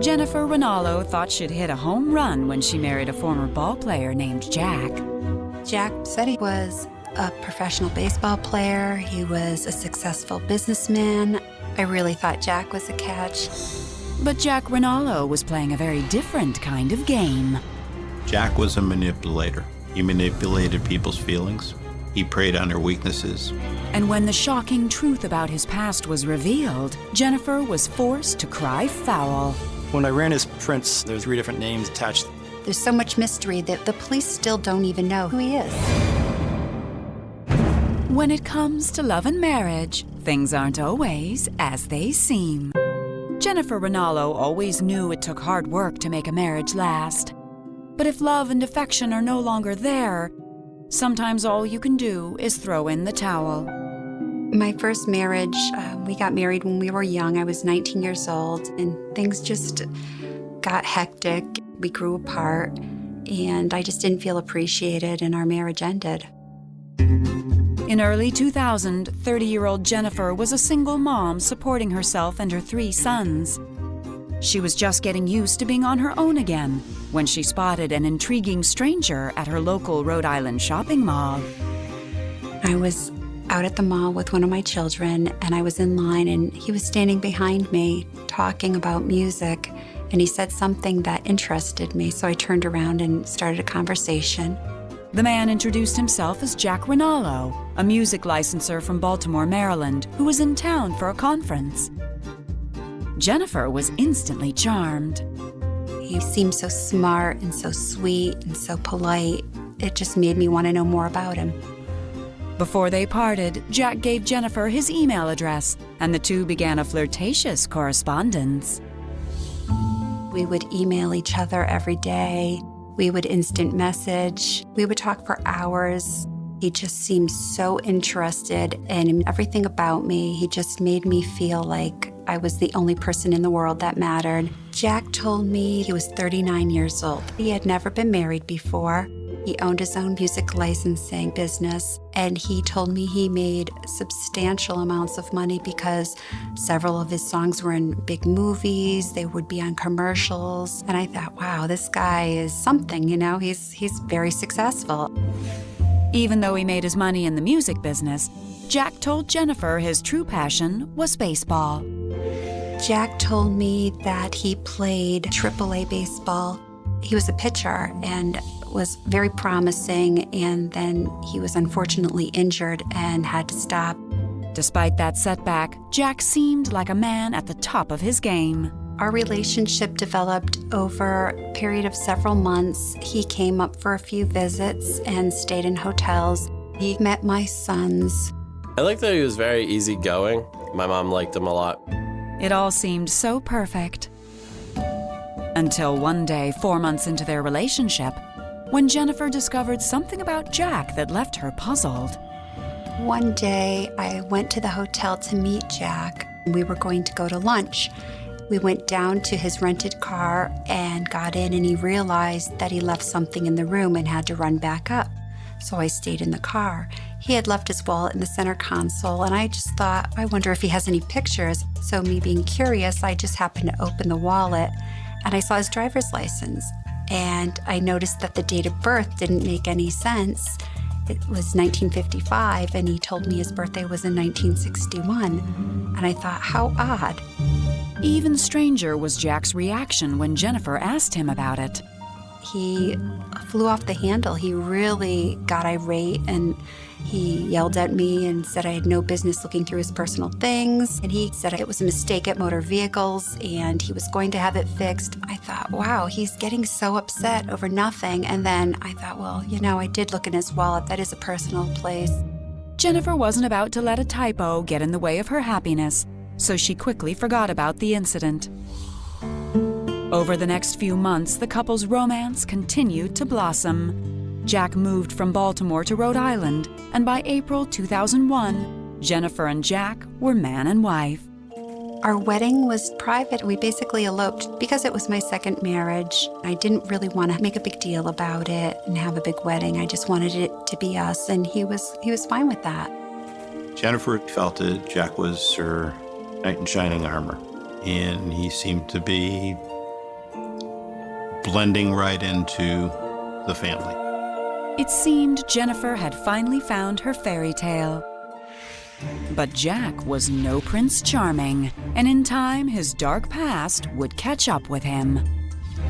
Jennifer Rinaldo thought she'd hit a home run when she married a former ball player named Jack. Jack said he was a professional baseball player. He was a successful businessman. I really thought Jack was a catch. But Jack Rinaldo was playing a very different kind of game. Jack was a manipulator. He manipulated people's feelings. He preyed on their weaknesses. And when the shocking truth about his past was revealed, Jennifer was forced to cry foul. When I ran his prints, there's 3 different names attached. There's so much mystery that the police still don't even know who he is. When it comes to love and marriage, things aren't always as they seem. Jennifer Rinaldo always knew it took hard work to make a marriage last. But if love and affection are no longer there, sometimes all you can do is throw in the towel. My first marriage, we got married when we were young. I was 19 years old, and things just got hectic. We grew apart, and I just didn't feel appreciated, and our marriage ended. In early 2000, 30-year-old Jennifer was a single mom supporting herself and her 3 sons. She was just getting used to being on her own again when she spotted an intriguing stranger at her local Rhode Island shopping mall. I was out at the mall with one of my children, and I was in line, and he was standing behind me talking about music, and he said something that interested me, so I turned around and started a conversation. The man introduced himself as Jack Rinaldo, a music licensor from Baltimore, Maryland, who was in town for a conference. Jennifer was instantly charmed. He seemed so smart and so sweet and so polite. It just made me want to know more about him. Before they parted, Jack gave Jennifer his email address, and the two began a flirtatious correspondence. We would email each other every day. We would instant message. We would talk for hours. He just seemed so interested in everything about me. He just made me feel like I was the only person in the world that mattered. Jack told me he was 39 years old. He had never been married before. He owned his own music licensing business, and he told me he made substantial amounts of money because several of his songs were in big movies, they would be on commercials, and I thought, wow, this guy is something, you know, he's very successful. Even though he made his money in the music business, Jack told Jennifer his true passion was baseball. Jack told me that he played AAA baseball. He was a pitcher and was very promising, and then he was unfortunately injured and had to stop. Despite that setback, Jack seemed like a man at the top of his game. Our relationship developed over a period of several months. He came up for a few visits and stayed in hotels. He met my sons. I liked that he was very easygoing. My mom liked him a lot. It all seemed so perfect. Until one day, 4 months into their relationship, when Jennifer discovered something about Jack that left her puzzled. One day, I went to the hotel to meet Jack. We were going to go to lunch. We went down to his rented car and got in, and he realized that he left something in the room and had to run back up. So I stayed in the car. He had left his wallet in the center console, and I just thought, I wonder if he has any pictures. So me being curious, I just happened to open the wallet, and I saw his driver's license. And I noticed that the date of birth didn't make any sense. It was 1955, and he told me his birthday was in 1961. And I thought, how odd. Even stranger was Jack's reaction when Jennifer asked him about it. He flew off the handle. He really got irate, and he yelled at me and said I had no business looking through his personal things. And he said it was a mistake at motor vehicles and he was going to have it fixed. I thought, wow, he's getting so upset over nothing. And then I thought, well, you know, I did look in his wallet. That is a personal place. Jennifer wasn't about to let a typo get in the way of her happiness, so she quickly forgot about the incident. Over the next few months, the couple's romance continued to blossom. Jack moved from Baltimore to Rhode Island, and by April 2001, Jennifer and Jack were man and wife. Our wedding was private. We basically eloped because it was my second marriage. I didn't really want to make a big deal about it and have a big wedding. I just wanted it to be us, and he was fine with that. Jennifer felt that Jack was her knight in shining armor, and he seemed to be blending right into the family. It seemed Jennifer had finally found her fairy tale. But Jack was no Prince Charming, and in time his dark past would catch up with him.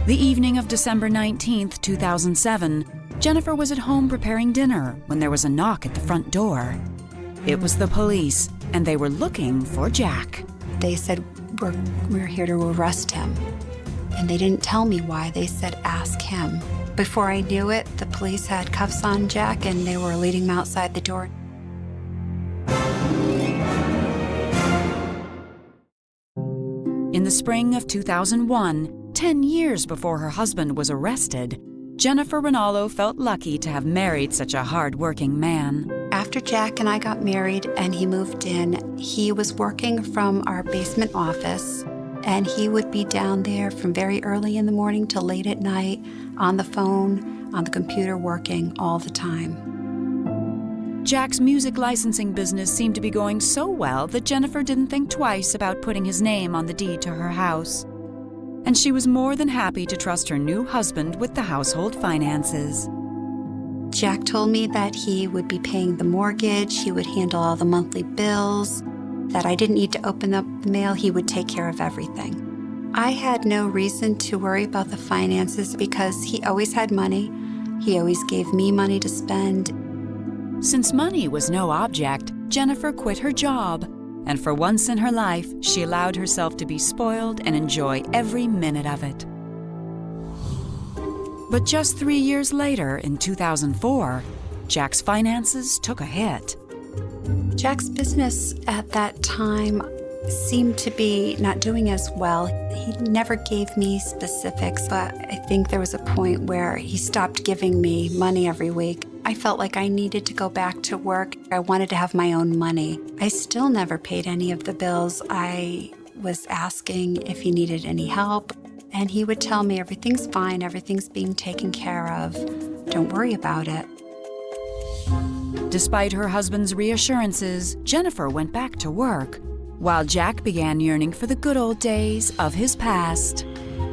The evening of December 19th, 2007, Jennifer was at home preparing dinner when there was a knock at the front door. It was the police, and they were looking for Jack. They said, we're here to arrest him. And they didn't tell me why. They said, ask him. Before I knew it, the police had cuffs on Jack, and they were leading him outside the door. In the spring of 2001, 10 years before her husband was arrested, Jennifer Rinaldo felt lucky to have married such a hard-working man. After Jack and I got married and he moved in, he was working from our basement office, and he would be down there from very early in the morning till late at night, on the phone, on the computer, working all the time. Jack's music licensing business seemed to be going so well that Jennifer didn't think twice about putting his name on the deed to her house. And she was more than happy to trust her new husband with the household finances. Jack told me that he would be paying the mortgage, he would handle all the monthly bills, that I didn't need to open up the mail, he would take care of everything. I had no reason to worry about the finances because he always had money. He always gave me money to spend. Since money was no object, Jennifer quit her job, and for once in her life, she allowed herself to be spoiled and enjoy every minute of it. But just 3 years later, in 2004, Jack's finances took a hit. Jack's business at that time seemed to be not doing as well. He never gave me specifics, but I think there was a point where he stopped giving me money every week. I felt like I needed to go back to work. I wanted to have my own money. I still never paid any of the bills. I was asking if he needed any help, and he would tell me everything's fine, everything's being taken care of. Don't worry about it. Despite her husband's reassurances, Jennifer went back to work, while Jack began yearning for the good old days of his past.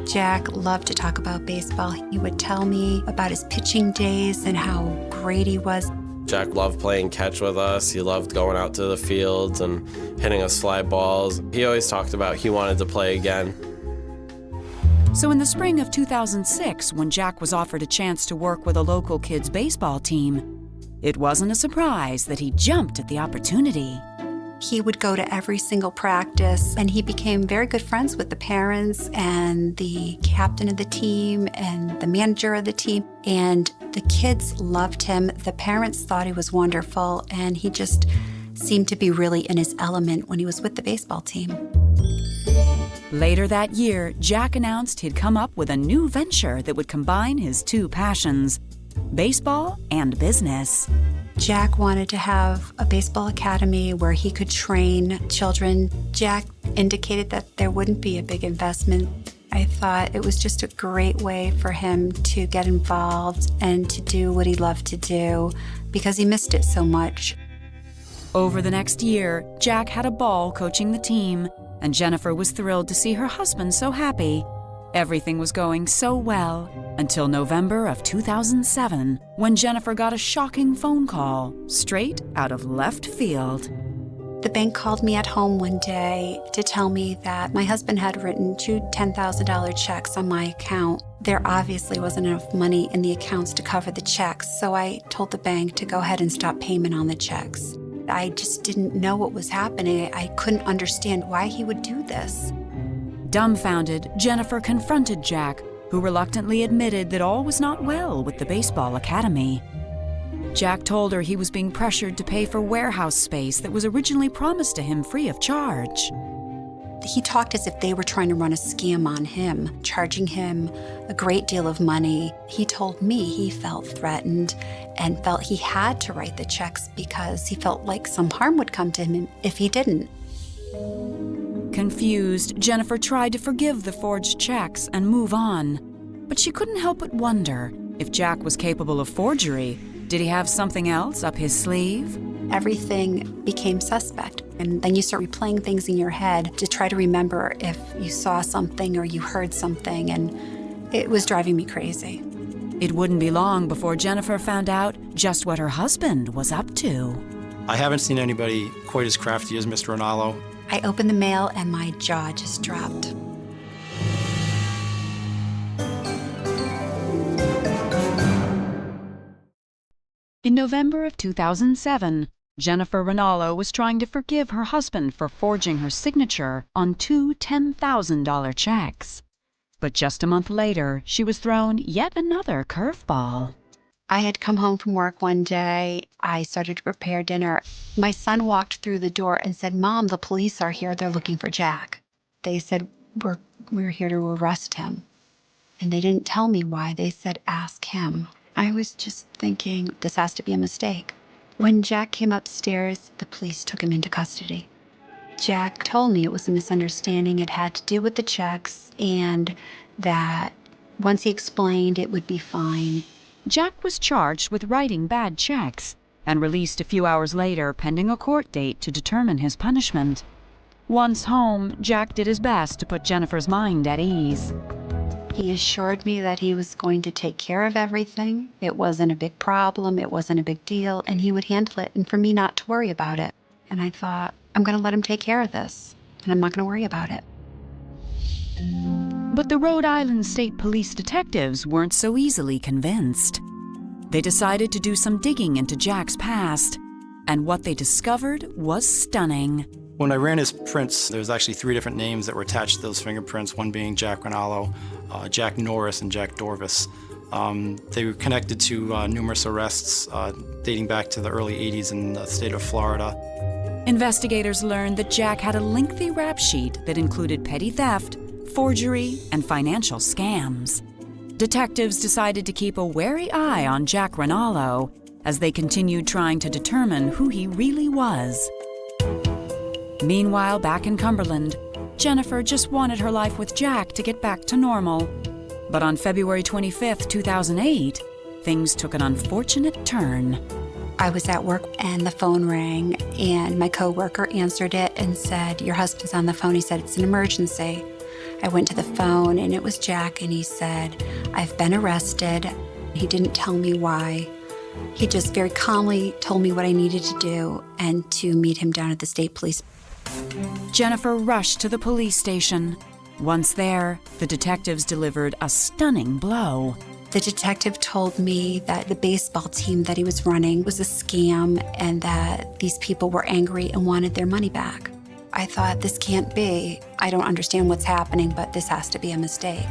Jack loved to talk about baseball. He would tell me about his pitching days and how great he was. Jack loved playing catch with us. He loved going out to the fields and hitting us fly balls. He always talked about he wanted to play again. So in the spring of 2006, when Jack was offered a chance to work with a local kids' baseball team, it wasn't a surprise that he jumped at the opportunity. He would go to every single practice, and he became very good friends with the parents and the captain of the team and the manager of the team. And the kids loved him. The parents thought he was wonderful, and he just seemed to be really in his element when he was with the baseball team. Later that year, Jack announced he'd come up with a new venture that would combine his two passions, baseball and business. Jack wanted to have a baseball academy where he could train children. Jack indicated that there wouldn't be a big investment. I thought it was just a great way for him to get involved and to do what he loved to do because he missed it so much. Over the next year, Jack had a ball coaching the team, and Jennifer was thrilled to see her husband so happy. Everything was going so well until November of 2007, when Jennifer got a shocking phone call straight out of left field. The bank called me at home one day to tell me that my husband had written 2 $10,000 checks on my account. There obviously wasn't enough money in the accounts to cover the checks, so I told the bank to go ahead and stop payment on the checks. I just didn't know what was happening. I couldn't understand why he would do this. Dumbfounded, Jennifer confronted Jack, who reluctantly admitted that all was not well with the baseball academy. Jack told her he was being pressured to pay for warehouse space that was originally promised to him free of charge. He talked as if they were trying to run a scam on him, charging him a great deal of money. He told me he felt threatened and felt he had to write the checks because he felt like some harm would come to him if he didn't. Confused, Jennifer tried to forgive the forged checks and move on. But she couldn't help but wonder, if Jack was capable of forgery, did he have something else up his sleeve? Everything became suspect. And then you start replaying things in your head to try to remember if you saw something or you heard something. And It was driving me crazy. It wouldn't be long before Jennifer found out just what her husband was up to. I haven't seen anybody quite as crafty as Mr. Rinaldo. I opened the mail and my jaw just dropped. In November of 2007, Jennifer Rinaldo was trying to forgive her husband for forging her signature on two $10,000 checks. But just a month later, she was thrown yet another curveball. I had come home from work one day. I started to prepare dinner. My son walked through the door and said, "Mom, the police are here. They're looking for Jack." They said, we're here to arrest him. And they didn't tell me why. They said, "Ask him." I was just thinking, this has to be a mistake. When Jack came upstairs, the police took him into custody. Jack told me it was a misunderstanding. It had to do with the checks, and that once he explained, it would be fine. Jack was charged with writing bad checks and released a few hours later pending a court date to determine his punishment. Once home, Jack did his best to put Jennifer's mind at ease. He assured me that he was going to take care of everything. It wasn't a big problem, it wasn't a big deal, and he would handle it, and for me not to worry about it. And I thought, I'm going to let him take care of this, and I'm not going to worry about it. But the Rhode Island State Police detectives weren't so easily convinced. They decided to do some digging into Jack's past, and what they discovered was stunning. When I ran his prints, there was actually 3 different names that were attached to those fingerprints, one being Jack Rinaldo, Jack Norris, and Jack Dorvis. They were connected to numerous arrests dating back to the early 80s in the state of Florida. Investigators learned that Jack had a lengthy rap sheet that included petty theft, forgery, and financial scams. Detectives decided to keep a wary eye on Jack Rinaldo as they continued trying to determine who he really was. Meanwhile, back in Cumberland, Jennifer just wanted her life with Jack to get back to normal. But on February 25, 2008, things took an unfortunate turn. I was at work and the phone rang, and my coworker answered it and said, "Your husband's on the phone." He said, "It's an emergency." I went to the phone and it was Jack, and he said, "I've been arrested." He didn't tell me why. He just very calmly told me what I needed to do and to meet him down at the state police. Jennifer rushed to the police station. Once there, the detectives delivered a stunning blow. The detective told me that the baseball team that he was running was a scam and that these people were angry and wanted their money back. I thought, this can't be. I don't understand what's happening, but this has to be a mistake.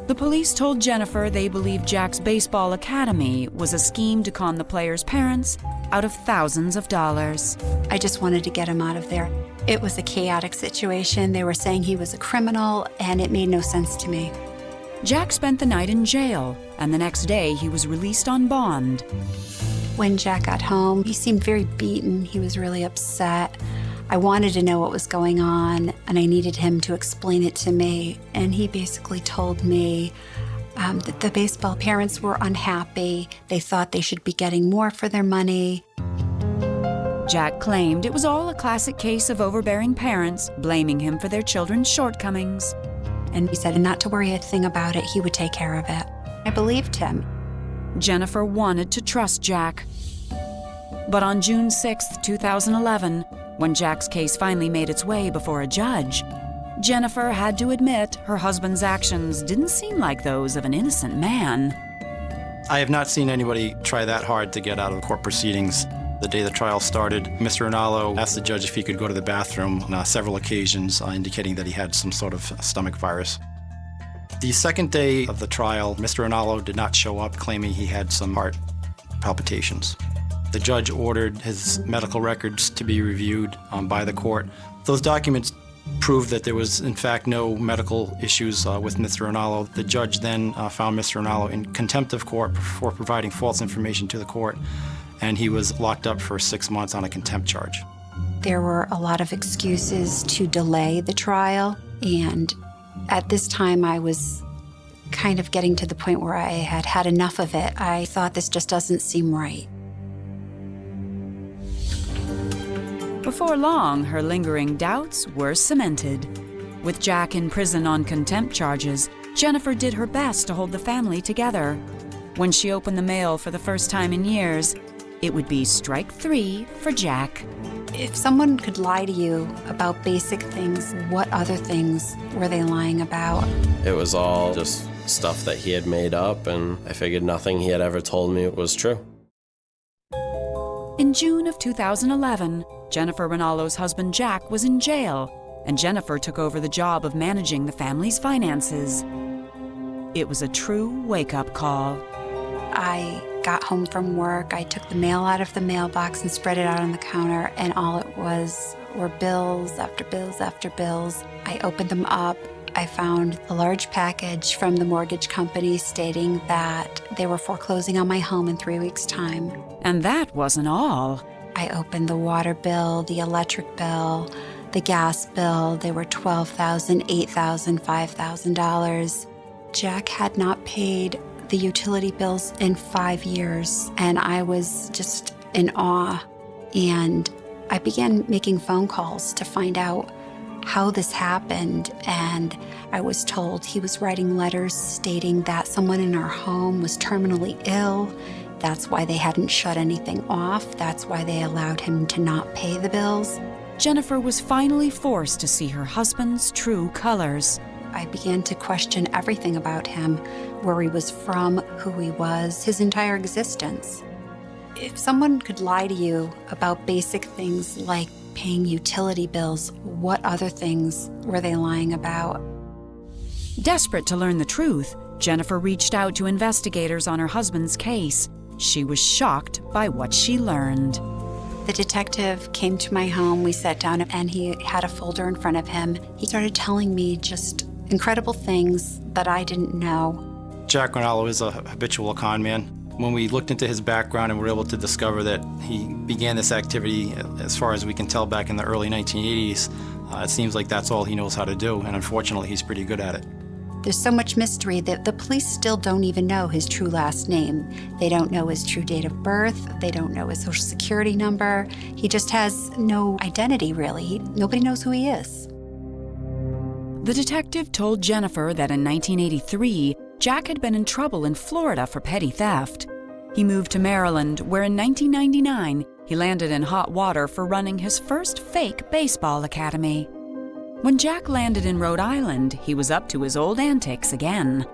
The police told Jennifer they believed Jack's baseball academy was a scheme to con the players' parents out of thousands of dollars. I just wanted to get him out of there. It was a chaotic situation. They were saying he was a criminal, and it made no sense to me. Jack spent the night in jail, and the next day he was released on bond. When Jack got home, he seemed very beaten. He was really upset. I wanted to know what was going on, and I needed him to explain it to me. And he basically told me that the baseball parents were unhappy. They thought they should be getting more for their money. Jack claimed it was all a classic case of overbearing parents blaming him for their children's shortcomings. And he said not to worry a thing about it, he would take care of it. I believed him. Jennifer wanted to trust Jack. But on June 6, 2011, when Jack's case finally made its way before a judge, Jennifer had to admit her husband's actions didn't seem like those of an innocent man. I have not seen anybody try that hard to get out of court proceedings. The day the trial started, Mr. Rinaldo asked the judge if he could go to the bathroom on several occasions, indicating that he had some sort of stomach virus. The second day of the trial, Mr. Rinaldo did not show up, claiming he had some heart palpitations. The judge ordered his medical records to be reviewed by the court. Those documents proved that there was, in fact, no medical issues with Mr. Rinaldo. The judge then found Mr. Rinaldo in contempt of court for providing false information to the court, and he was locked up for 6 months on a contempt charge. There were a lot of excuses to delay the trial, and at this time I was kind of getting to the point where I had had enough of it. I thought, this just doesn't seem right. Before long, her lingering doubts were cemented. With Jack in prison on contempt charges, Jennifer did her best to hold the family together. When she opened the mail for the first time in years, it would be strike 3 for Jack. If someone could lie to you about basic things, what other things were they lying about? It was all just stuff that he had made up, and I figured nothing he had ever told me was true. In June of 2011, Jennifer Rinaldo's husband Jack was in jail, and Jennifer took over the job of managing the family's finances. It was a true wake-up call. I got home from work, I took the mail out of the mailbox and spread it out on the counter, and all it was were bills after bills after bills. I opened them up. I found a large package from the mortgage company stating that they were foreclosing on my home in 3 weeks' time. And that wasn't all. I opened the water bill, the electric bill, the gas bill. They were $12,000, $8,000, $5,000. Jack had not paid the utility bills in 5 years, and I was just in awe. And I began making phone calls to find out how this happened, and I was told he was writing letters stating that someone in our home was terminally ill. That's why they hadn't shut anything off. That's why they allowed him to not pay the bills. Jennifer was finally forced to see her husband's true colors. I began to question everything about him, where he was from, who he was, his entire existence. If someone could lie to you about basic things like paying utility bills, what other things were they lying about? Desperate to learn the truth, Jennifer reached out to investigators on her husband's case. She was shocked by what she learned. The detective came to my home. We sat down and he had a folder in front of him. He started telling me just incredible things that I didn't know. Jack Rinaldo is a habitual con man. When we looked into his background and were able to discover that he began this activity, as far as we can tell, back in the early 1980s, it seems like that's all he knows how to do, and unfortunately, he's pretty good at it. There's so much mystery that the police still don't even know his true last name. They don't know his true date of birth. They don't know his social security number. He just has no identity, really. Nobody knows who he is. The detective told Jennifer that in 1983, Jack had been in trouble in Florida for petty theft. He moved to Maryland, where in 1999, he landed in hot water for running his first fake baseball academy. When Jack landed in Rhode Island, he was up to his old antics again.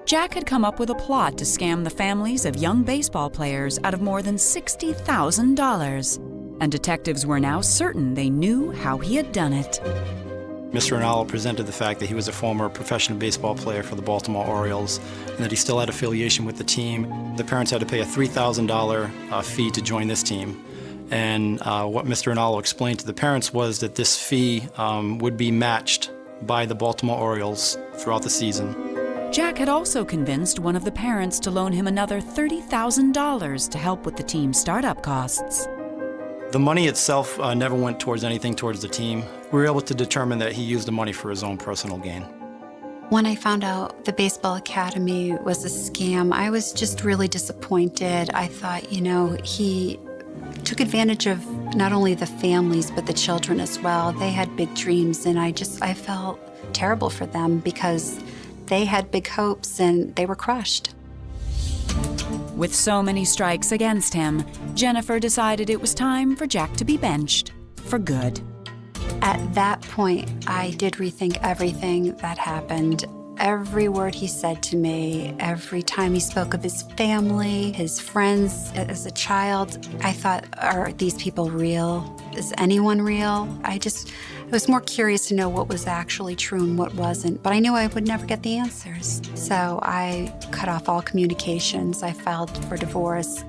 Jack had come up with a plot to scam the families of young baseball players out of more than $60,000, and detectives were now certain they knew how he had done it. Mr. Rinaldo presented the fact that he was a former professional baseball player for the Baltimore Orioles and that he still had affiliation with the team. The parents had to pay a $3,000 fee to join this team. And what Mr. Rinaldo explained to the parents was that this fee would be matched by the Baltimore Orioles throughout the season. Jack had also convinced one of the parents to loan him another $30,000 to help with the team's startup costs. The money itself never went towards anything towards the team. We were able to determine that he used the money for his own personal gain. When I found out the baseball academy was a scam, I was just really disappointed. I thought, he took advantage of not only the families, but the children as well. They had big dreams, and I felt terrible for them because they had big hopes and they were crushed. With so many strikes against him, Jennifer decided it was time for Jack to be benched for good. At that point, I did rethink everything that happened. Every word he said to me, every time he spoke of his family, his friends as a child, I thought, are these people real? Is anyone real? I was more curious to know what was actually true and what wasn't, but I knew I would never get the answers. So I cut off all communications. I filed for divorce.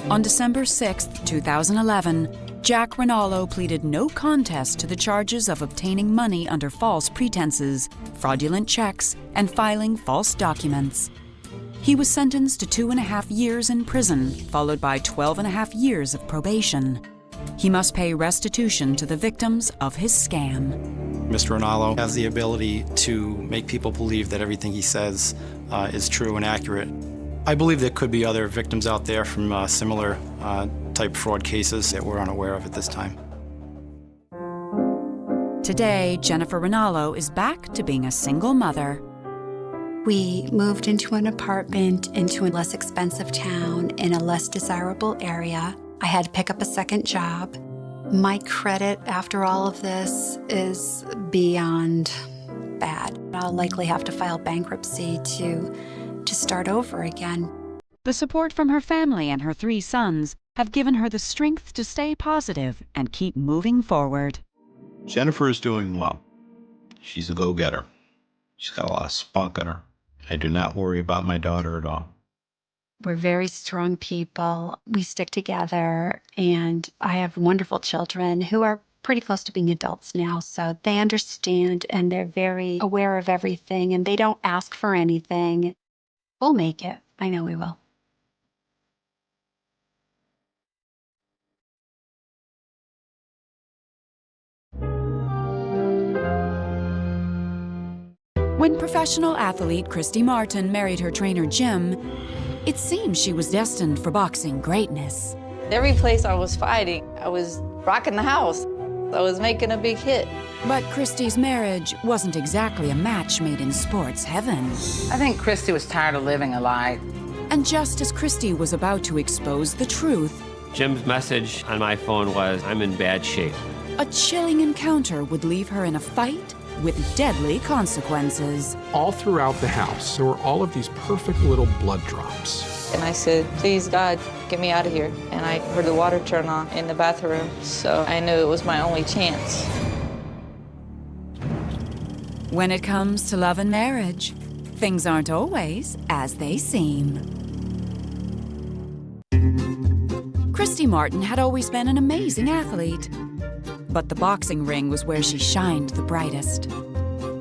On December 6, 2011, Jack Rinaldo pleaded no contest to the charges of obtaining money under false pretenses, fraudulent checks, and filing false documents. He was sentenced to 2.5 years in prison, followed by 12.5 years of probation. He must pay restitution to the victims of his scam. Mr. Rinaldo has the ability to make people believe that everything he says is true and accurate. I believe there could be other victims out there from similar type fraud cases that we're unaware of at this time. Today, Jennifer Rinaldo is back to being a single mother. We moved into an apartment into a less expensive town in a less desirable area. I had to pick up a second job. My credit after all of this is beyond bad. I'll likely have to file bankruptcy to start over again. The support from her family and her 3 sons have given her the strength to stay positive and keep moving forward. Jennifer is doing well. She's a go-getter. She's got a lot of spunk in her. I do not worry about my daughter at all. We're very strong people. We stick together, and I have wonderful children who are pretty close to being adults now, so they understand and they're very aware of everything, and they don't ask for anything. We'll make it. I know we will. When professional athlete Christy Martin married her trainer Jim, it seemed she was destined for boxing greatness. Every place I was fighting, I was rocking the house. I was making a big hit. But Christy's marriage wasn't exactly a match made in sports heaven. I think Christy was tired of living a lie. And just as Christy was about to expose the truth, Jim's message on my phone was, "I'm in bad shape." a chilling encounter would leave her in a fight with deadly consequences. All throughout the house, there were all of these perfect little blood drops. And I said, please, God, get me out of here. And I heard the water turn on in the bathroom, so I knew it was my only chance. When it comes to love and marriage, things aren't always as they seem. Christy Martin had always been an amazing athlete, but the boxing ring was where she shined the brightest.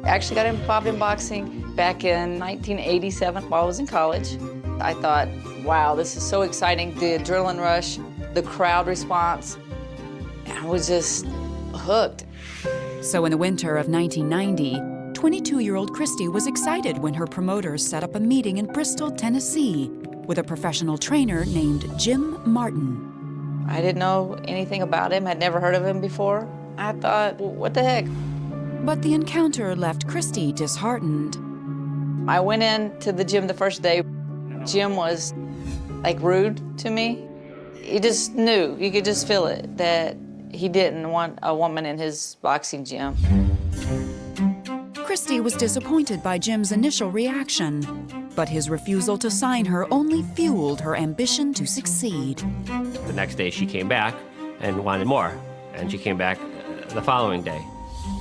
I actually got involved in boxing back in 1987 while I was in college. I thought, wow, this is so exciting. The adrenaline rush, the crowd response, I was just hooked. So in the winter of 1990, 22-year-old Christy was excited when her promoters set up a meeting in Bristol, Tennessee, with a professional trainer named Jim Martin. I didn't know anything about him, had never heard of him before. I thought, well, what the heck? But the encounter left Christy disheartened. I went into the gym the first day. Jim was like rude to me. He just knew, you could just feel it, that he didn't want a woman in his boxing gym. Christy was disappointed by Jim's initial reaction, but his refusal to sign her only fueled her ambition to succeed. The next day she came back and wanted more, and she came back the following day.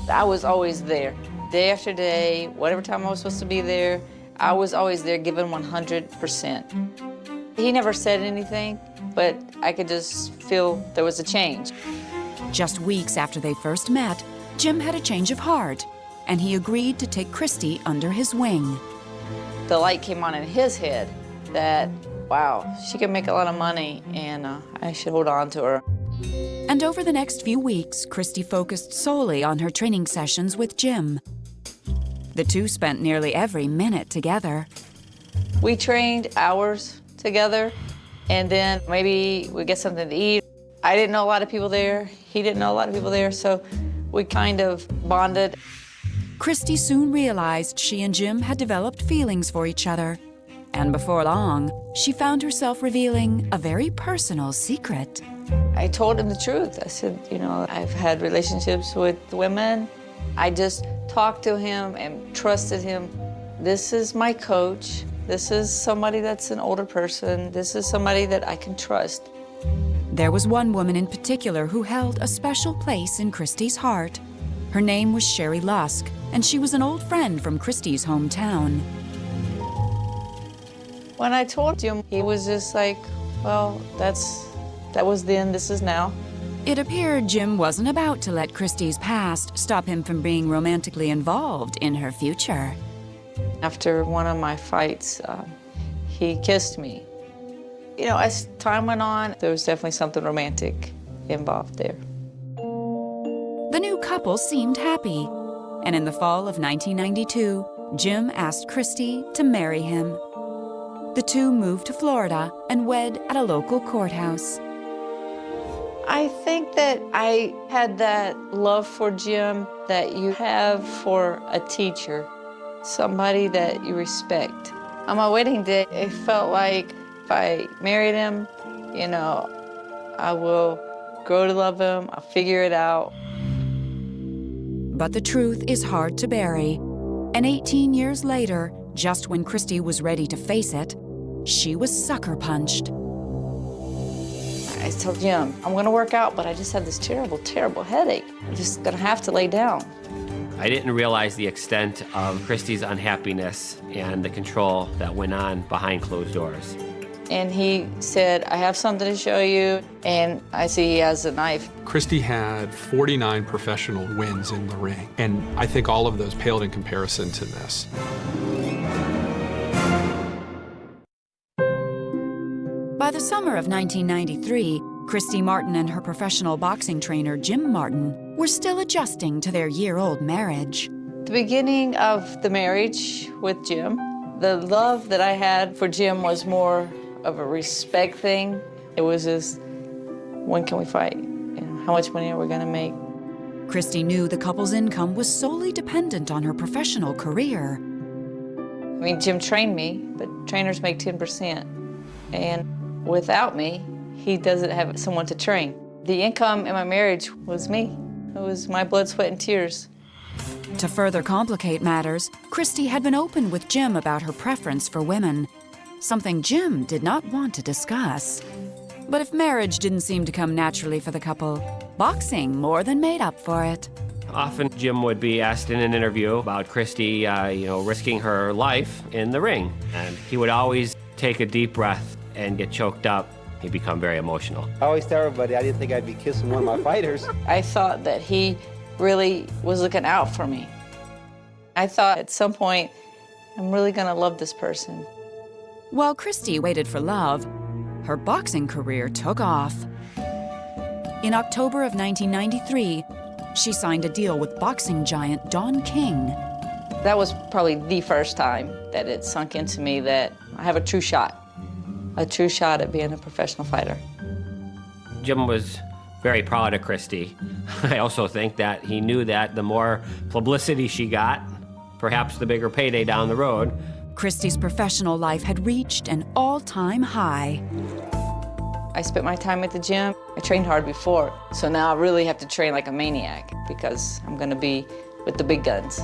I was always there, day after day, whatever time I was supposed to be there, I was always there giving 100%. He never said anything, but I could just feel there was a change. Just weeks after they first met, Jim had a change of heart, and he agreed to take Christy under his wing. The light came on in his head that, wow, she can make a lot of money and I should hold on to her. And over the next few weeks, Christy focused solely on her training sessions with Jim. The two spent nearly every minute together. We trained hours together, and then maybe we'd get something to eat. I didn't know a lot of people there. He didn't know a lot of people there, so we kind of bonded. Christy soon realized she and Jim had developed feelings for each other. And before long, she found herself revealing a very personal secret. I told him the truth. I said, you know, I've had relationships with women. I just talked to him and trusted him. This is my coach. This is somebody that's an older person. This is somebody that I can trust. There was one woman in particular who held a special place in Christy's heart. Her name was Sherry Lusk, and she was an old friend from Christy's hometown. When I told him, he was just like, well, that was then, this is now. It appeared Jim wasn't about to let Christy's past stop him from being romantically involved in her future. After one of my fights, he kissed me. You know, as time went on, there was definitely something romantic involved there. The new couple seemed happy, and in the fall of 1992, Jim asked Christy to marry him. The two moved to Florida and wed at a local courthouse. I think that I had that love for Jim that you have for a teacher. somebody that you respect. On my wedding day, it felt like if I married him, you know, I will grow to love him, I'll figure it out. But the truth is hard to bury. And 18 years later, just when Christy was ready to face it, she was sucker punched. I told Jim, I'm gonna work out, but I just have this terrible, terrible headache. I'm just gonna have to lay down. I didn't realize the extent of Christy's unhappiness and the control that went on behind closed doors. And he said, I have something to show you. And I see he has a knife. Christy had 49 professional wins in the ring, and I think all of those paled in comparison to this. By the summer of 1993, Christy Martin and her professional boxing trainer, Jim Martin, were still adjusting to their year-old marriage. The beginning of the marriage with Jim, the love that I had for Jim was more of a respect thing. It was just, when can we fight? You know, how much money are we gonna make? Christy knew the couple's income was solely dependent on her professional career. I mean, Jim trained me, but trainers make 10%. And without me, he doesn't have someone to train. The income in my marriage was me. It was my blood, sweat, and tears. To further complicate matters, Christy had been open with Jim about her preference for women, something Jim did not want to discuss. But if marriage didn't seem to come naturally for the couple, boxing more than made up for it. Often Jim would be asked in an interview about Christy, risking her life in the ring. And he would always take a deep breath and get choked up. He'd become very emotional. I always tell everybody I didn't think I'd be kissing one of my fighters. I thought that he really was looking out for me. I thought at some point, I'm really gonna love this person. While Christy waited for love, her boxing career took off. In October of 1993, she signed a deal with boxing giant Don King. That was probably the first time that it sunk into me that I have a true shot at being a professional fighter. Jim was very proud of Christy. I also think that he knew that the more publicity she got, perhaps the bigger payday down the road. Christy's professional life had reached an all-time high. I spent my time at the gym. I trained hard before, so now I really have to train like a maniac because I'm gonna be with the big guns.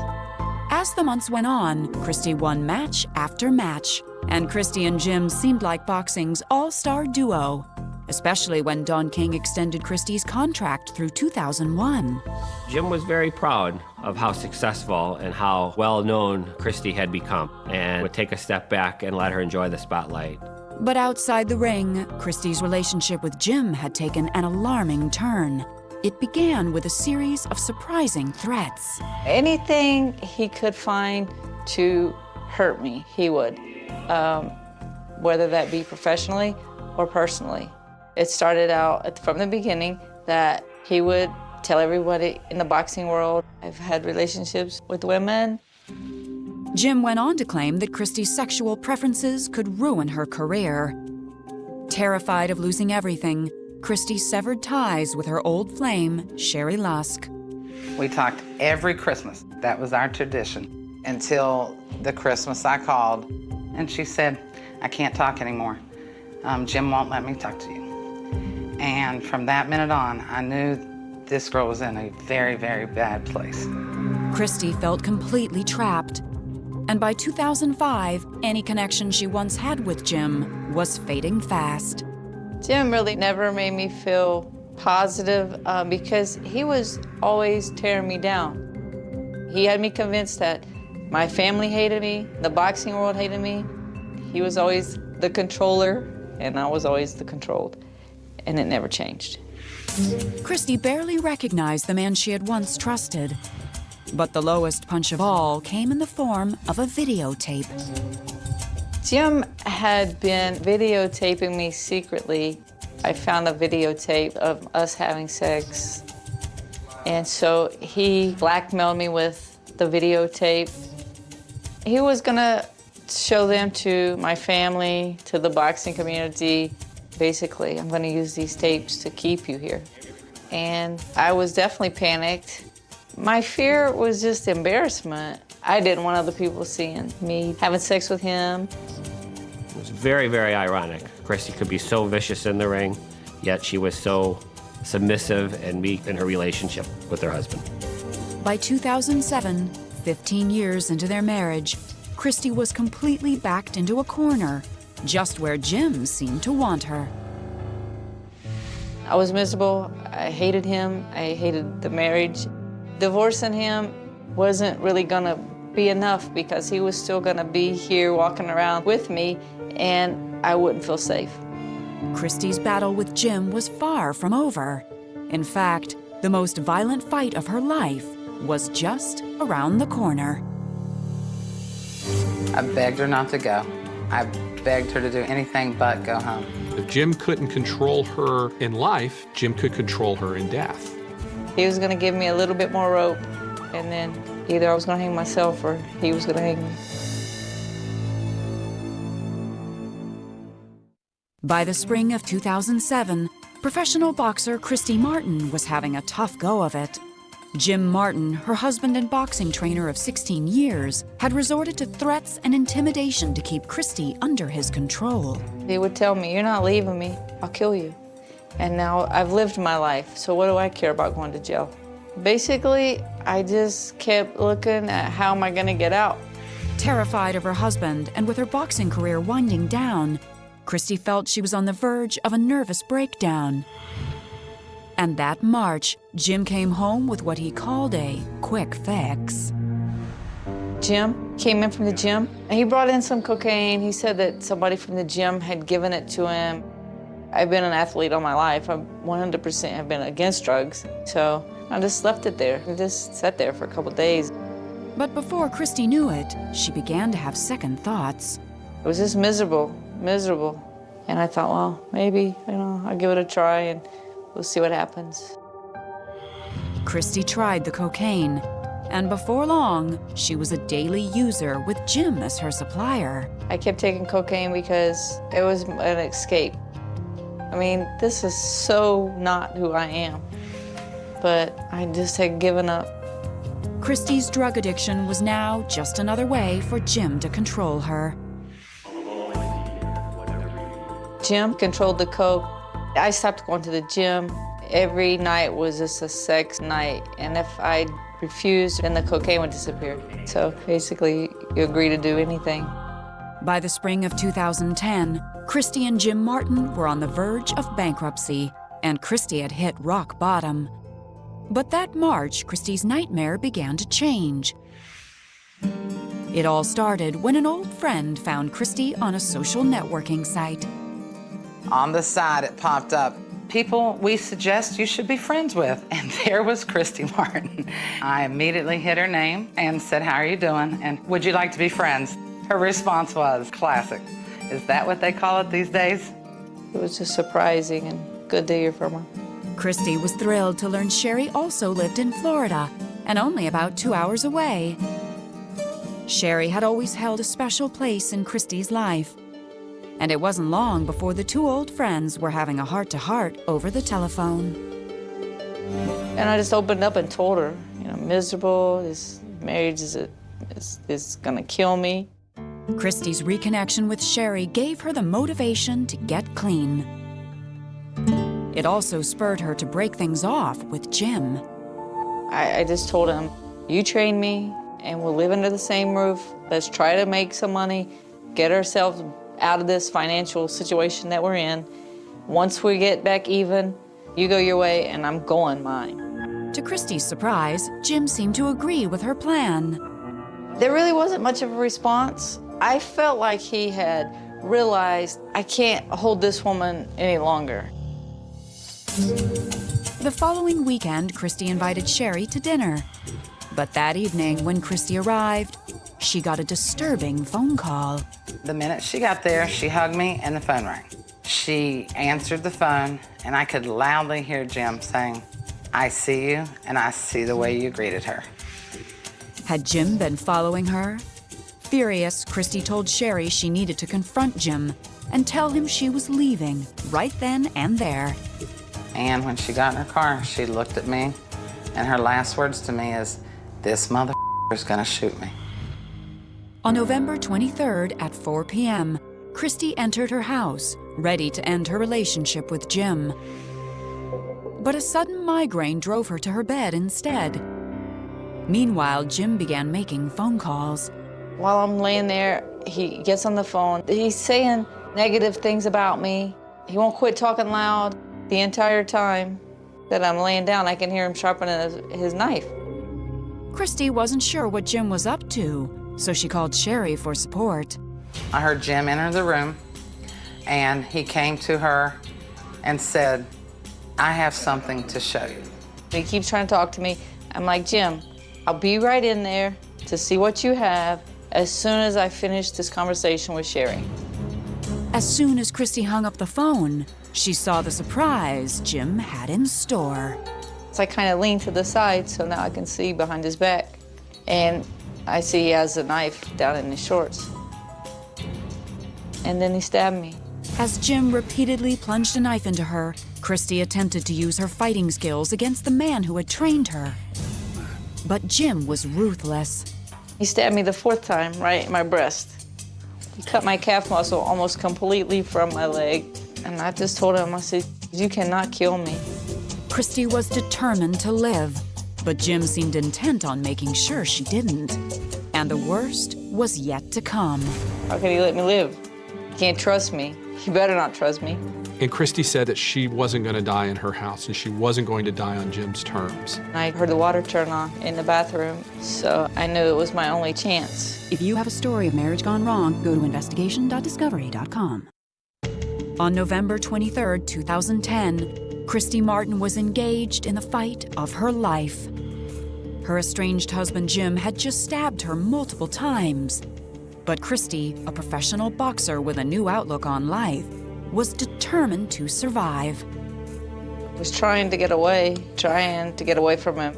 As the months went on, Christy won match after match, and Christy and Jim seemed like boxing's all-star duo, especially when Don King extended Christy's contract through 2001. Jim was very proud of how successful and how well-known Christy had become, and would take a step back and let her enjoy the spotlight. But outside the ring, Christy's relationship with Jim had taken an alarming turn. It began with a series of surprising threats. Anything he could find to hurt me, he would, whether that be professionally or personally. It started out from the beginning that he would tell everybody in the boxing world, I've had relationships with women. Jim went on to claim that Christy's sexual preferences could ruin her career. Terrified of losing everything, Christy severed ties with her old flame, Sherry Lusk. We talked every Christmas. That was our tradition. Until the Christmas I called, and she said, I can't talk anymore. Jim won't let me talk to you. And from that minute on, I knew this girl was in a very, very bad place. Christy felt completely trapped. And by 2005, any connection she once had with Jim was fading fast. Jim really never made me feel positive because he was always tearing me down. He had me convinced that my family hated me, the boxing world hated me. He was always the controller, and I was always the controlled, and it never changed. Christy barely recognized the man she had once trusted. But the lowest punch of all came in the form of a videotape. Jim had been videotaping me secretly. I found a videotape of us having sex. And so he blackmailed me with the videotape. He was gonna show them to my family, to the boxing community. Basically, I'm gonna use these tapes to keep you here. And I was definitely panicked. My fear was just embarrassment. I didn't want other people seeing me having sex with him. It was very, very ironic. Christy could be so vicious in the ring, yet she was so submissive and meek in her relationship with her husband. By 2007, 15 years into their marriage, Christy was completely backed into a corner, just where Jim seemed to want her. I was miserable. I hated him. I hated the marriage. Divorcing him wasn't really gonna be enough because he was still gonna be here walking around with me and I wouldn't feel safe. Christy's battle with Jim was far from over. In fact, the most violent fight of her life was just around the corner. I begged her not to go. I begged her to do anything but go home. If Jim couldn't control her in life, Jim could control her in death. He was gonna give me a little bit more rope and then either I was gonna hang myself or he was gonna hang me. By the spring of 2007, professional boxer Christy Martin was having a tough go of it. Jim Martin, her husband and boxing trainer of 16 years, had resorted to threats and intimidation to keep Christy under his control. He would tell me, "You're not leaving me, I'll kill you." And now I've lived my life, so what do I care about going to jail? Basically, I just kept looking at how am I gonna get out. Terrified of her husband and with her boxing career winding down, Christy felt she was on the verge of a nervous breakdown. And that March, Jim came home with what he called a quick fix. Jim came in from the gym, and he brought in some cocaine. He said that somebody from the gym had given it to him. I've been an athlete all my life. I 100% have been against drugs, so I just left it there. I just sat there for a couple days. But before Christy knew it, she began to have second thoughts. It was just miserable. And I thought, well, maybe, I'll give it a try and we'll see what happens. Christy tried the cocaine, and before long, she was a daily user with Jim as her supplier. I kept taking cocaine because it was an escape. I mean, this is so not who I am, but I just had given up. Christy's drug addiction was now just another way for Jim to control her. Jim controlled the coke. I stopped going to the gym. Every night was just a sex night, and if I refused, then the cocaine would disappear. So basically, you agree to do anything. By the spring of 2010, Christy and Jim Martin were on the verge of bankruptcy, and Christy had hit rock bottom. But that March, Christy's nightmare began to change. It all started when an old friend found Christy on a social networking site. On the side, it popped up, "People we suggest you should be friends with." And there was Christy Martin. I immediately hit her name and said, "How are you doing? And would you like to be friends?" Her response was classic. Is that what they call it these days? It was just surprising and good to hear from her. Christy was thrilled to learn Sherry also lived in Florida and only about 2 hours away. Sherry had always held a special place in Christy's life. And it wasn't long before the two old friends were having a heart-to-heart over the telephone. And I just opened up and told her, miserable, this marriage is gonna kill me. Christy's reconnection with Sherry gave her the motivation to get clean. It also spurred her to break things off with Jim. I just told him, you train me and we'll live under the same roof. Let's try to make some money, get ourselves out of this financial situation that we're in. Once we get back even, you go your way and I'm going mine. To Christy's surprise, Jim seemed to agree with her plan. There really wasn't much of a response. I felt like he had realized I can't hold this woman any longer. The following weekend, Christy invited Sherry to dinner. But that evening, when Christy arrived, she got a disturbing phone call. The minute she got there, she hugged me and the phone rang. She answered the phone and I could loudly hear Jim saying, "I see you and I see the way you greeted her." Had Jim been following her? Furious, Christy told Sherry she needed to confront Jim and tell him she was leaving right then and there. And when she got in her car, she looked at me And her last words to me is, "This motherfucker's gonna shoot me." On November 23rd at 4 p.m., Christy entered her house, ready to end her relationship with Jim. But a sudden migraine drove her to her bed instead. Meanwhile, Jim began making phone calls. While I'm laying there, he gets on the phone. He's saying negative things about me. He won't quit talking loud. The entire time that I'm laying down, I can hear him sharpening his knife. Christy wasn't sure what Jim was up to, so she called Sherry for support. I heard Jim enter the room, and he came to her and said, "I have something to show you." He keeps trying to talk to me. I'm like, "Jim, I'll be right in there to see what you have as soon as I finish this conversation with Sherry." As soon as Christy hung up the phone, she saw the surprise Jim had in store. So I kind of leaned to the side so now I can see behind his back. And I see he has a knife down in his shorts. And then he stabbed me. As Jim repeatedly plunged a knife into her, Christy attempted to use her fighting skills against the man who had trained her. But Jim was ruthless. He stabbed me the fourth time, right in my breast. He cut my calf muscle almost completely from my leg. And I just told him, I said, "You cannot kill me." Christy was determined to live, but Jim seemed intent on making sure she didn't. And the worst was yet to come. How can he let me live? He can't trust me. He better not trust me. And Christy said that she wasn't going to die in her house and she wasn't going to die on Jim's terms. I heard the water turn on in the bathroom, so I knew it was my only chance. If you have a story of marriage gone wrong, go to investigation.discovery.com. On November 23, 2010, Christy Martin was engaged in the fight of her life. Her estranged husband Jim had just stabbed her multiple times. But Christy, a professional boxer with a new outlook on life, was determined to survive. I was trying to get away from him.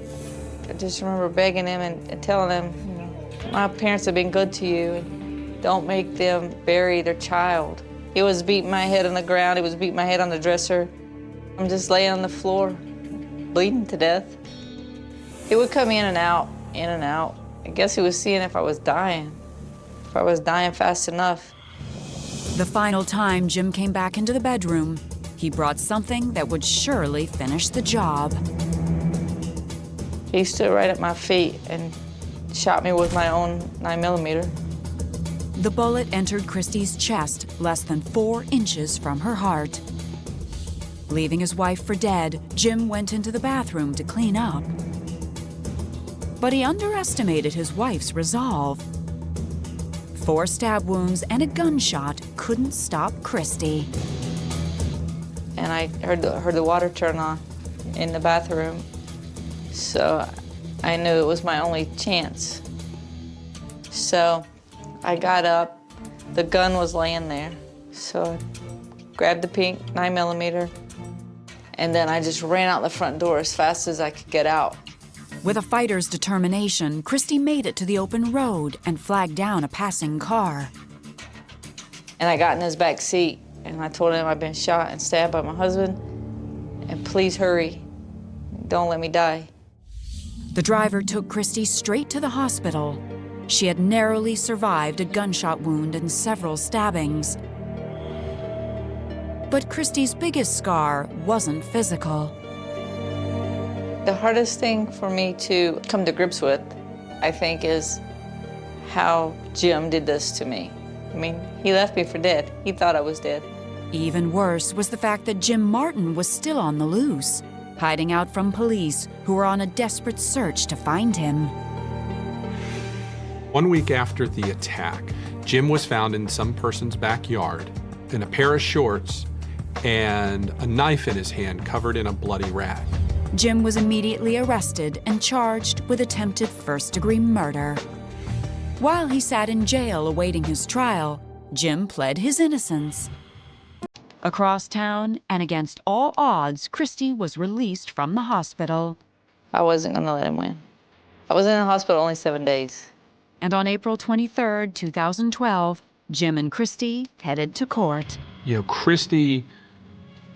I just remember begging him and telling him, you know, "My parents have been good to you, and don't make them bury their child." He was beating my head on the ground. He was beating my head on the dresser. I'm just laying on the floor, bleeding to death. He would come in and out, in and out. I guess he was seeing if I was dying fast enough. The final time Jim came back into the bedroom, he brought something that would surely finish the job. He stood right at my feet and shot me with my own 9mm. The bullet entered Christy's chest less than 4 inches from her heart. Leaving his wife for dead, Jim went into the bathroom to clean up. But he underestimated his wife's resolve. 4 stab wounds and a gunshot couldn't stop Christy. And I heard the water turn on in the bathroom, so I knew it was my only chance. So I got up, the gun was laying there, so I grabbed the pink 9mm, and then I just ran out the front door as fast as I could get out. With a fighter's determination, Christy made it to the open road and flagged down a passing car. And I got in his back seat, and I told him I'd been shot and stabbed by my husband, and please hurry, don't let me die. The driver took Christy straight to the hospital. She had narrowly survived a gunshot wound and several stabbings. But Christy's biggest scar wasn't physical. The hardest thing for me to come to grips with, I think, is how Jim did this to me. I mean, he left me for dead. He thought I was dead. Even worse was the fact that Jim Martin was still on the loose, hiding out from police who were on a desperate search to find him. 1 week after the attack, Jim was found in some person's backyard in a pair of shorts and a knife in his hand covered in a bloody rag. Jim was immediately arrested and charged with attempted first-degree murder. While he sat in jail awaiting his trial, Jim pled his innocence. Across town and against all odds, Christy was released from the hospital. I wasn't gonna let him win. I was in the hospital only 7 days. And on April 23, 2012, Jim and Christy headed to court. You know, Christy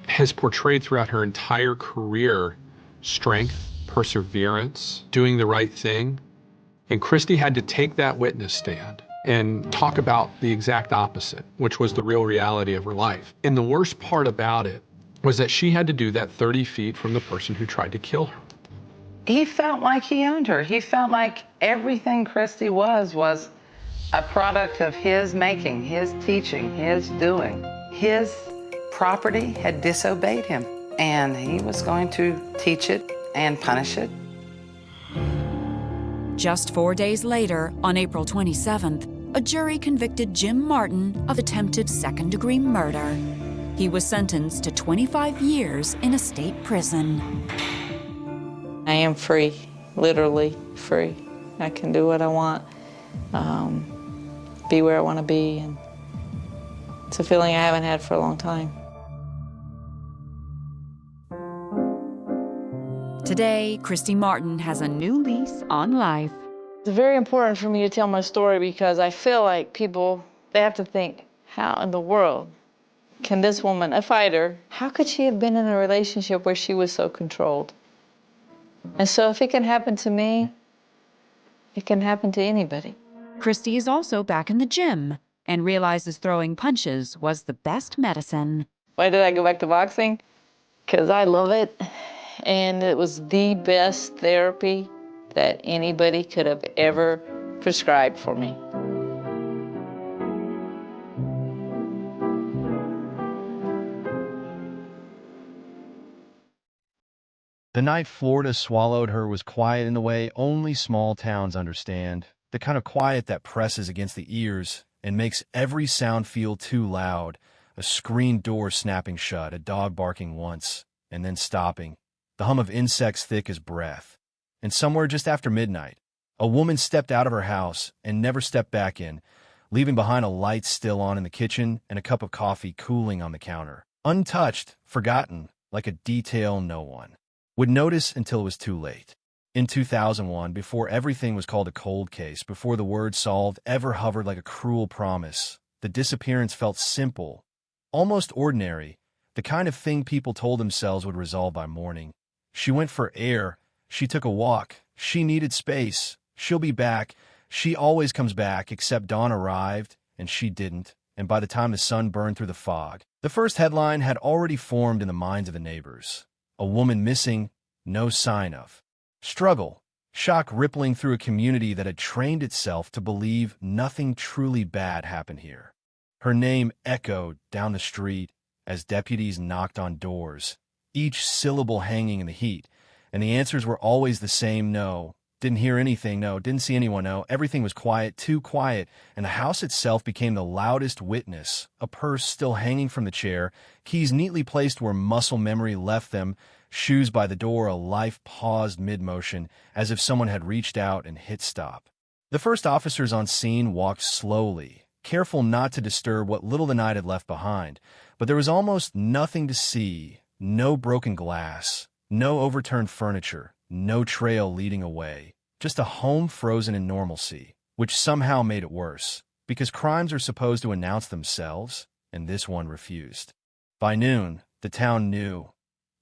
has portrayed throughout her entire career strength, perseverance, doing the right thing. And Christy had to take that witness stand and talk about the exact opposite, which was the real reality of her life. And the worst part about it was that she had to do that 30 feet from the person who tried to kill her. He felt like he owned her. He felt like everything Christy was a product of his making, his teaching, his doing. His property had disobeyed him, and he was going to teach it and punish it. Just 4 days later, on April 27th, a jury convicted Jim Martin of attempted second-degree murder. He was sentenced to 25 years in a state prison. I am free, literally free. I can do what I want, be where I want to be, and it's a feeling I haven't had for a long time. Today, Christy Martin has a new lease on life. It's very important for me to tell my story because I feel like people, they have to think, how in the world can this woman, a fighter, how could she have been in a relationship where she was so controlled? And so if it can happen to me, it can happen to anybody. Christy is also back in the gym and realizes throwing punches was the best medicine. Why did I go back to boxing? Because I love it. And it was the best therapy that anybody could have ever prescribed for me. The night Florida swallowed her was quiet in the way only small towns understand. The kind of quiet that presses against the ears and makes every sound feel too loud. A screen door snapping shut, a dog barking once, and then stopping. The hum of insects thick as breath. And somewhere just after midnight, a woman stepped out of her house and never stepped back in, leaving behind a light still on in the kitchen and a cup of coffee cooling on the counter. Untouched, forgotten, like a detail no one would notice until it was too late. In 2001, before everything was called a cold case, before the word solved ever hovered like a cruel promise, the disappearance felt simple, almost ordinary, the kind of thing people told themselves would resolve by morning. She went for air. She took a walk. She needed space. She'll be back. She always comes back, except dawn arrived, and she didn't. And by the time the sun burned through the fog, the first headline had already formed in the minds of the neighbors. A woman missing, no sign of. Struggle, shock rippling through a community that had trained itself to believe nothing truly bad happened here. Her name echoed down the street as deputies knocked on doors, each syllable hanging in the heat, and the answers were always the same: no, didn't hear anything, no, didn't see anyone, no. Everything was quiet, too quiet, and the house itself became the loudest witness, a purse still hanging from the chair, keys neatly placed where muscle memory left them, shoes by the door, a life paused mid-motion, as if someone had reached out and hit stop. The first officers on scene walked slowly, careful not to disturb what little the night had left behind, but there was almost nothing to see, no broken glass, no overturned furniture, no trail leading away, just a home frozen in normalcy, which somehow made it worse, because crimes are supposed to announce themselves, and this one refused. By noon, the town knew,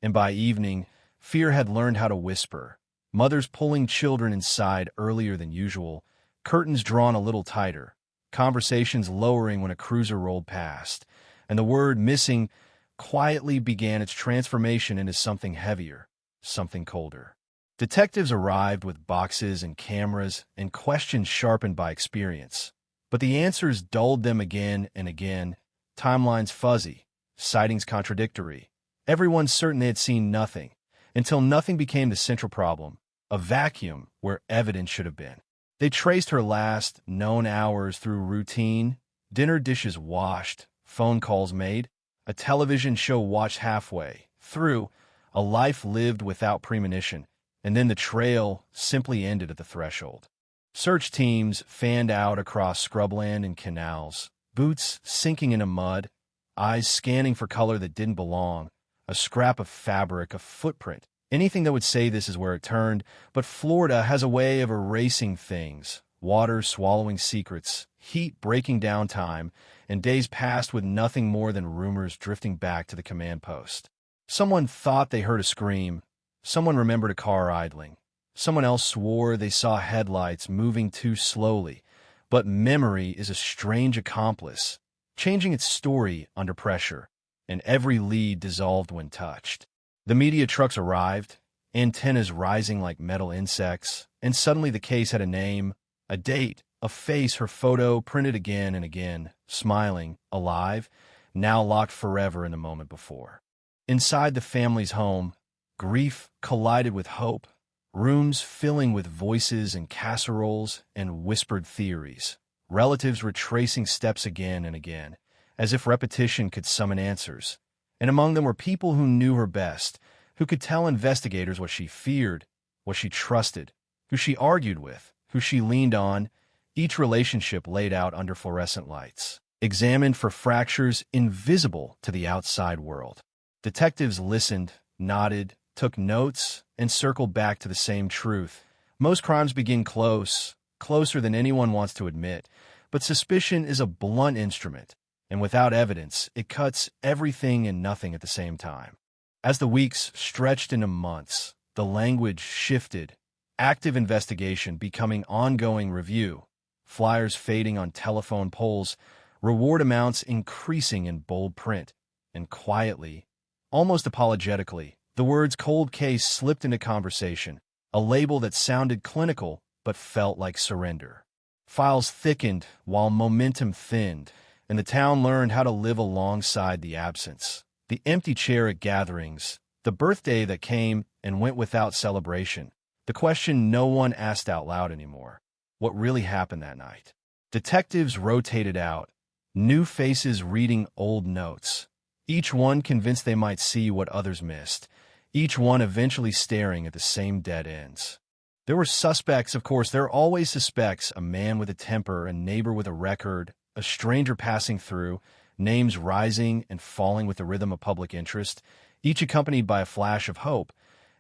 and by evening, fear had learned how to whisper, mothers pulling children inside earlier than usual, curtains drawn a little tighter, conversations lowering when a cruiser rolled past, and the word missing quietly began its transformation into something heavier, something colder. Detectives arrived with boxes and cameras and questions sharpened by experience. But the answers dulled them again and again, timelines fuzzy, sightings contradictory. Everyone certain they had seen nothing, until nothing became the central problem, a vacuum where evidence should have been. They traced her last known hours through routine, dinner dishes washed, phone calls made, a television show watched halfway, through, a life lived without premonition, and then the trail simply ended at the threshold. Search teams fanned out across scrubland and canals, boots sinking into mud, eyes scanning for color that didn't belong, a scrap of fabric, a footprint, anything that would say this is where it turned. But Florida has a way of erasing things, water swallowing secrets, heat breaking down time, and days passed with nothing more than rumors drifting back to the command post. Someone thought they heard a scream, Someone remembered a car idling. Someone else swore they saw headlights moving too slowly. But memory is a strange accomplice, changing its story under pressure, and every lead dissolved when touched. The media trucks arrived, antennas rising like metal insects, and suddenly the case had a name, a date, a face, her photo printed again and again, smiling, alive, now locked forever in the moment before. Inside the family's home, grief collided with hope, rooms filling with voices and casseroles and whispered theories. Relatives retracing steps again and again, as if repetition could summon answers. And among them were people who knew her best, who could tell investigators what she feared, what she trusted, who she argued with, who she leaned on, each relationship laid out under fluorescent lights, examined for fractures invisible to the outside world. Detectives listened, nodded, took notes, and circled back to the same truth. Most crimes begin close, closer than anyone wants to admit, but suspicion is a blunt instrument, and without evidence, it cuts everything and nothing at the same time. As the weeks stretched into months, the language shifted, active investigation becoming ongoing review, flyers fading on telephone poles, reward amounts increasing in bold print, and quietly, almost apologetically, the words cold case slipped into conversation, a label that sounded clinical but felt like surrender. Files thickened while momentum thinned, and the town learned how to live alongside the absence. The empty chair at gatherings, the birthday that came and went without celebration, the question no one asked out loud anymore. What really happened that night? Detectives rotated out, new faces reading old notes, each one convinced they might see what others missed, each one eventually staring at the same dead ends. There were suspects, of course. There are always suspects, a man with a temper, a neighbor with a record, a stranger passing through, names rising and falling with the rhythm of public interest, each accompanied by a flash of hope,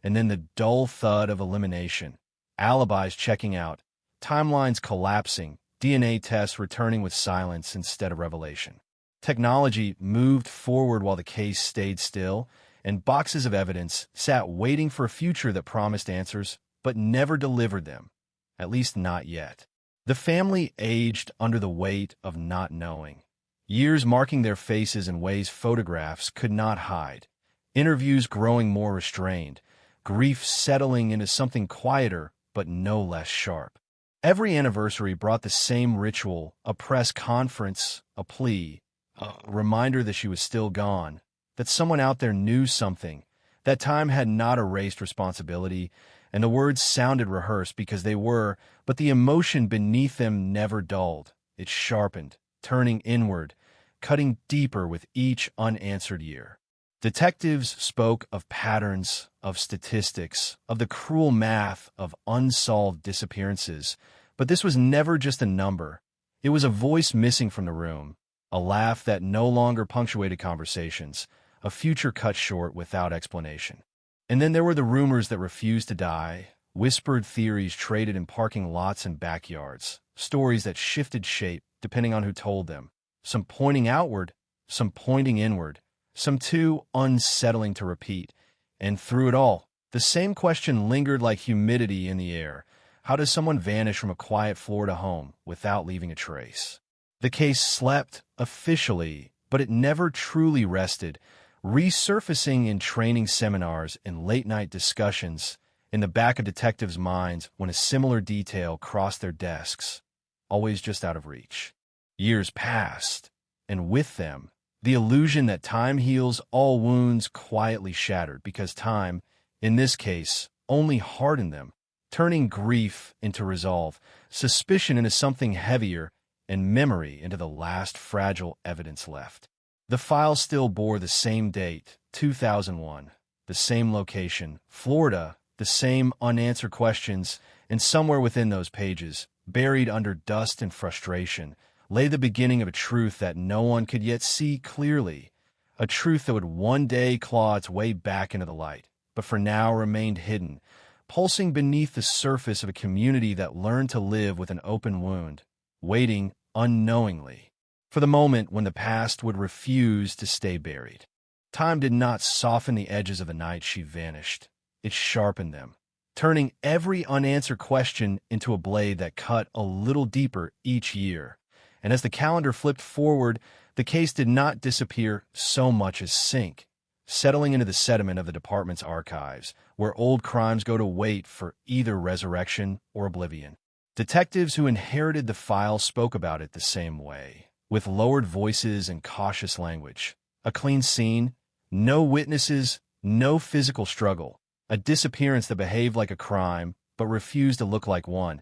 and then the dull thud of elimination, alibis checking out, timelines collapsing, DNA tests returning with silence instead of revelation. Technology moved forward while the case stayed still, and boxes of evidence sat waiting for a future that promised answers, but never delivered them, at least not yet. The family aged under the weight of not knowing, years marking their faces in ways photographs could not hide, interviews growing more restrained, grief settling into something quieter but no less sharp. Every anniversary brought the same ritual, a press conference, a plea, a reminder that she was still gone, that someone out there knew something, that time had not erased responsibility, and the words sounded rehearsed because they were, but the emotion beneath them never dulled. It sharpened, turning inward, cutting deeper with each unanswered year. Detectives spoke of patterns, of statistics, of the cruel math of unsolved disappearances, but this was never just a number. It was a voice missing from the room, a laugh that no longer punctuated conversations, a future cut short without explanation. And then there were the rumors that refused to die, whispered theories traded in parking lots and backyards, stories that shifted shape depending on who told them, some pointing outward, some pointing inward, some too unsettling to repeat. And through it all, the same question lingered like humidity in the air. How does someone vanish from a quiet Florida home without leaving a trace? The case slept officially, but it never truly rested, resurfacing in training seminars and late-night discussions in the back of detectives' minds when a similar detail crossed their desks, always just out of reach. Years passed, and with them, the illusion that time heals all wounds quietly shattered because time, in this case, only hardened them, turning grief into resolve, suspicion into something heavier, and memory into the last fragile evidence left. The file still bore the same date, 2001, the same location, Florida, the same unanswered questions, and somewhere within those pages, buried under dust and frustration, lay the beginning of a truth that no one could yet see clearly, a truth that would one day claw its way back into the light, but for now remained hidden, pulsing beneath the surface of a community that learned to live with an open wound, waiting unknowingly for the moment when the past would refuse to stay buried. Time did not soften the edges of the night she vanished. it sharpened them, turning every unanswered question into a blade that cut a little deeper each year. And as the calendar flipped forward, the case did not disappear so much as sink, settling into the sediment of the department's archives, where old crimes go to wait for either resurrection or oblivion. Detectives who inherited the file spoke about it the same way, with lowered voices and cautious language. A clean scene, no witnesses, no physical struggle, a disappearance that behaved like a crime but refused to look like one,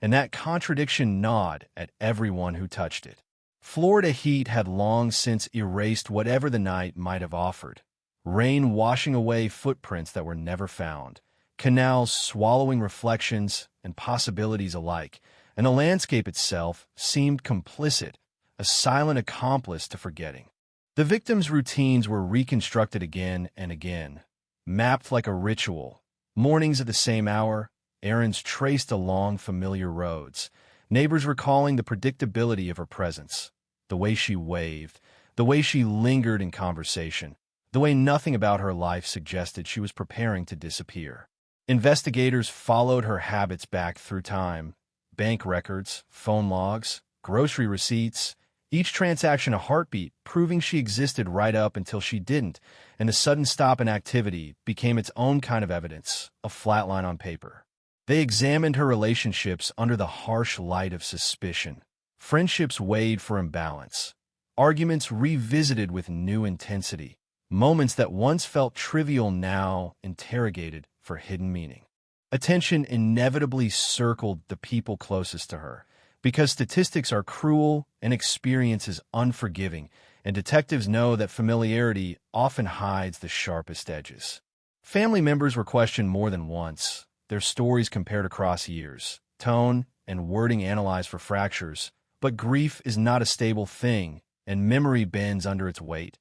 and that contradiction gnawed at everyone who touched it. Florida heat had long since erased whatever the night might have offered. Rain washing away footprints that were never found, canals swallowing reflections and possibilities alike, and the landscape itself seemed complicit, a silent accomplice to forgetting. The victims' routines were reconstructed again and again, mapped like a ritual, mornings at the same hour, errands traced along familiar roads, neighbors recalling the predictability of her presence, the way she waved, the way she lingered in conversation, the way nothing about her life suggested she was preparing to disappear. Investigators followed her habits back through time, bank records, phone logs, grocery receipts, each transaction a heartbeat, proving she existed right up until she didn't, and the sudden stop in activity became its own kind of evidence, a flat line on paper. They examined her relationships under the harsh light of suspicion. Friendships weighed for imbalance. Arguments revisited with new intensity. Moments that once felt trivial now interrogated for hidden meaning. Attention inevitably circled the people closest to her, because statistics are cruel and experience is unforgiving, and detectives know that familiarity often hides the sharpest edges. Family members were questioned more than once, their stories compared across years, tone and wording analyzed for fractures, but grief is not a stable thing, and memory bends under its weight,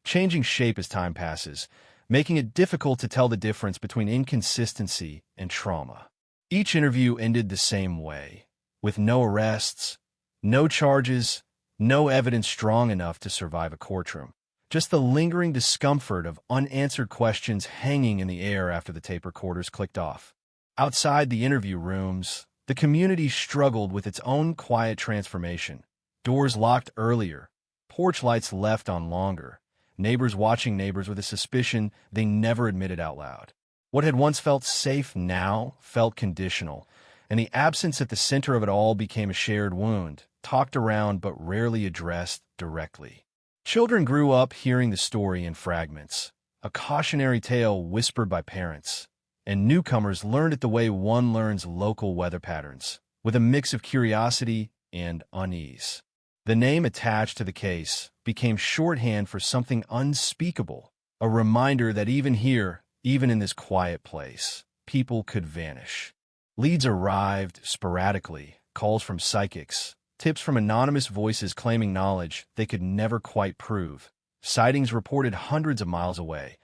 changing shape as time passes, making it difficult to tell the difference between inconsistency and trauma. Each interview ended the same way, with no arrests, no charges, no evidence strong enough to survive a courtroom. Just the lingering discomfort of unanswered questions hanging in the air after the tape recorders clicked off. Outside the interview rooms, the community struggled with its own quiet transformation. Doors locked earlier, porch lights left on longer, neighbors watching neighbors with a suspicion they never admitted out loud. What had once felt safe now felt conditional, and the absence at the center of it all became a shared wound, talked around but rarely addressed directly. Children grew up hearing the story in fragments, a cautionary tale whispered by parents, and newcomers learned it the way one learns local weather patterns, with a mix of curiosity and unease. The name attached to the case became shorthand for something unspeakable, a reminder that even here, even in this quiet place, people could vanish. Leads arrived sporadically, calls from psychics, tips from anonymous voices claiming knowledge they could never quite prove, sightings reported hundreds of miles away,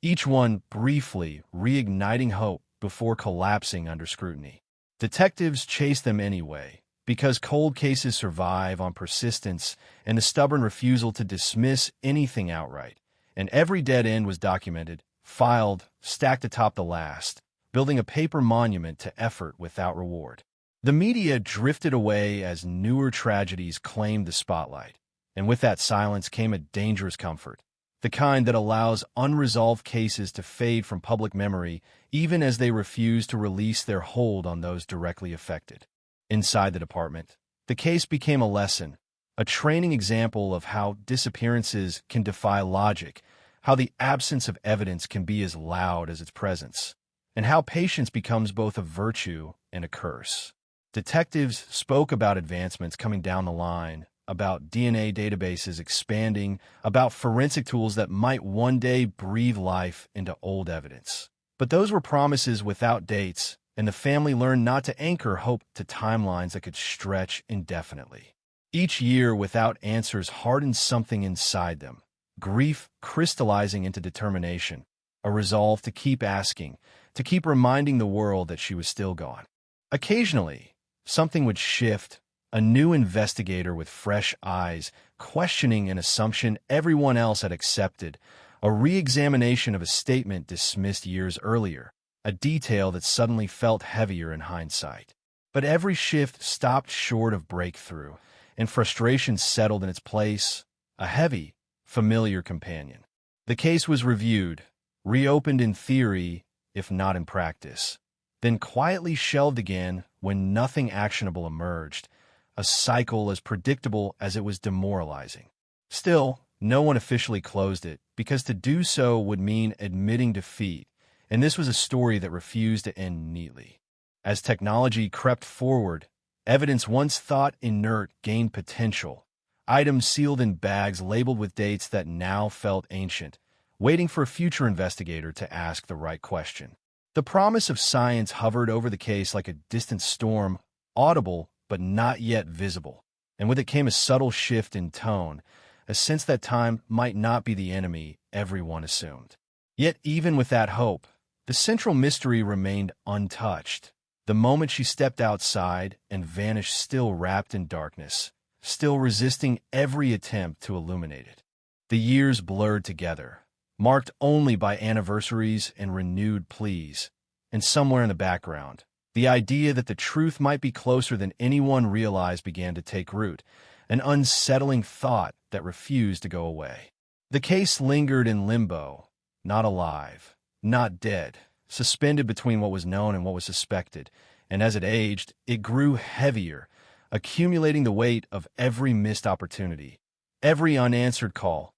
each one briefly reigniting hope before collapsing under scrutiny. Detectives chased them anyway, because cold cases survive on persistence and the stubborn refusal to dismiss anything outright, and every dead end was documented, filed, stacked atop the last, building a paper monument to effort without reward. The media drifted away as newer tragedies claimed the spotlight, and with that silence came a dangerous comfort, the kind that allows unresolved cases to fade from public memory even as they refuse to release their hold on those directly affected. Inside the department, the case became a lesson, a training example of how disappearances can defy logic, how the absence of evidence can be as loud as its presence, and how patience becomes both a virtue and a curse. Detectives spoke about advancements coming down the line, about DNA databases expanding, about forensic tools that might one day breathe life into old evidence. But those were promises without dates, and the family learned not to anchor hope to timelines that could stretch indefinitely. Each year without answers hardened something inside them, grief crystallizing into determination, a resolve to keep asking, to keep reminding the world that she was still gone. Occasionally, something would shift, a new investigator with fresh eyes, questioning an assumption everyone else had accepted, a re-examination of a statement dismissed years earlier. a detail that suddenly felt heavier in hindsight. But every shift stopped short of breakthrough, and frustration settled in its place, a heavy, familiar companion. The case was reviewed, reopened in theory, if not in practice, then quietly shelved again when nothing actionable emerged, a cycle as predictable as it was demoralizing. Still, no one officially closed it, because to do so would mean admitting defeat, and this was a story that refused to end neatly. As technology crept forward, evidence once thought inert gained potential, items sealed in bags labeled with dates that now felt ancient, waiting for a future investigator to ask the right question. The promise of science hovered over the case like a distant storm, audible but not yet visible, and with it came a subtle shift in tone, a sense that time might not be the enemy everyone assumed. Yet even with that hope, the central mystery remained untouched. The moment she stepped outside and vanished still wrapped in darkness, still resisting every attempt to illuminate it. The years blurred together, marked only by anniversaries and renewed pleas, and somewhere in the background, the idea that the truth might be closer than anyone realized began to take root, an unsettling thought that refused to go away. The case lingered in limbo, not alive, not dead, suspended between what was known and what was suspected, and as it aged, it grew heavier, accumulating the weight of every missed opportunity, every unanswered call,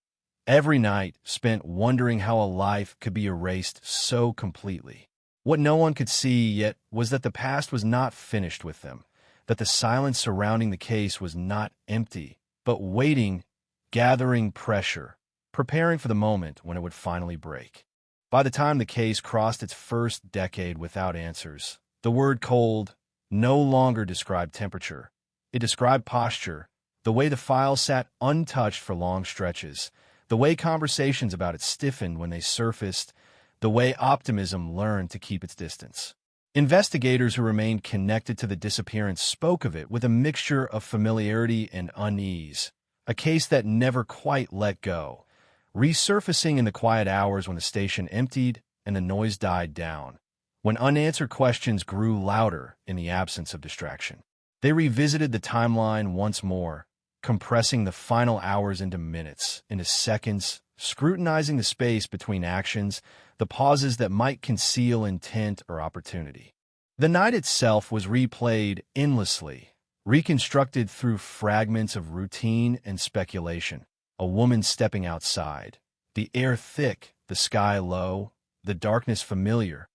every night spent wondering how a life could be erased so completely. What no one could see yet was that the past was not finished with them, that the silence surrounding the case was not empty, but waiting, gathering pressure, preparing for the moment when it would finally break. By the time the case crossed its first decade without answers, the word cold no longer described temperature. It described posture, the way the file sat untouched for long stretches, the way conversations about it stiffened when they surfaced, the way optimism learned to keep its distance. Investigators who remained connected to the disappearance spoke of it with a mixture of familiarity and unease, a case that never quite let go, resurfacing in the quiet hours when the station emptied and the noise died down, when unanswered questions grew louder in the absence of distraction. They revisited the timeline once more, compressing the final hours into minutes, into seconds, scrutinizing the space between actions, the pauses that might conceal intent or opportunity. The night itself was replayed endlessly, reconstructed through fragments of routine and speculation. A woman stepping outside, the air thick, the sky low, the darkness familiar,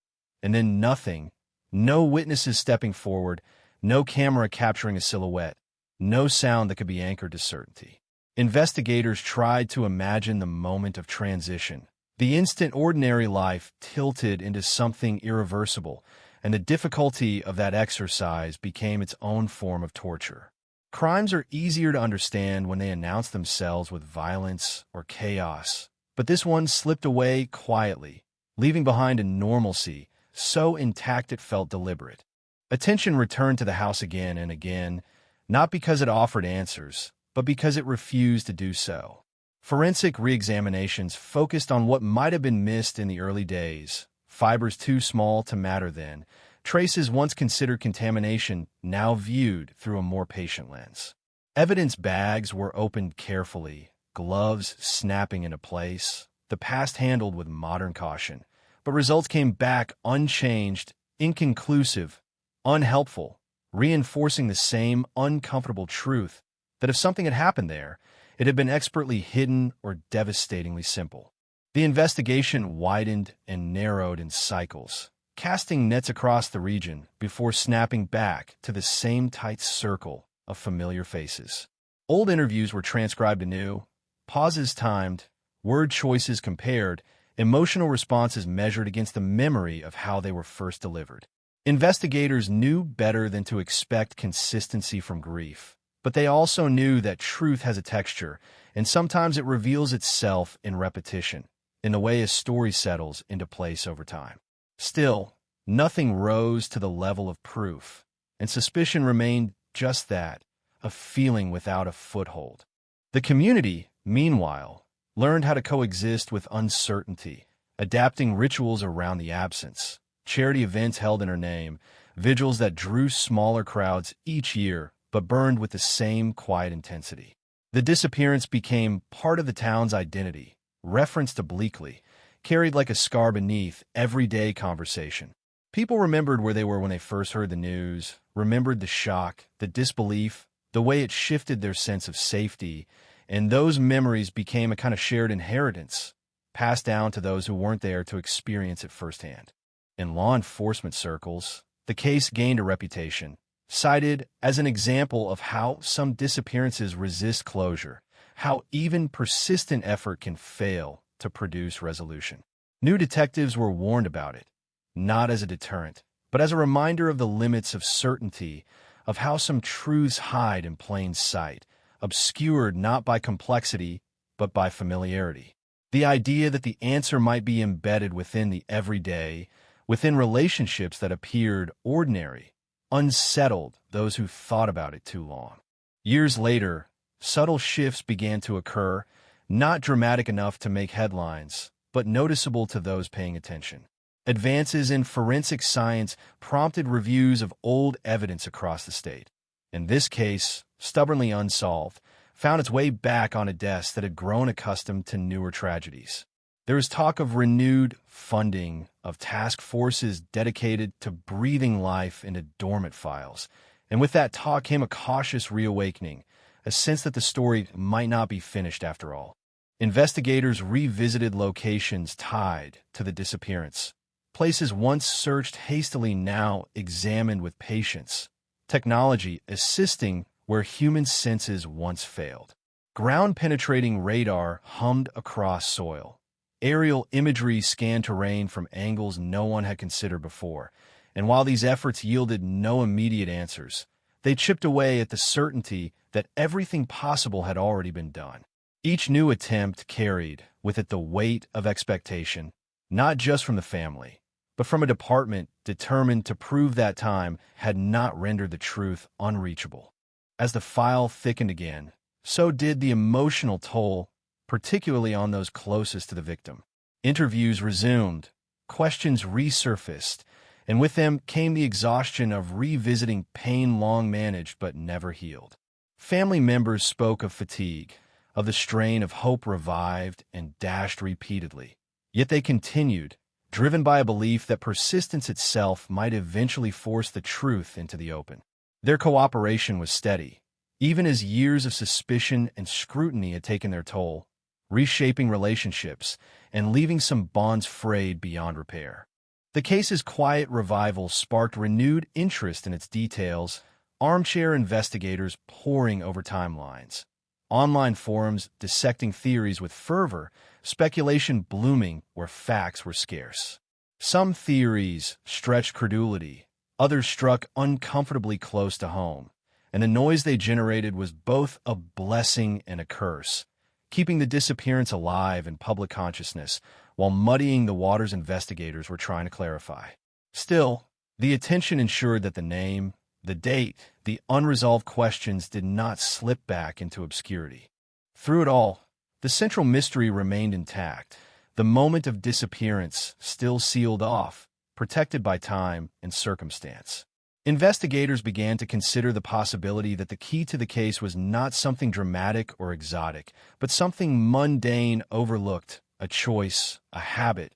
and then nothing, no witnesses stepping forward, no camera capturing a silhouette, no sound that could be anchored to certainty. Investigators tried to imagine the moment of transition, the instant ordinary life tilted into something irreversible, and the difficulty of that exercise became its own form of torture. Crimes are easier to understand when they announce themselves with violence or chaos, but this one slipped away quietly, leaving behind a normalcy so intact it felt deliberate. Attention returned to the house again and again, not because it offered answers, but because it refused to do so. Forensic re-examinations focused on what might have been missed in the early days, fibers too small to matter then, traces once considered contamination now viewed through a more patient lens. Evidence bags were opened carefully, gloves snapping into place, the past handled with modern caution, but results came back unchanged, inconclusive, unhelpful, reinforcing the same uncomfortable truth that if something had happened there, it had been expertly hidden or devastatingly simple. The investigation widened and narrowed in cycles, casting nets across the region before snapping back to the same tight circle of familiar faces. Old interviews were transcribed anew, pauses timed, word choices compared, emotional responses measured against the memory of how they were first delivered. Investigators knew better than to expect consistency from grief, but they also knew that truth has a texture, and sometimes it reveals itself in repetition, in the way a story settles into place over time. Still, nothing rose to the level of proof, and suspicion remained just that, a feeling without a foothold. The community, meanwhile, learned how to coexist with uncertainty, adapting rituals around the absence, charity events held in her name, vigils that drew smaller crowds each year, but burned with the same quiet intensity. The disappearance became part of the town's identity, referenced obliquely, carried like a scar beneath everyday conversation. People remembered where they were when they first heard the news, remembered the shock, the disbelief, the way it shifted their sense of safety, and those memories became a kind of shared inheritance, passed down to those who weren't there to experience it firsthand. In law enforcement circles, the case gained a reputation, cited as an example of how some disappearances resist closure, how even persistent effort can fail to produce resolution. New detectives were warned about it, not as a deterrent, but as a reminder of the limits of certainty, of how some truths hide in plain sight, obscured not by complexity, but by familiarity. The idea that the answer might be embedded within the everyday, within relationships that appeared ordinary, unsettled those who thought about it too long. Years later, subtle shifts began to occur, not dramatic enough to make headlines, but noticeable to those paying attention. Advances in forensic science prompted reviews of old evidence across the state. In this case, stubbornly unsolved, found its way back on a desk that had grown accustomed to newer tragedies. There was talk of renewed funding, of task forces dedicated to breathing life into dormant files. And with that talk came a cautious reawakening, a sense that the story might not be finished after all. Investigators revisited locations tied to the disappearance. Places once searched hastily now examined with patience. Technology assisting where human senses once failed. Ground-penetrating radar hummed across soil. Aerial imagery scanned terrain from angles no one had considered before, and while these efforts yielded no immediate answers, they chipped away at the certainty that everything possible had already been done. Each new attempt carried with it the weight of expectation, not just from the family, but from a department determined to prove that time had not rendered the truth unreachable. As the file thickened again, so did the emotional toll, particularly on those closest to the victim. Interviews resumed, questions resurfaced, and with them came the exhaustion of revisiting pain long managed but never healed. Family members spoke of fatigue, of the strain of hope revived and dashed repeatedly. Yet they continued, driven by a belief that persistence itself might eventually force the truth into the open. Their cooperation was steady, even as years of suspicion and scrutiny had taken their toll, reshaping relationships and leaving some bonds frayed beyond repair. The case's quiet revival sparked renewed interest in its details, armchair investigators poring over timelines, online forums dissecting theories with fervor, speculation blooming where facts were scarce. Some theories stretched credulity, others struck uncomfortably close to home, and the noise they generated was both a blessing and a curse, keeping the disappearance alive in public consciousness while muddying the waters investigators were trying to clarify. Still, the attention ensured that the name, the date, the unresolved questions did not slip back into obscurity. Through it all, the central mystery remained intact, the moment of disappearance still sealed off, protected by time and circumstance. Investigators began to consider the possibility that the key to the case was not something dramatic or exotic, but something mundane overlooked, a choice, a habit,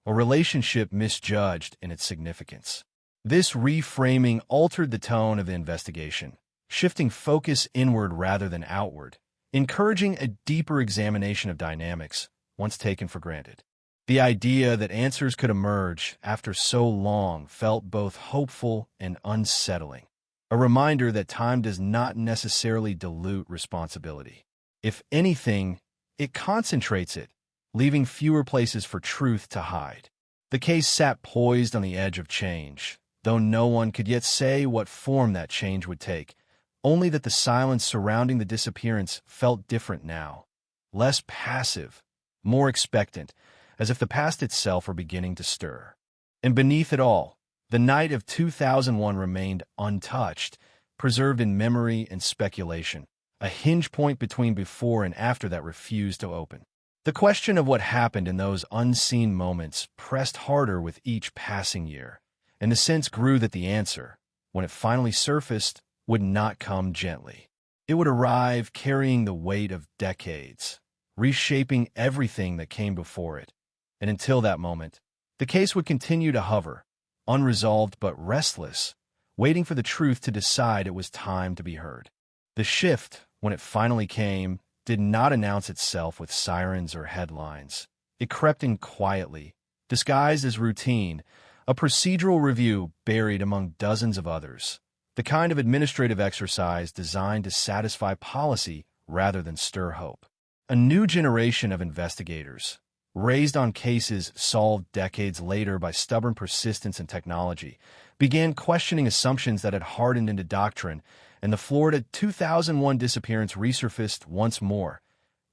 a relationship misjudged in its significance. This reframing altered the tone of the investigation, shifting focus inward rather than outward, encouraging a deeper examination of dynamics once taken for granted. The idea that answers could emerge after so long felt both hopeful and unsettling, a reminder that time does not necessarily dilute responsibility. If anything, it concentrates it, leaving fewer places for truth to hide. The case sat poised on the edge of change, though no one could yet say what form that change would take, only that the silence surrounding the disappearance felt different now, less passive, more expectant, as if the past itself were beginning to stir. And beneath it all, the night of 2001 remained untouched, preserved in memory and speculation, a hinge point between before and after that refused to open. The question of what happened in those unseen moments pressed harder with each passing year, and the sense grew that the answer, when it finally surfaced, would not come gently. It would arrive carrying the weight of decades, reshaping everything that came before it. And until that moment, the case would continue to hover, unresolved but restless, waiting for the truth to decide it was time to be heard. The shift, when it finally came, did not announce itself with sirens or headlines. It crept in quietly, disguised as routine, a procedural review buried among dozens of others, the kind of administrative exercise designed to satisfy policy rather than stir hope. A new generation of investigators, raised on cases solved decades later by stubborn persistence and technology, began questioning assumptions that had hardened into doctrine, and the Florida 2001 disappearance resurfaced once more,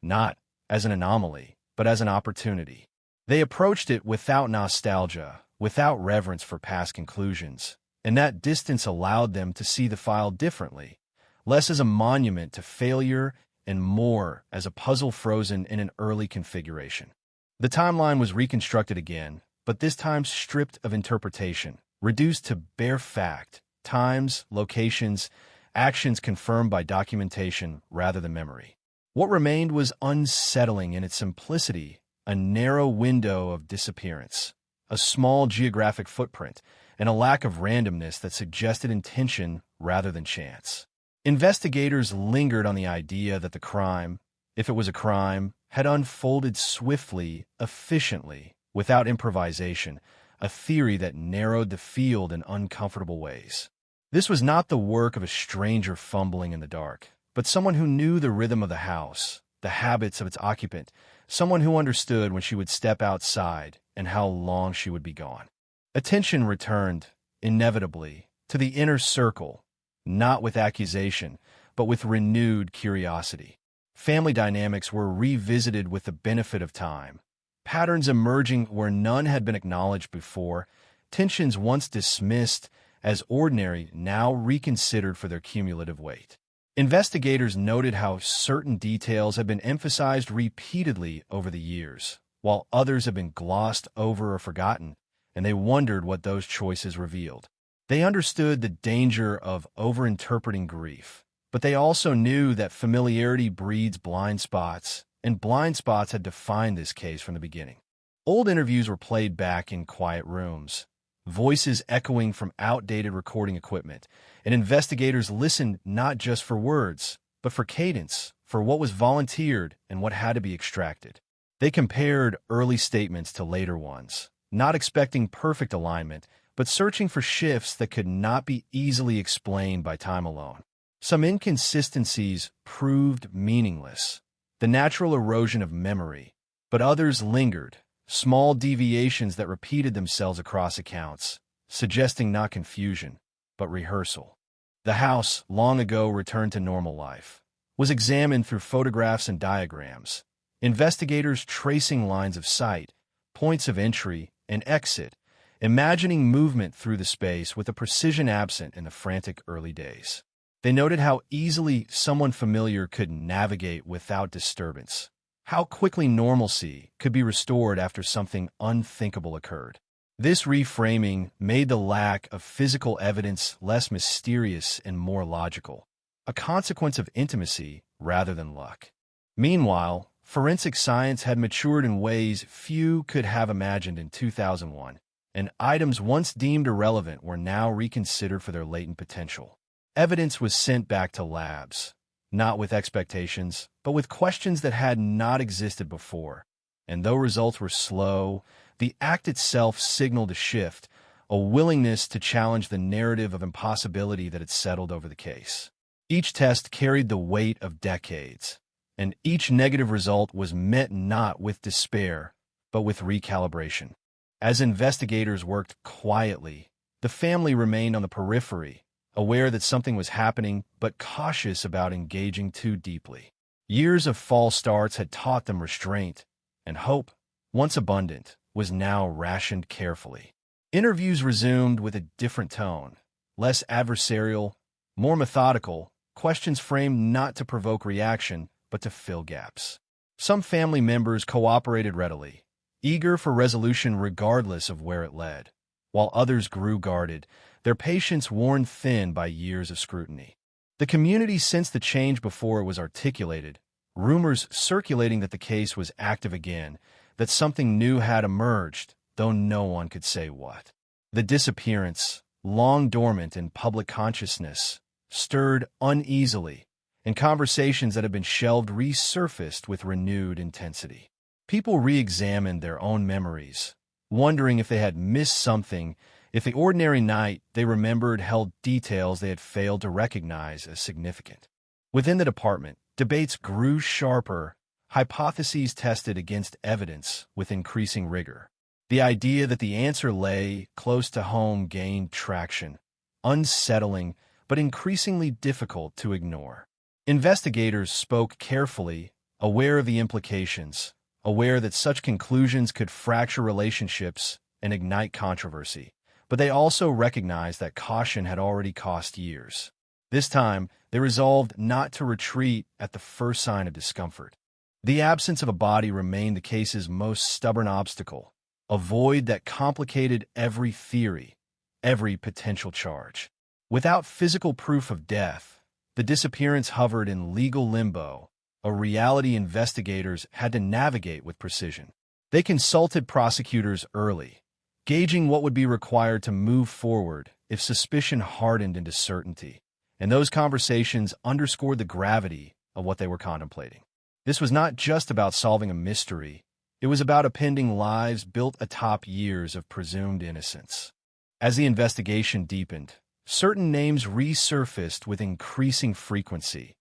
not as an anomaly, but as an opportunity. They approached it without nostalgia, without reverence for past conclusions, and that distance allowed them to see the file differently, less as a monument to failure and more as a puzzle frozen in an early configuration. The timeline was reconstructed again, but this time stripped of interpretation, reduced to bare fact, times, locations, actions confirmed by documentation rather than memory. What remained was unsettling in its simplicity, a narrow window of disappearance, a small geographic footprint, and a lack of randomness that suggested intention rather than chance. Investigators lingered on the idea that the crime, if it was a crime, had unfolded swiftly, efficiently, without improvisation, a theory that narrowed the field in uncomfortable ways. This was not the work of a stranger fumbling in the dark, but someone who knew the rhythm of the house, the habits of its occupant, someone who understood when she would step outside and how long she would be gone. Attention returned, inevitably, to the inner circle, not with accusation, but with renewed curiosity. Family dynamics were revisited with the benefit of time, patterns emerging where none had been acknowledged before, tensions once dismissed as ordinary now reconsidered for their cumulative weight. Investigators noted how certain details had been emphasized repeatedly over the years, while others had been glossed over or forgotten, and they wondered what those choices revealed. They understood the danger of overinterpreting grief, but they also knew that familiarity breeds blind spots, and blind spots had defined this case from the beginning. Old interviews were played back in quiet rooms, voices echoing from outdated recording equipment, and investigators listened not just for words, but for cadence, for what was volunteered and what had to be extracted. They compared early statements to later ones, not expecting perfect alignment, but searching for shifts that could not be easily explained by time alone. Some inconsistencies proved meaningless, the natural erosion of memory, but others lingered, small deviations that repeated themselves across accounts, suggesting not confusion, but rehearsal. The house, long ago returned to normal life, was examined through photographs and diagrams, investigators tracing lines of sight, points of entry and exit, imagining movement through the space with a precision absent in the frantic early days. They noted how easily someone familiar could navigate without disturbance, how quickly normalcy could be restored after something unthinkable occurred. This reframing made the lack of physical evidence less mysterious and more logical, a consequence of intimacy rather than luck. Meanwhile, forensic science had matured in ways few could have imagined in 2001, and items once deemed irrelevant were now reconsidered for their latent potential. Evidence was sent back to labs, not with expectations, but with questions that had not existed before. And though results were slow, the act itself signaled a shift, a willingness to challenge the narrative of impossibility that had settled over the case. Each test carried the weight of decades, and each negative result was met not with despair, but with recalibration. As investigators worked quietly, the family remained on the periphery, aware that something was happening, but cautious about engaging too deeply. Years of false starts had taught them restraint, and hope, once abundant, was now rationed carefully. Interviews resumed with a different tone, less adversarial, more methodical, questions framed not to provoke reaction, but to fill gaps. Some family members cooperated readily, eager for resolution regardless of where it led, while others grew guarded, their patience worn thin by years of scrutiny. The community sensed the change before it was articulated, rumors circulating that the case was active again, that something new had emerged, though no one could say what. The disappearance, long dormant in public consciousness, stirred uneasily, and conversations that had been shelved resurfaced with renewed intensity. People re-examined their own memories, wondering if they had missed something, if the ordinary night they remembered held details they had failed to recognize as significant. Within the department, debates grew sharper, hypotheses tested against evidence with increasing rigor. The idea that the answer lay close to home gained traction, unsettling but increasingly difficult to ignore. Investigators spoke carefully, aware of the implications, aware that such conclusions could fracture relationships and ignite controversy, but they also recognized that caution had already cost years. This time, they resolved not to retreat at the first sign of discomfort. The absence of a body remained the case's most stubborn obstacle, a void that complicated every theory, every potential charge. Without physical proof of death, the disappearance hovered in legal limbo, a reality investigators had to navigate with precision. They consulted prosecutors early, gauging what would be required to move forward if suspicion hardened into certainty, and those conversations underscored the gravity of what they were contemplating. This was not just about solving a mystery, it was about appending lives built atop years of presumed innocence. As the investigation deepened, certain names resurfaced with increasing frequency,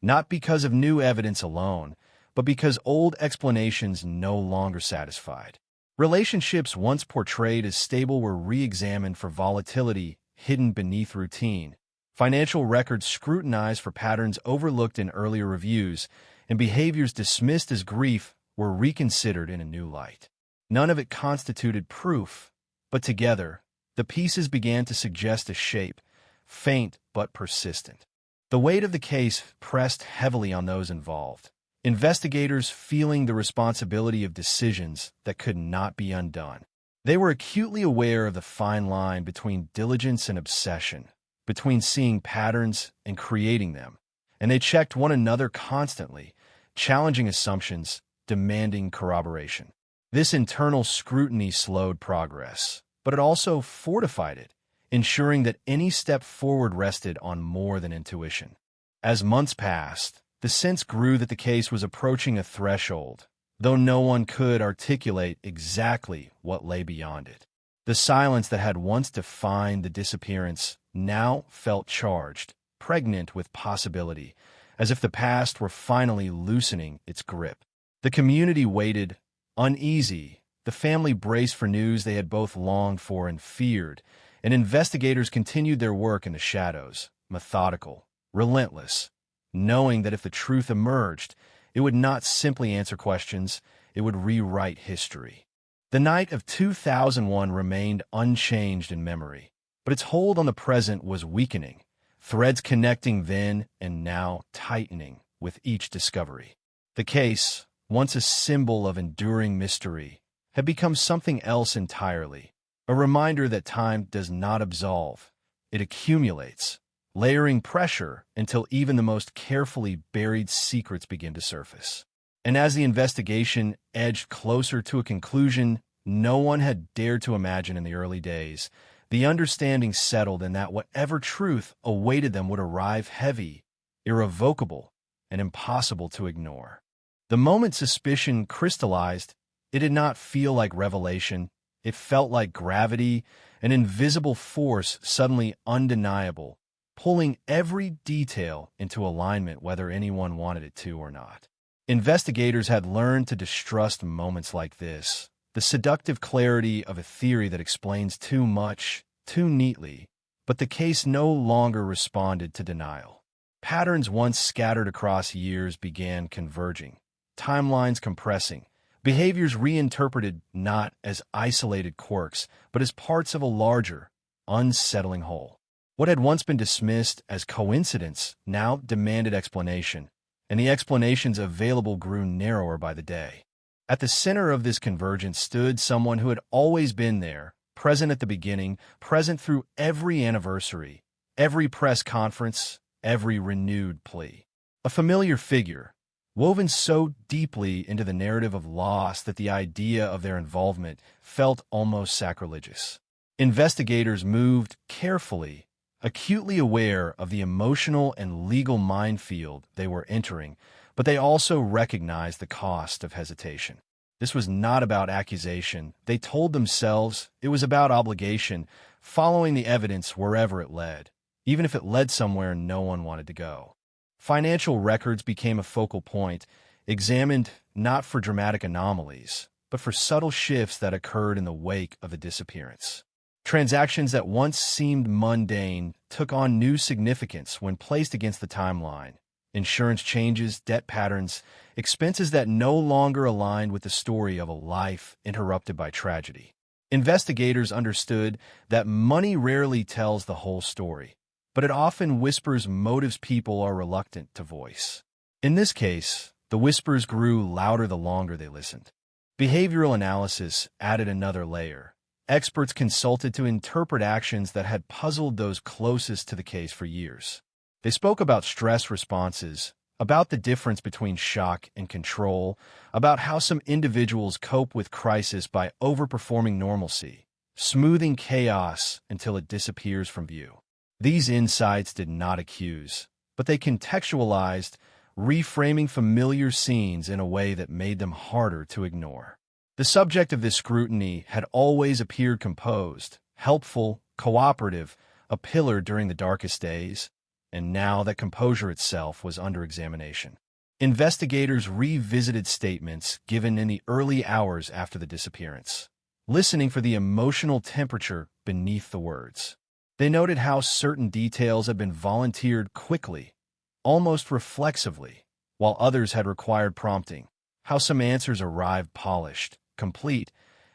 not because of new evidence alone, but because old explanations no longer satisfied. Relationships once portrayed as stable were re-examined for volatility hidden beneath routine, financial records scrutinized for patterns overlooked in earlier reviews, and behaviors dismissed as grief were reconsidered in a new light. None of it constituted proof, but together, the pieces began to suggest a shape, faint but persistent. The weight of the case pressed heavily on those involved, investigators feeling the responsibility of decisions that could not be undone. They were acutely aware of the fine line between diligence and obsession, between seeing patterns and creating them, and they checked one another constantly, challenging assumptions, demanding corroboration. This internal scrutiny slowed progress, but it also fortified it, ensuring that any step forward rested on more than intuition. As months passed, the sense grew that the case was approaching a threshold, though no one could articulate exactly what lay beyond it. The silence that had once defined the disappearance now felt charged, pregnant with possibility, as if the past were finally loosening its grip. The community waited, uneasy. The family braced for news they had both longed for and feared, and investigators continued their work in the shadows, methodical, relentless, knowing that if the truth emerged, it would not simply answer questions, it would rewrite history. The night of 2001 remained unchanged in memory, but its hold on the present was weakening, threads connecting then and now tightening with each discovery. The case, once a symbol of enduring mystery, had become something else entirely, a reminder that time does not absolve, it accumulates, layering pressure until even the most carefully buried secrets begin to surface. And as the investigation edged closer to a conclusion no one had dared to imagine in the early days, the understanding settled in that whatever truth awaited them would arrive heavy, irrevocable, and impossible to ignore. The moment suspicion crystallized, it did not feel like revelation. It felt like gravity, an invisible force suddenly undeniable, pulling every detail into alignment whether anyone wanted it to or not. Investigators had learned to distrust moments like this, the seductive clarity of a theory that explains too much, too neatly, but the case no longer responded to denial. Patterns once scattered across years began converging, timelines compressing, behaviors reinterpreted not as isolated quirks, but as parts of a larger, unsettling whole. What had once been dismissed as coincidence now demanded explanation, and the explanations available grew narrower by the day. At the center of this convergence stood someone who had always been there, present at the beginning, present through every anniversary, every press conference, every renewed plea. A familiar figure, woven so deeply into the narrative of loss that the idea of their involvement felt almost sacrilegious. Investigators moved carefully, acutely aware of the emotional and legal minefield they were entering, but they also recognized the cost of hesitation. This was not about accusation. They told themselves it was about obligation, following the evidence wherever it led, even if it led somewhere no one wanted to go. Financial records became a focal point, examined not for dramatic anomalies, but for subtle shifts that occurred in the wake of the disappearance. Transactions that once seemed mundane took on new significance when placed against the timeline. Insurance changes, debt patterns, expenses that no longer aligned with the story of a life interrupted by tragedy. Investigators understood that money rarely tells the whole story, but it often whispers motives people are reluctant to voice. In this case, the whispers grew louder the longer they listened. Behavioral analysis added another layer. Experts consulted to interpret actions that had puzzled those closest to the case for years. They spoke about stress responses, about the difference between shock and control, about how some individuals cope with crisis by overperforming normalcy, smoothing chaos until it disappears from view. These insights did not accuse, but they contextualized, reframing familiar scenes in a way that made them harder to ignore. The subject of this scrutiny had always appeared composed, helpful, cooperative, a pillar during the darkest days, and now that composure itself was under examination. Investigators revisited statements given in the early hours after the disappearance, listening for the emotional temperature beneath the words. They noted how certain details had been volunteered quickly, almost reflexively, while others had required prompting, how some answers arrived polished, complete,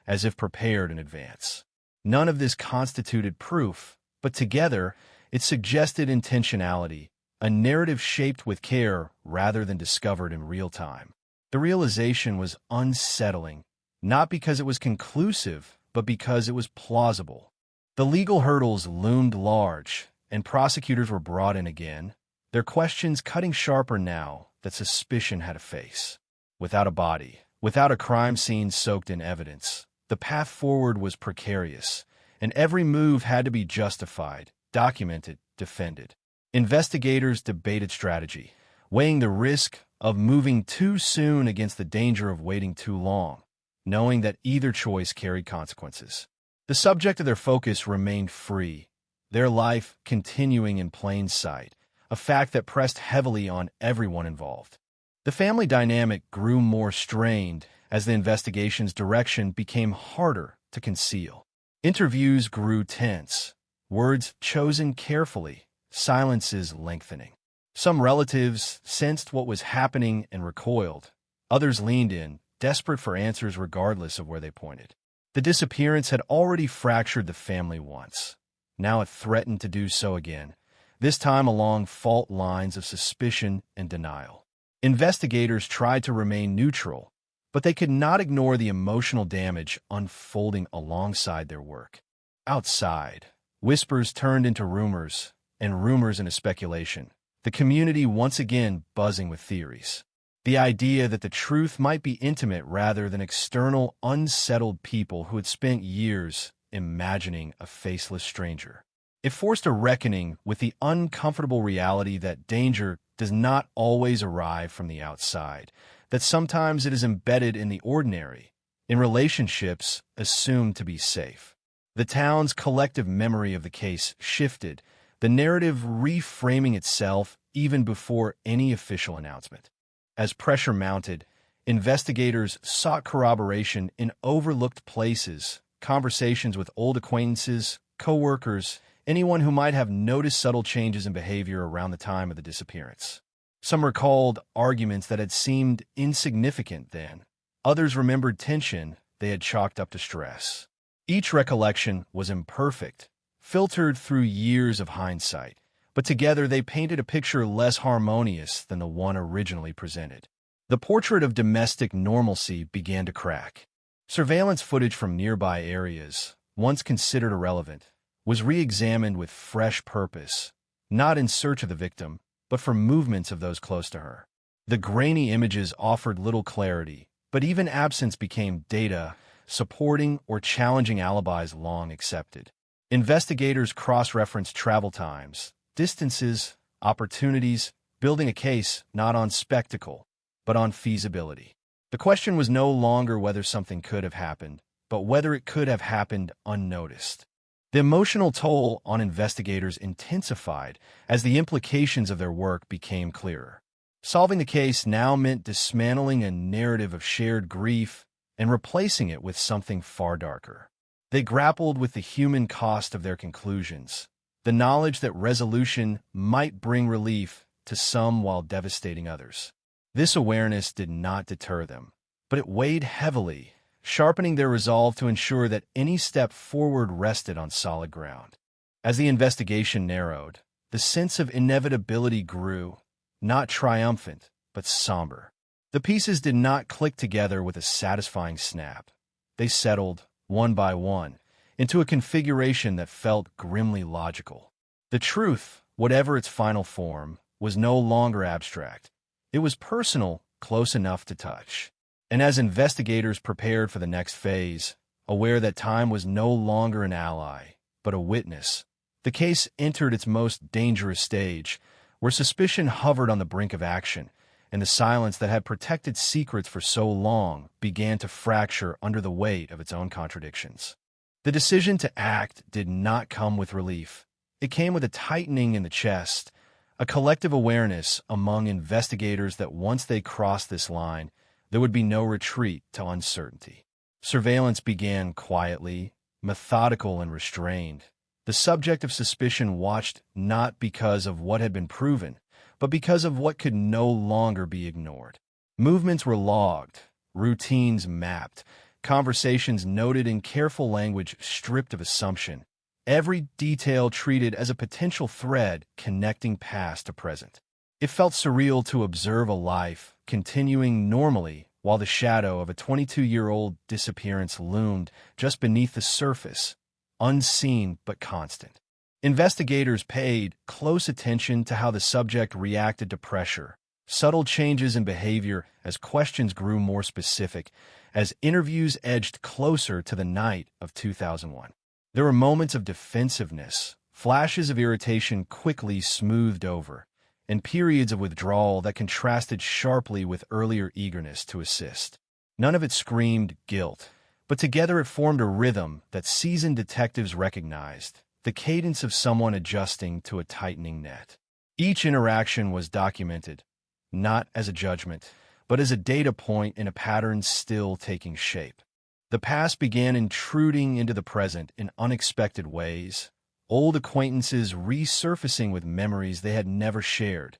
as if prepared in advance. None of this constituted proof, but together it suggested intentionality, a narrative shaped with care rather than discovered in real time. The realization was unsettling, not because it was conclusive, but because it was plausible. The legal hurdles loomed large, and prosecutors were brought in again, their questions cutting sharper now that suspicion had a face. Without a body, without a crime scene soaked in evidence, the path forward was precarious, and every move had to be justified, documented, defended. Investigators debated strategy, weighing the risk of moving too soon against the danger of waiting too long, knowing that either choice carried consequences. The subject of their focus remained free, their life continuing in plain sight, a fact that pressed heavily on everyone involved. The family dynamic grew more strained as the investigation's direction became harder to conceal. Interviews grew tense, words chosen carefully, silences lengthening. Some relatives sensed what was happening and recoiled. Others leaned in, desperate for answers regardless of where they pointed. The disappearance had already fractured the family once. Now it threatened to do so again, this time along fault lines of suspicion and denial. Investigators tried to remain neutral, but they could not ignore the emotional damage unfolding alongside their work. Outside, whispers turned into rumors, and rumors into speculation, the community once again buzzing with theories. The idea that the truth might be intimate rather than external, unsettled people who had spent years imagining a faceless stranger. It forced a reckoning with the uncomfortable reality that danger does not always arrive from the outside, that sometimes it is embedded in the ordinary, in relationships assumed to be safe. The town's collective memory of the case shifted, the narrative reframing itself even before any official announcement. As pressure mounted, investigators sought corroboration in overlooked places, conversations with old acquaintances, co-workers, anyone who might have noticed subtle changes in behavior around the time of the disappearance. Some recalled arguments that had seemed insignificant then. Others remembered tension they had chalked up to stress. Each recollection was imperfect, filtered through years of hindsight, but together they painted a picture less harmonious than the one originally presented. The portrait of domestic normalcy began to crack. Surveillance footage from nearby areas, once considered irrelevant, was re-examined with fresh purpose, not in search of the victim, but for movements of those close to her. The grainy images offered little clarity, but even absence became data, supporting or challenging alibis long accepted. Investigators cross-referenced travel times, distances, opportunities, building a case not on spectacle, but on feasibility. The question was no longer whether something could have happened, but whether it could have happened unnoticed. The emotional toll on investigators intensified as the implications of their work became clearer. Solving the case now meant dismantling a narrative of shared grief and replacing it with something far darker. They grappled with the human cost of their conclusions, the knowledge that resolution might bring relief to some while devastating others. This awareness did not deter them, but it weighed heavily, sharpening their resolve to ensure that any step forward rested on solid ground. As the investigation narrowed, the sense of inevitability grew, not triumphant, but somber. The pieces did not click together with a satisfying snap. They settled, one by one, into a configuration that felt grimly logical. The truth, whatever its final form, was no longer abstract. It was personal, close enough to touch. And as investigators prepared for the next phase, aware that time was no longer an ally, but a witness, the case entered its most dangerous stage, where suspicion hovered on the brink of action, and the silence that had protected secrets for so long began to fracture under the weight of its own contradictions. The decision to act did not come with relief. It came with a tightening in the chest, a collective awareness among investigators that once they crossed this line, there would be no retreat to uncertainty. Surveillance began quietly, methodical and restrained. The subject of suspicion watched not because of what had been proven, but because of what could no longer be ignored. Movements were logged, routines mapped, conversations noted in careful language stripped of assumption, every detail treated as a potential thread connecting past to present. It felt surreal to observe a life continuing normally while the shadow of a 22-year-old disappearance loomed just beneath the surface, unseen but constant. Investigators paid close attention to how the subject reacted to pressure, subtle changes in behavior as questions grew more specific, as interviews edged closer to the night of 2001. There were moments of defensiveness, flashes of irritation quickly smoothed over, and periods of withdrawal that contrasted sharply with earlier eagerness to assist. None of it screamed guilt, but together it formed a rhythm that seasoned detectives recognized, the cadence of someone adjusting to a tightening net. Each interaction was documented, not as a judgment, but as a data point in a pattern still taking shape. The past began intruding into the present in unexpected ways, old acquaintances resurfacing with memories they had never shared,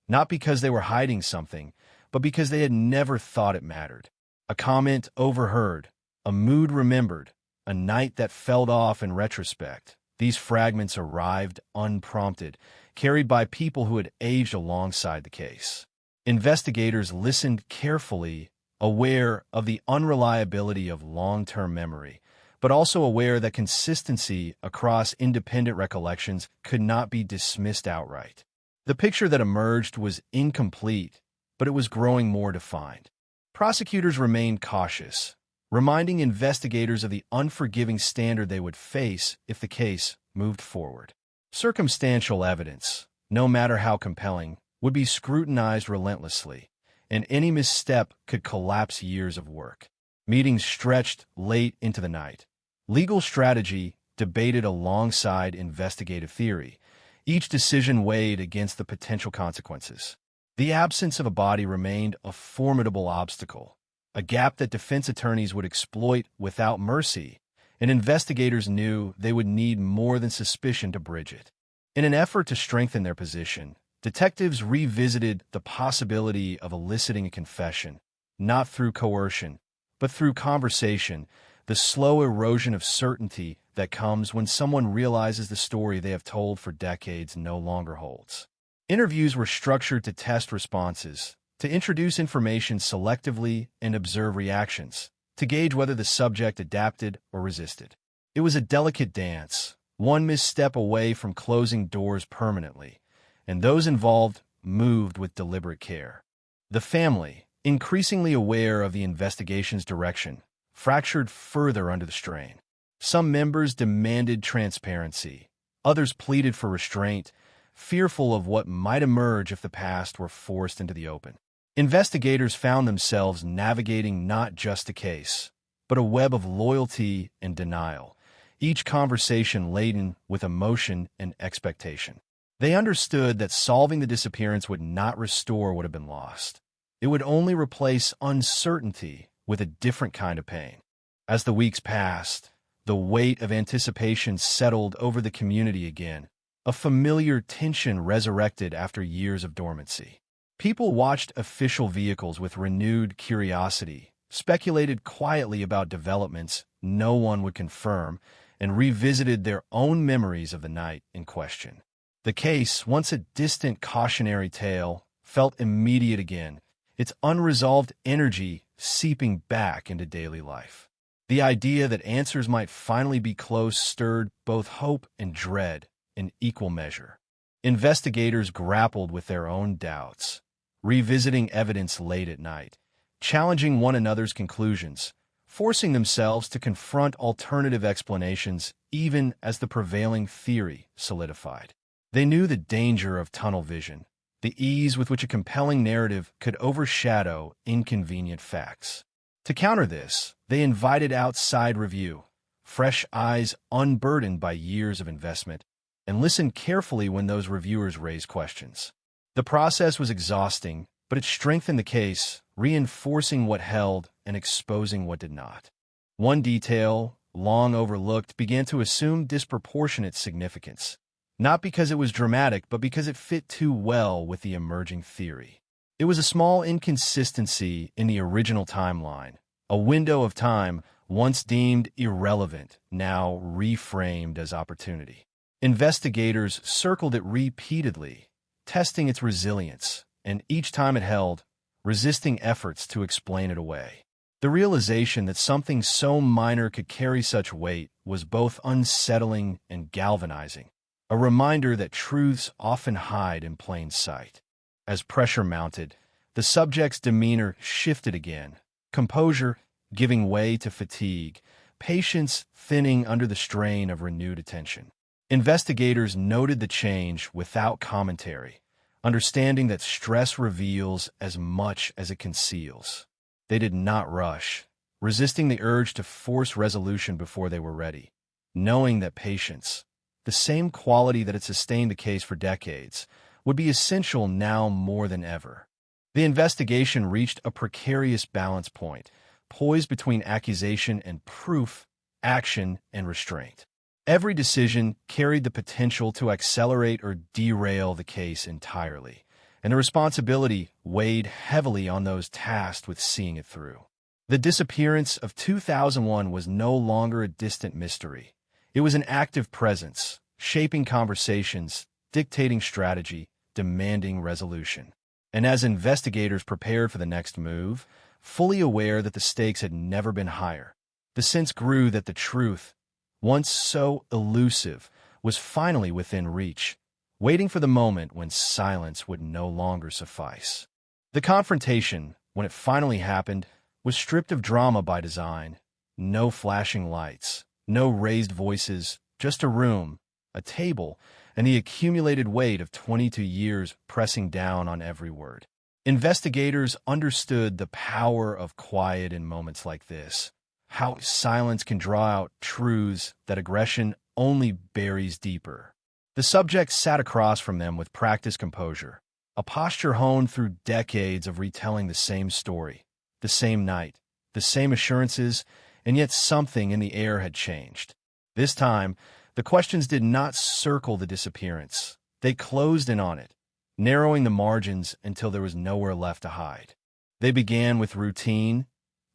not because they were hiding something, but because they had never thought it mattered. A comment overheard, a mood remembered, a night that felt off in retrospect. These fragments arrived unprompted, carried by people who had aged alongside the case. Investigators listened carefully, aware of the unreliability of long-term memory, but also aware that consistency across independent recollections could not be dismissed outright. The picture that emerged was incomplete, but it was growing more defined. Prosecutors remained cautious, reminding investigators of the unforgiving standard they would face if the case moved forward. Circumstantial evidence, no matter how compelling, would be scrutinized relentlessly, and any misstep could collapse years of work. Meetings stretched late into the night. Legal strategy debated alongside investigative theory, each decision weighed against the potential consequences. The absence of a body remained a formidable obstacle, a gap that defense attorneys would exploit without mercy, and investigators knew they would need more than suspicion to bridge it. In an effort to strengthen their position, detectives revisited the possibility of eliciting a confession, not through coercion, but through conversation, the slow erosion of certainty that comes when someone realizes the story they have told for decades no longer holds. Interviews were structured to test responses, to introduce information selectively and observe reactions, to gauge whether the subject adapted or resisted. It was a delicate dance, one misstep away from closing doors permanently, and those involved moved with deliberate care. The family, increasingly aware of the investigation's direction, fractured further under the strain. Some members demanded transparency. Others pleaded for restraint, fearful of what might emerge if the past were forced into the open. Investigators found themselves navigating not just a case, but a web of loyalty and denial, each conversation laden with emotion and expectation. They understood that solving the disappearance would not restore what had been lost. It would only replace uncertainty with a different kind of pain. As the weeks passed, the weight of anticipation settled over the community again. A familiar tension resurrected after years of dormancy. People watched official vehicles with renewed curiosity, speculated quietly about developments no one would confirm, and revisited their own memories of the night in question. The case, once a distant cautionary tale, felt immediate again, its unresolved energy seeping back into daily life. The idea that answers might finally be close stirred both hope and dread in equal measure. Investigators grappled with their own doubts, revisiting evidence late at night, challenging one another's conclusions, forcing themselves to confront alternative explanations even as the prevailing theory solidified. They knew the danger of tunnel vision, the ease with which a compelling narrative could overshadow inconvenient facts. To counter this, they invited outside review, fresh eyes unburdened by years of investment, and listened carefully when those reviewers raised questions. The process was exhausting, but it strengthened the case, reinforcing what held and exposing what did not. One detail, long overlooked, began to assume disproportionate significance, not because it was dramatic, but because it fit too well with the emerging theory. It was a small inconsistency in the original timeline, a window of time once deemed irrelevant, now reframed as opportunity. Investigators circled it repeatedly, testing its resilience, and each time it held, resisting efforts to explain it away. The realization that something so minor could carry such weight was both unsettling and galvanizing, a reminder that truths often hide in plain sight. As pressure mounted, the subject's demeanor shifted again, composure giving way to fatigue, patience thinning under the strain of renewed attention. Investigators noted the change without commentary, understanding that stress reveals as much as it conceals. They did not rush, resisting the urge to force resolution before they were ready, knowing that patience, the same quality that had sustained the case for decades, would be essential now more than ever. The investigation reached a precarious balance point, poised between accusation and proof, action and restraint. Every decision carried the potential to accelerate or derail the case entirely, and the responsibility weighed heavily on those tasked with seeing it through. The disappearance of 2001 was no longer a distant mystery. It was an active presence, shaping conversations, dictating strategy, demanding resolution. And as investigators prepared for the next move, fully aware that the stakes had never been higher, the sense grew that the truth, once so elusive, was finally within reach, waiting for the moment when silence would no longer suffice. The confrontation, when it finally happened, was stripped of drama by design. No flashing lights, no raised voices, just a room, a table, and the accumulated weight of 22 years pressing down on every word. Investigators understood the power of quiet in moments like this, how silence can draw out truths that aggression only buries deeper. The subject sat across from them with practiced composure, a posture honed through decades of retelling the same story, the same night, the same assurances, and yet something in the air had changed. This time, the questions did not circle the disappearance. They closed in on it, narrowing the margins until there was nowhere left to hide. They began with routine,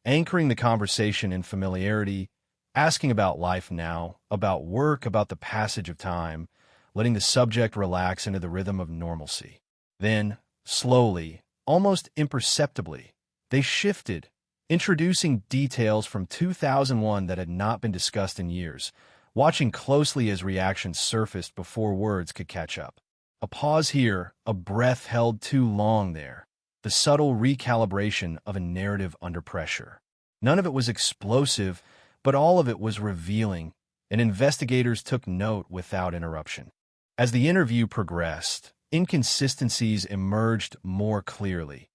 anchoring the conversation in familiarity, asking about life now, about work, about the passage of time, letting the subject relax into the rhythm of normalcy. Then, slowly, almost imperceptibly, they shifted, introducing details from 2001 that had not been discussed in years, watching closely as reactions surfaced before words could catch up. A pause here, a breath held too long there, the subtle recalibration of a narrative under pressure. None of it was explosive, but all of it was revealing, and investigators took note without interruption. As the interview progressed, inconsistencies emerged more clearly,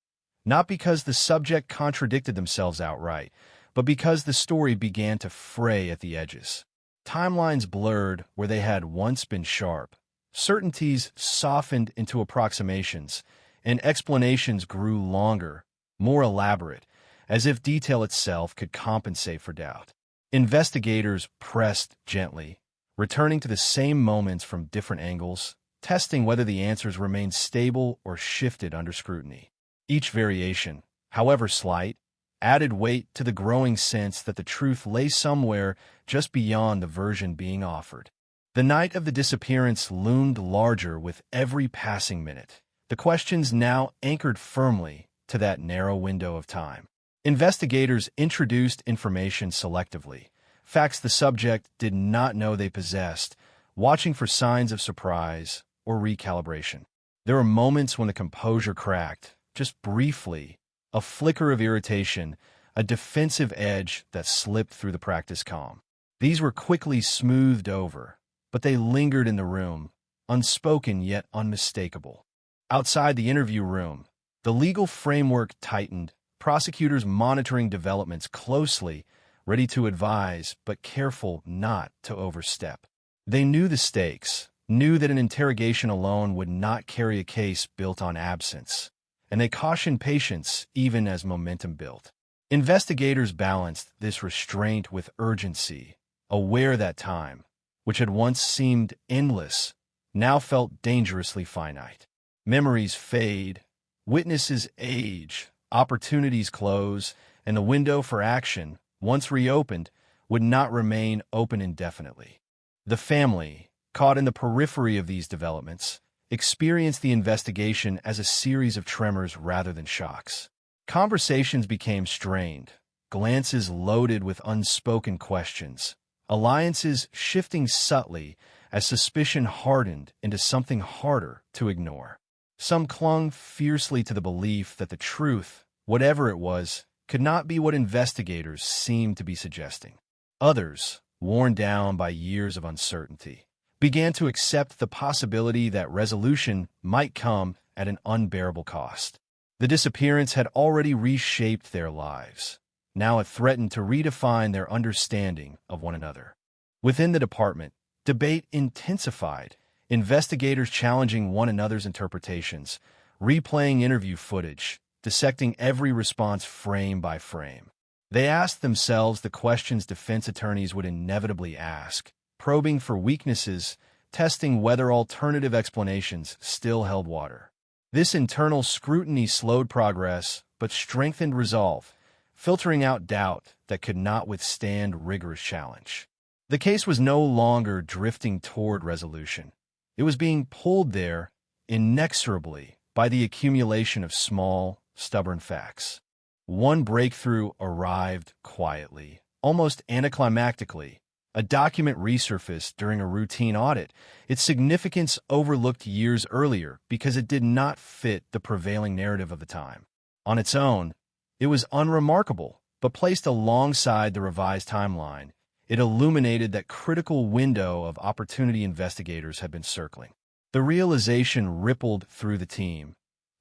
not because the subject contradicted themselves outright, but because the story began to fray at the edges. Timelines blurred where they had once been sharp, certainties softened into approximations, and explanations grew longer, more elaborate, as if detail itself could compensate for doubt. Investigators pressed gently, returning to the same moments from different angles, testing whether the answers remained stable or shifted under scrutiny. Each variation, however slight, added weight to the growing sense that the truth lay somewhere just beyond the version being offered. The night of the disappearance loomed larger with every passing minute, the questions now anchored firmly to that narrow window of time. Investigators introduced information selectively, facts the subject did not know they possessed, watching for signs of surprise or recalibration. There were moments when the composure cracked, just briefly, a flicker of irritation, a defensive edge that slipped through the practiced calm. These were quickly smoothed over, but they lingered in the room, unspoken yet unmistakable. Outside the interview room, the legal framework tightened, prosecutors monitoring developments closely, ready to advise but careful not to overstep. They knew the stakes, knew that an interrogation alone would not carry a case built on absence, and they cautioned patience even as momentum built. Investigators balanced this restraint with urgency, aware that time, which had once seemed endless, now felt dangerously finite. Memories fade, witnesses age, opportunities close, and the window for action, once reopened, would not remain open indefinitely. The family, caught in the periphery of these developments, experienced the investigation as a series of tremors rather than shocks. Conversations became strained, glances loaded with unspoken questions, alliances shifting subtly as suspicion hardened into something harder to ignore. Some clung fiercely to the belief that the truth, whatever it was, could not be what investigators seemed to be suggesting. Others, worn down by years of uncertainty, began to accept the possibility that resolution might come at an unbearable cost. The disappearance had already reshaped their lives. Now it threatened to redefine their understanding of one another. Within the department, debate intensified, investigators challenging one another's interpretations, replaying interview footage, dissecting every response frame by frame. They asked themselves the questions defense attorneys would inevitably ask, probing for weaknesses, testing whether alternative explanations still held water. This internal scrutiny slowed progress, but strengthened resolve, filtering out doubt that could not withstand rigorous challenge. The case was no longer drifting toward resolution. It was being pulled there, inexorably, by the accumulation of small, stubborn facts. One breakthrough arrived quietly, almost anticlimactically. A document resurfaced during a routine audit, its significance overlooked years earlier because it did not fit the prevailing narrative of the time. On its own, it was unremarkable, but placed alongside the revised timeline, it illuminated that critical window of opportunity investigators had been circling. The realization rippled through the team,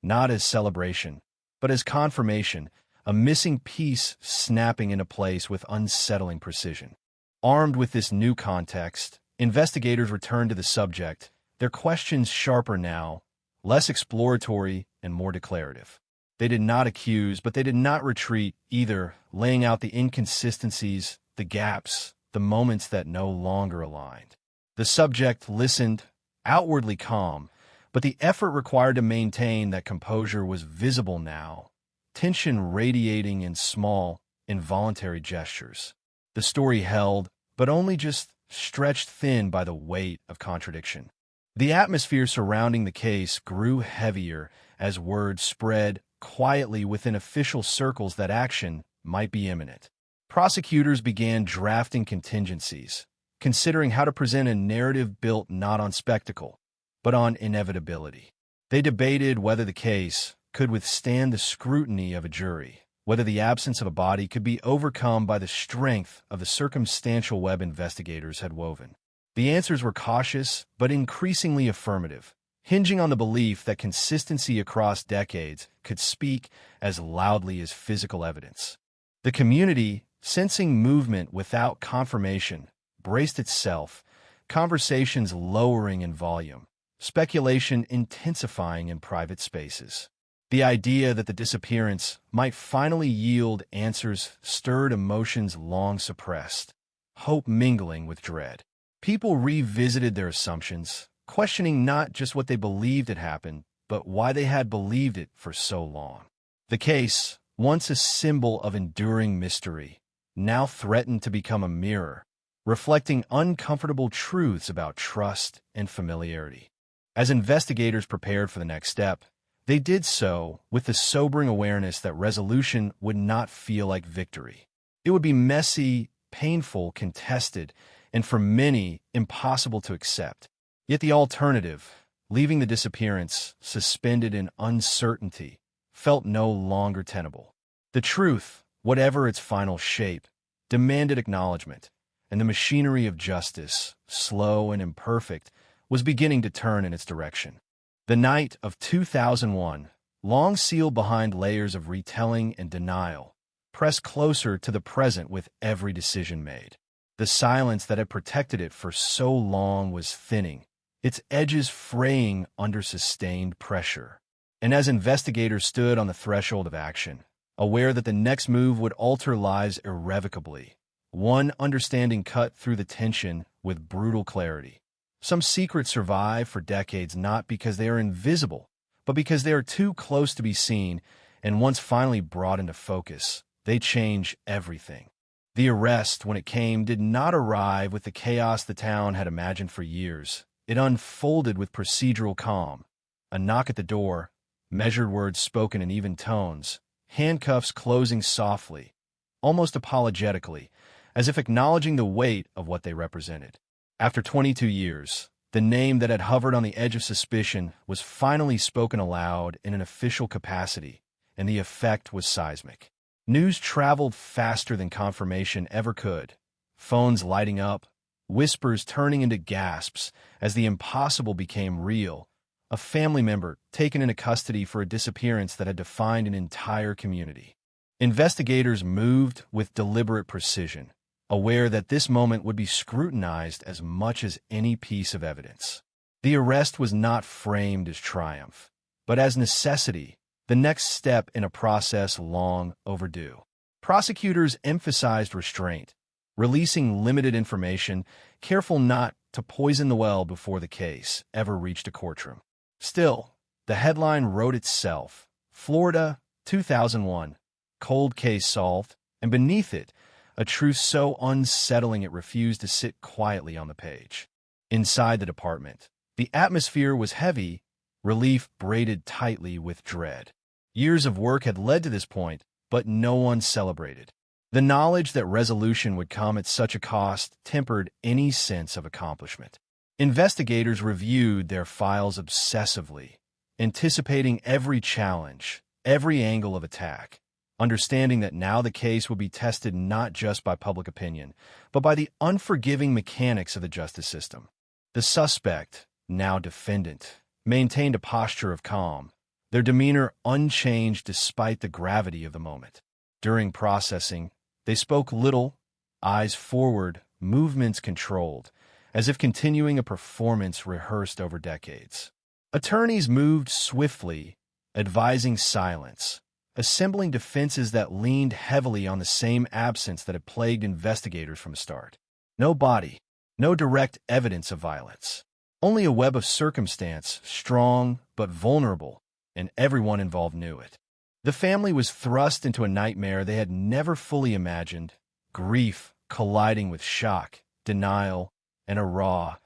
not as celebration, but as confirmation, a missing piece snapping into place with unsettling precision. Armed with this new context, investigators returned to the subject, their questions sharper now, less exploratory and more declarative. They did not accuse, but they did not retreat either, laying out the inconsistencies, the gaps, the moments that no longer aligned. The subject listened, outwardly calm, but the effort required to maintain that composure was visible now, tension radiating in small, involuntary gestures. The The story held, but only just stretched thin by the weight of contradiction. The atmosphere surrounding the case grew heavier as word spread quietly within official circles that action might be imminent. Prosecutors began drafting contingencies, considering how to present a narrative built not on spectacle, but on inevitability. They debated whether the case could withstand the scrutiny of a jury, whether the absence of a body could be overcome by the strength of the circumstantial web investigators had woven. The answers were cautious, but increasingly affirmative, hinging on the belief that consistency across decades could speak as loudly as physical evidence. The community, sensing movement without confirmation, braced itself, conversations lowering in volume, speculation intensifying in private spaces. The idea that the disappearance might finally yield answers stirred emotions long suppressed, hope mingling with dread. People revisited their assumptions, questioning not just what they believed had happened, but why they had believed it for so long. The case, once a symbol of enduring mystery, now threatened to become a mirror, reflecting uncomfortable truths about trust and familiarity. As investigators prepared for the next step, they did so with the sobering awareness that resolution would not feel like victory. It would be messy, painful, contested, and for many, impossible to accept. Yet the alternative, leaving the disappearance suspended in uncertainty, felt no longer tenable. The truth, whatever its final shape, demanded acknowledgement, and the machinery of justice, slow and imperfect, was beginning to turn in its direction. The night of 2001, long sealed behind layers of retelling and denial, pressed closer to the present with every decision made. The silence that had protected it for so long was thinning, its edges fraying under sustained pressure. And as investigators stood on the threshold of action, aware that the next move would alter lives irrevocably, one understanding cut through the tension with brutal clarity. Some secrets survive for decades not because they are invisible, but because they are too close to be seen, and once finally brought into focus, they change everything. The arrest, when it came, did not arrive with the chaos the town had imagined for years. It unfolded with procedural calm. A knock at the door, measured words spoken in even tones, handcuffs closing softly, almost apologetically, as if acknowledging the weight of what they represented. After 22 years, the name that had hovered on the edge of suspicion was finally spoken aloud in an official capacity, and the effect was seismic. News traveled faster than confirmation ever could, phones lighting up, whispers turning into gasps as the impossible became real, a family member taken into custody for a disappearance that had defined an entire community. Investigators moved with deliberate precision, aware that this moment would be scrutinized as much as any piece of evidence. The arrest was not framed as triumph, but as necessity, the next step in a process long overdue. Prosecutors emphasized restraint, releasing limited information, careful not to poison the well before the case ever reached a courtroom. Still, the headline wrote itself: Florida, 2001, cold case solved, and beneath it, a truth so unsettling it refused to sit quietly on the page. Inside the department, the atmosphere was heavy, relief braided tightly with dread. Years of work had led to this point, but no one celebrated. The knowledge that resolution would come at such a cost tempered any sense of accomplishment. Investigators reviewed their files obsessively, anticipating every challenge, every angle of attack, understanding that now the case would be tested not just by public opinion, but by the unforgiving mechanics of the justice system. The suspect, now defendant, maintained a posture of calm, their demeanor unchanged despite the gravity of the moment. During processing, they spoke little, eyes forward, movements controlled, as if continuing a performance rehearsed over decades. Attorneys moved swiftly, advising silence, assembling defenses that leaned heavily on the same absence that had plagued investigators from the start. No body, no direct evidence of violence, only a web of circumstance, strong but vulnerable, and everyone involved knew it. The family was thrust into a nightmare they had never fully imagined. Grief colliding with shock, denial, and a raw,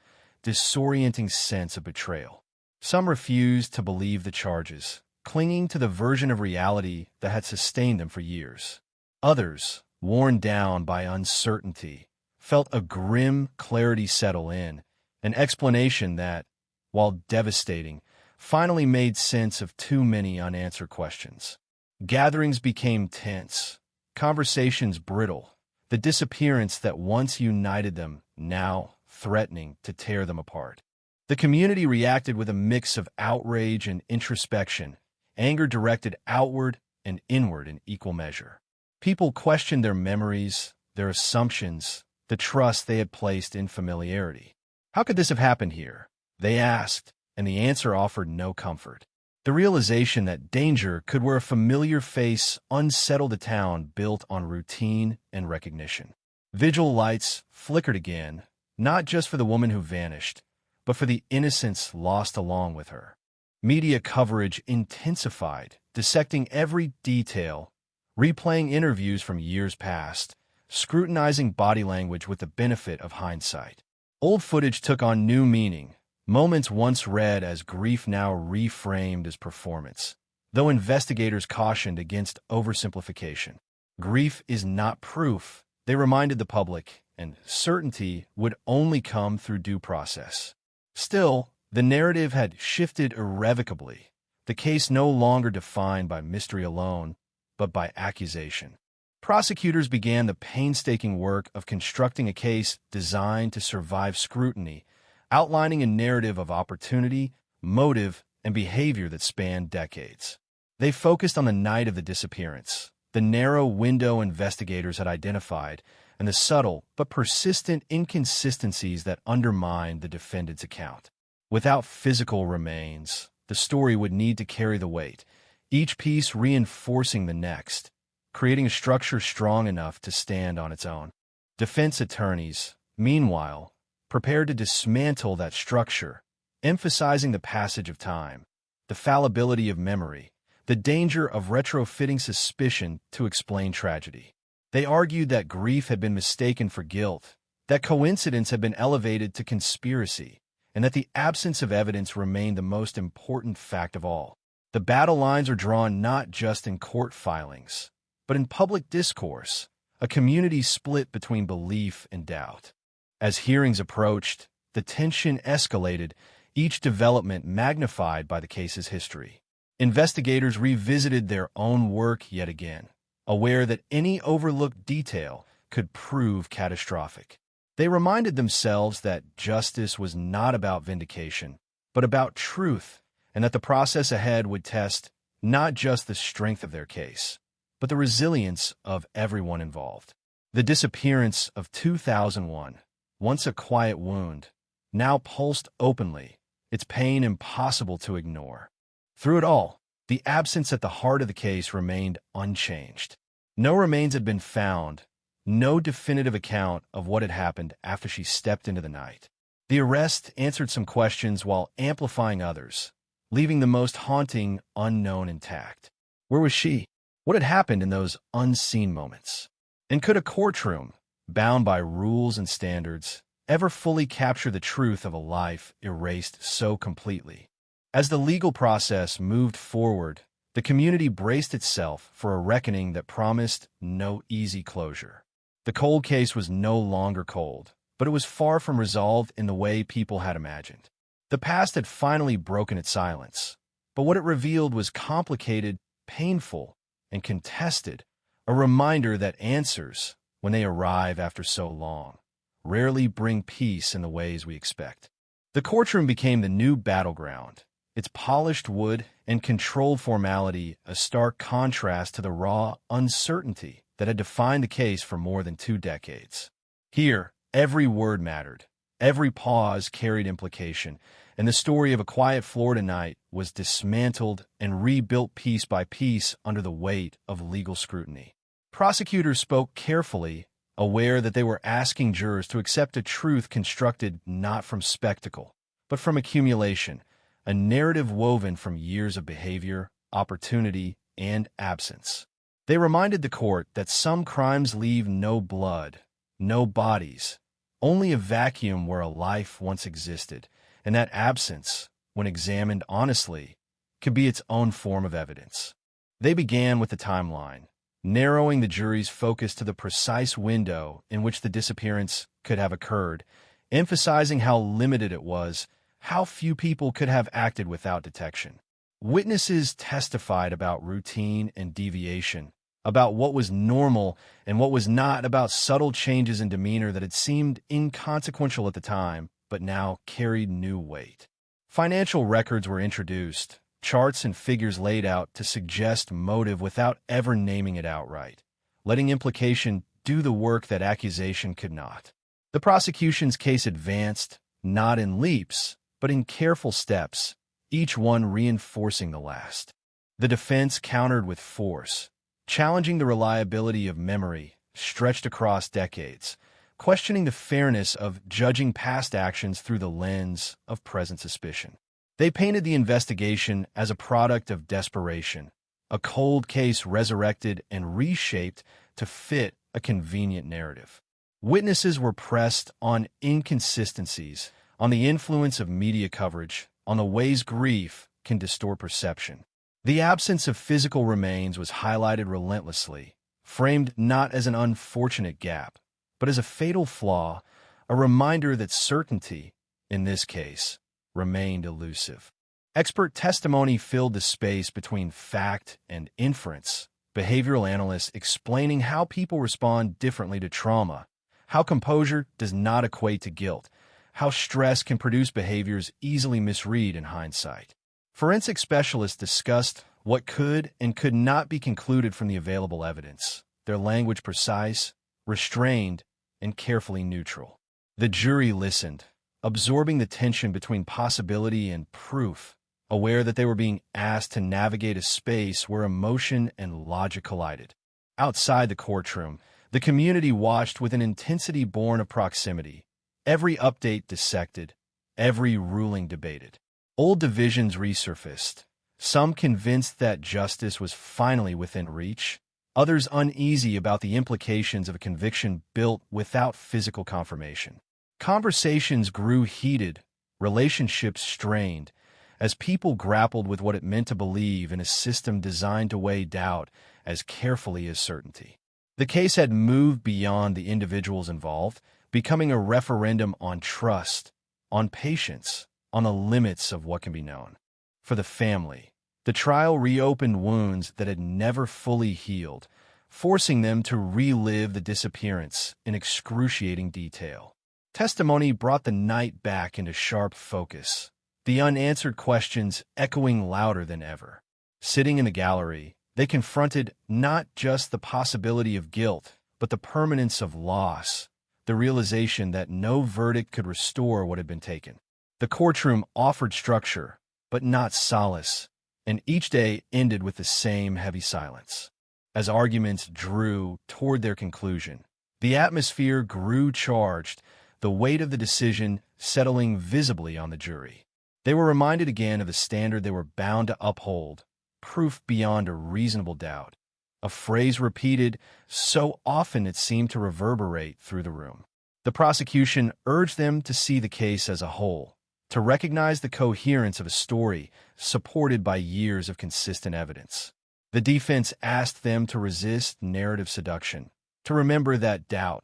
disorienting sense of betrayal. Some refused to believe the charges, clinging to the version of reality that had sustained them for years. Others, worn down by uncertainty, felt a grim clarity settle in, an explanation that, while devastating, finally made sense of too many unanswered questions. Gatherings became tense, conversations brittle, the disappearance that once united them now threatening to tear them apart. The community reacted with a mix of outrage and introspection, anger directed outward and inward in equal measure. People questioned their memories, their assumptions, the trust they had placed in familiarity. How could this have happened here? They asked, and the answer offered no comfort. The realization that danger could wear a familiar face unsettled a town built on routine and recognition. Vigil lights flickered again, not just for the woman who vanished, but for the innocents lost along with her. Media coverage intensified, dissecting every detail, replaying interviews from years past, scrutinizing body language with the benefit of hindsight. Old footage took on new meaning, moments once read as grief now reframed as performance, though investigators cautioned against oversimplification. Grief is not proof, they reminded the public, and certainty would only come through due process. Still, the narrative had shifted irrevocably, the case no longer defined by mystery alone, but by accusation. Prosecutors began the painstaking work of constructing a case designed to survive scrutiny, outlining a narrative of opportunity, motive, and behavior that spanned decades. They focused on the night of the disappearance, the narrow window investigators had identified, and the subtle but persistent inconsistencies that undermined the defendant's account. Without physical remains, the story would need to carry the weight, each piece reinforcing the next, creating a structure strong enough to stand on its own. Defense attorneys, meanwhile, prepared to dismantle that structure, emphasizing the passage of time, the fallibility of memory, the danger of retrofitting suspicion to explain tragedy. They argued that grief had been mistaken for guilt, that coincidence had been elevated to conspiracy, and that the absence of evidence remained the most important fact of all. The battle lines are drawn not just in court filings, but in public discourse, a community split between belief and doubt. As hearings approached, the tension escalated, each development magnified by the case's history. Investigators revisited their own work yet again, aware that any overlooked detail could prove catastrophic. They reminded themselves that justice was not about vindication, but about truth, and that the process ahead would test not just the strength of their case, but the resilience of everyone involved. The disappearance of 2001, once a quiet wound, now pulsed openly, its pain impossible to ignore. Through it all, the absence at the heart of the case remained unchanged. No remains had been found, no definitive account of what had happened after she stepped into the night. The arrest answered some questions while amplifying others, leaving the most haunting unknown intact. Where was she? What had happened in those unseen moments? And could a courtroom, bound by rules and standards, ever fully capture the truth of a life erased so completely? As the legal process moved forward, the community braced itself for a reckoning that promised no easy closure. The cold case was no longer cold, but it was far from resolved in the way people had imagined. The past had finally broken its silence, but what it revealed was complicated, painful, and contested, a reminder that answers, when they arrive after so long, rarely bring peace in the ways we expect. The courtroom became the new battleground, its polished wood and controlled formality a stark contrast to the raw uncertainty that had defined the case for more than 2 decades. Here, every word mattered, every pause carried implication, and the story of a quiet Florida night was dismantled and rebuilt piece by piece under the weight of legal scrutiny. Prosecutors spoke carefully, aware that they were asking jurors to accept a truth constructed not from spectacle, but from accumulation, a narrative woven from years of behavior, opportunity, and absence. They reminded the court that some crimes leave no blood, no bodies, only a vacuum where a life once existed, and that absence, when examined honestly, could be its own form of evidence. They began with the timeline, narrowing the jury's focus to the precise window in which the disappearance could have occurred, emphasizing how limited it was, how few people could have acted without detection. Witnesses testified about routine and deviation, about what was normal and what was not, about subtle changes in demeanor that had seemed inconsequential at the time, but now carried new weight. Financial records were introduced, charts and figures laid out to suggest motive without ever naming it outright, letting implication do the work that accusation could not. The prosecution's case advanced, not in leaps, but in careful steps, each one reinforcing the last. The defense countered with force, challenging the reliability of memory stretched across decades, questioning the fairness of judging past actions through the lens of present suspicion. They painted the investigation as a product of desperation, a cold case resurrected and reshaped to fit a convenient narrative. Witnesses were pressed on inconsistencies, on the influence of media coverage, on the ways grief can distort perception. The absence of physical remains was highlighted relentlessly, framed not as an unfortunate gap, but as a fatal flaw, a reminder that certainty, in this case, remained elusive. Expert testimony filled the space between fact and inference, behavioral analysts explaining how people respond differently to trauma, how composure does not equate to guilt, how stress can produce behaviors easily misread in hindsight. Forensic specialists discussed what could and could not be concluded from the available evidence, their language precise, restrained, and carefully neutral. The jury listened, absorbing the tension between possibility and proof, aware that they were being asked to navigate a space where emotion and logic collided. Outside the courtroom, the community watched with an intensity born of proximity, every update dissected, every ruling debated. Old divisions resurfaced, some convinced that justice was finally within reach, others uneasy about the implications of a conviction built without physical confirmation. Conversations grew heated, relationships strained, as people grappled with what it meant to believe in a system designed to weigh doubt as carefully as certainty. The case had moved beyond the individuals involved, becoming a referendum on trust, on patience, on the limits of what can be known. For the family, the trial reopened wounds that had never fully healed, forcing them to relive the disappearance in excruciating detail. Testimony brought the night back into sharp focus, the unanswered questions echoing louder than ever. Sitting in the gallery, they confronted not just the possibility of guilt, but the permanence of loss, the realization that no verdict could restore what had been taken. The courtroom offered structure, but not solace, and each day ended with the same heavy silence. As arguments drew toward their conclusion, the atmosphere grew charged, the weight of the decision settling visibly on the jury. They were reminded again of the standard they were bound to uphold, proof beyond a reasonable doubt, a phrase repeated so often it seemed to reverberate through the room. The prosecution urged them to see the case as a whole, to recognize the coherence of a story supported by years of consistent evidence. The defense asked them to resist narrative seduction, to remember that doubt,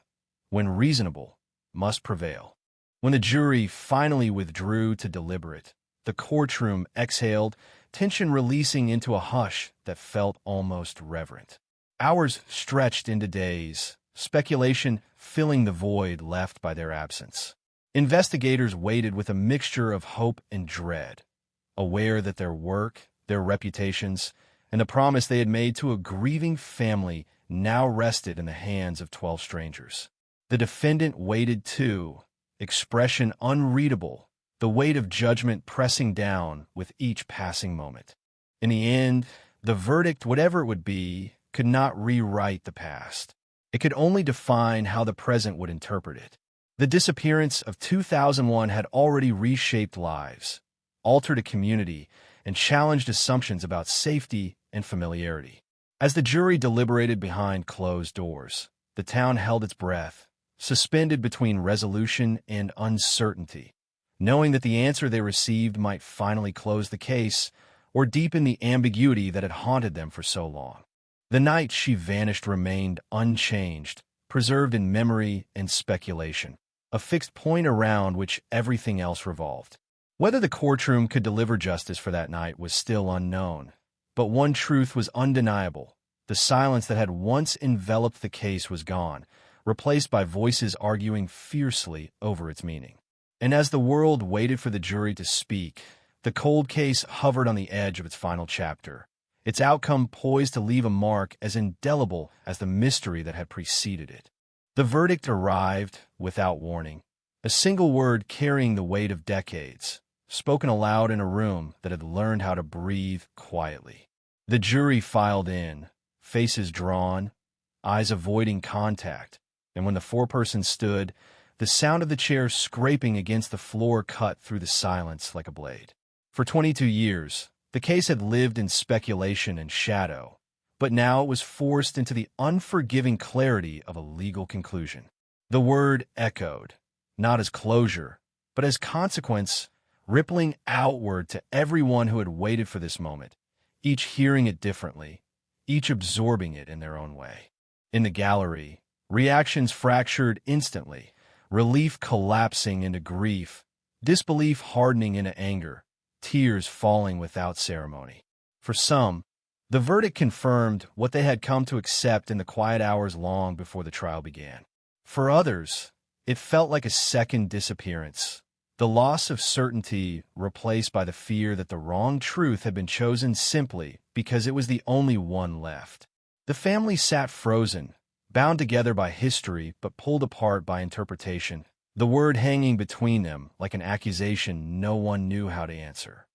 when reasonable, must prevail. When the jury finally withdrew to deliberate, the courtroom exhaled, tension releasing into a hush that felt almost reverent. Hours stretched into days, speculation filling the void left by their absence. Investigators waited with a mixture of hope and dread, aware that their work, their reputations, and the promise they had made to a grieving family now rested in the hands of 12 strangers. The defendant waited too, expression unreadable, the weight of judgment pressing down with each passing moment. In the end, the verdict, whatever it would be, could not rewrite the past. It could only define how the present would interpret it. The disappearance of 2001 had already reshaped lives, altered a community, and challenged assumptions about safety and familiarity. As the jury deliberated behind closed doors, the town held its breath, suspended between resolution and uncertainty, knowing that the answer they received might finally close the case or deepen the ambiguity that had haunted them for so long. The night she vanished remained unchanged, preserved in memory and speculation, a fixed point around which everything else revolved. Whether the courtroom could deliver justice for that night was still unknown, but one truth was undeniable. The silence that had once enveloped the case was gone, replaced by voices arguing fiercely over its meaning. And as the world waited for the jury to speak, the cold case hovered on the edge of its final chapter, its outcome poised to leave a mark as indelible as the mystery that had preceded it. The verdict arrived without warning, a single word carrying the weight of decades, spoken aloud in a room that had learned how to breathe quietly. The jury filed in, faces drawn, eyes avoiding contact, and when the foreperson stood, the sound of the chair scraping against the floor cut through the silence like a blade. For 22 years, the case had lived in speculation and shadow, but now it was forced into the unforgiving clarity of a legal conclusion. The word echoed, not as closure, but as consequence, rippling outward to everyone who had waited for this moment, each hearing it differently, each absorbing it in their own way. In the gallery, reactions fractured instantly, relief collapsing into grief, disbelief hardening into anger, tears falling without ceremony. For some, the verdict confirmed what they had come to accept in the quiet hours long before the trial began. For others, it felt like a second disappearance, the loss of certainty replaced by the fear that the wrong truth had been chosen simply because it was the only one left. The family sat frozen, bound together by history but pulled apart by interpretation, the word hanging between them like an accusation no one knew how to answer.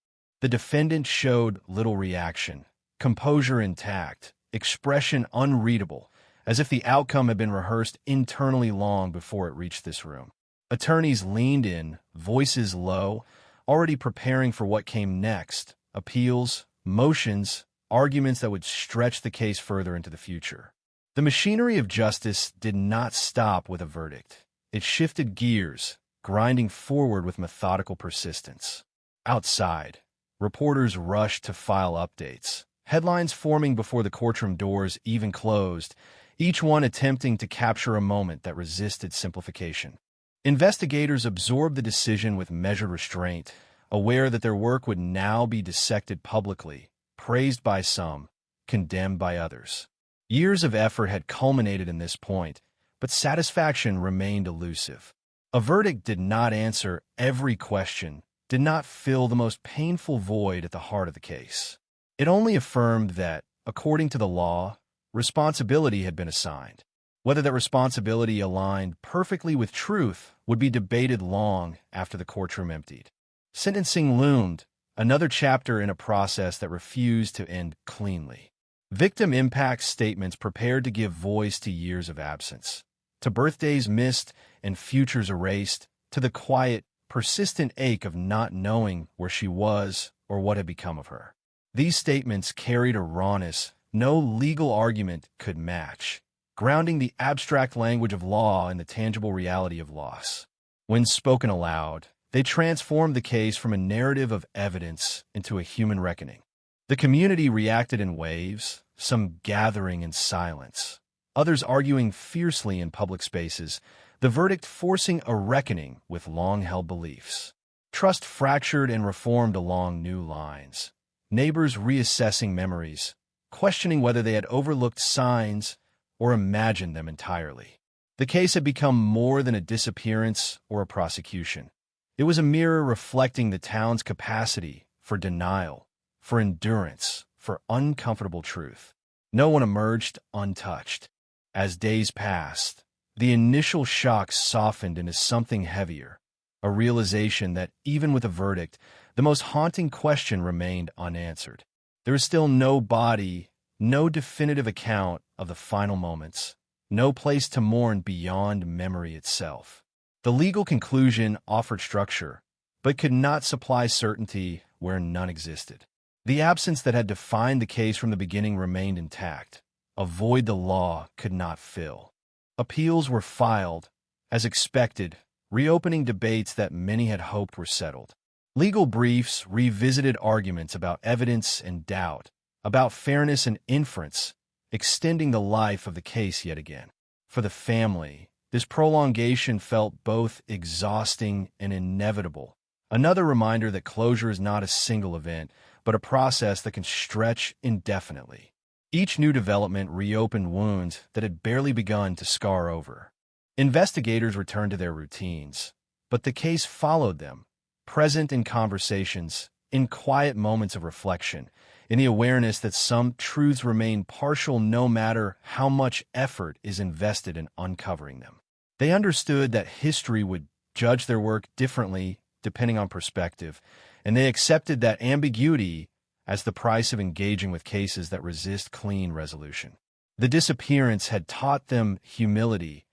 The defendant showed little reaction, composure intact, expression unreadable, as if the outcome had been rehearsed internally long before it reached this room. Attorneys leaned in, voices low, already preparing for what came next, appeals, motions, arguments that would stretch the case further into the future. The machinery of justice did not stop with a verdict. It shifted gears, grinding forward with methodical persistence. Outside, reporters rushed to file updates, headlines forming before the courtroom doors even closed, each one attempting to capture a moment that resisted simplification. Investigators absorbed the decision with measured restraint, aware that their work would now be dissected publicly, praised by some, condemned by others. Years of effort had culminated in this point, but satisfaction remained elusive. A verdict did not answer every question, did not fill the most painful void at the heart of the case. It only affirmed that, according to the law, responsibility had been assigned. Whether that responsibility aligned perfectly with truth would be debated long after the courtroom emptied. Sentencing loomed, another chapter in a process that refused to end cleanly. Victim impact statements prepared to give voice to years of absence, to birthdays missed and futures erased, to the quiet, persistent ache of not knowing where she was or what had become of her. These statements carried a rawness no legal argument could match, grounding the abstract language of law in the tangible reality of loss. When spoken aloud, they transformed the case from a narrative of evidence into a human reckoning. The community reacted in waves, some gathering in silence, others arguing fiercely in public spaces, the verdict forcing a reckoning with long-held beliefs. Trust fractured and reformed along new lines, neighbors reassessing memories, questioning whether they had overlooked signs or imagined them entirely. The case had become more than a disappearance or a prosecution. It was a mirror reflecting the town's capacity for denial, for endurance, for uncomfortable truth. No one emerged untouched. As days passed, the initial shock softened into something heavier, a realization that even with a verdict, the most haunting question remained unanswered. There is still no body, no definitive account of the final moments, no place to mourn beyond memory itself. The legal conclusion offered structure, but could not supply certainty where none existed. The absence that had defined the case from the beginning remained intact, a void the law could not fill. Appeals were filed, As expected, reopening debates that many had hoped were settled. Legal briefs revisited arguments about evidence and doubt, about fairness and inference, extending the life of the case yet again. For the family, this prolongation felt both exhausting and inevitable. Another reminder that closure is not a single event, but a process that can stretch indefinitely. Each new development reopened wounds that had barely begun to scar over. Investigators returned to their routines, but the case followed them, present in conversations, in quiet moments of reflection, in the awareness that some truths remain partial no matter how much effort is invested in uncovering them. They understood that history would judge their work differently depending on perspective, and they accepted that ambiguity as the price of engaging with cases that resist clean resolution. The disappearance had taught them humility,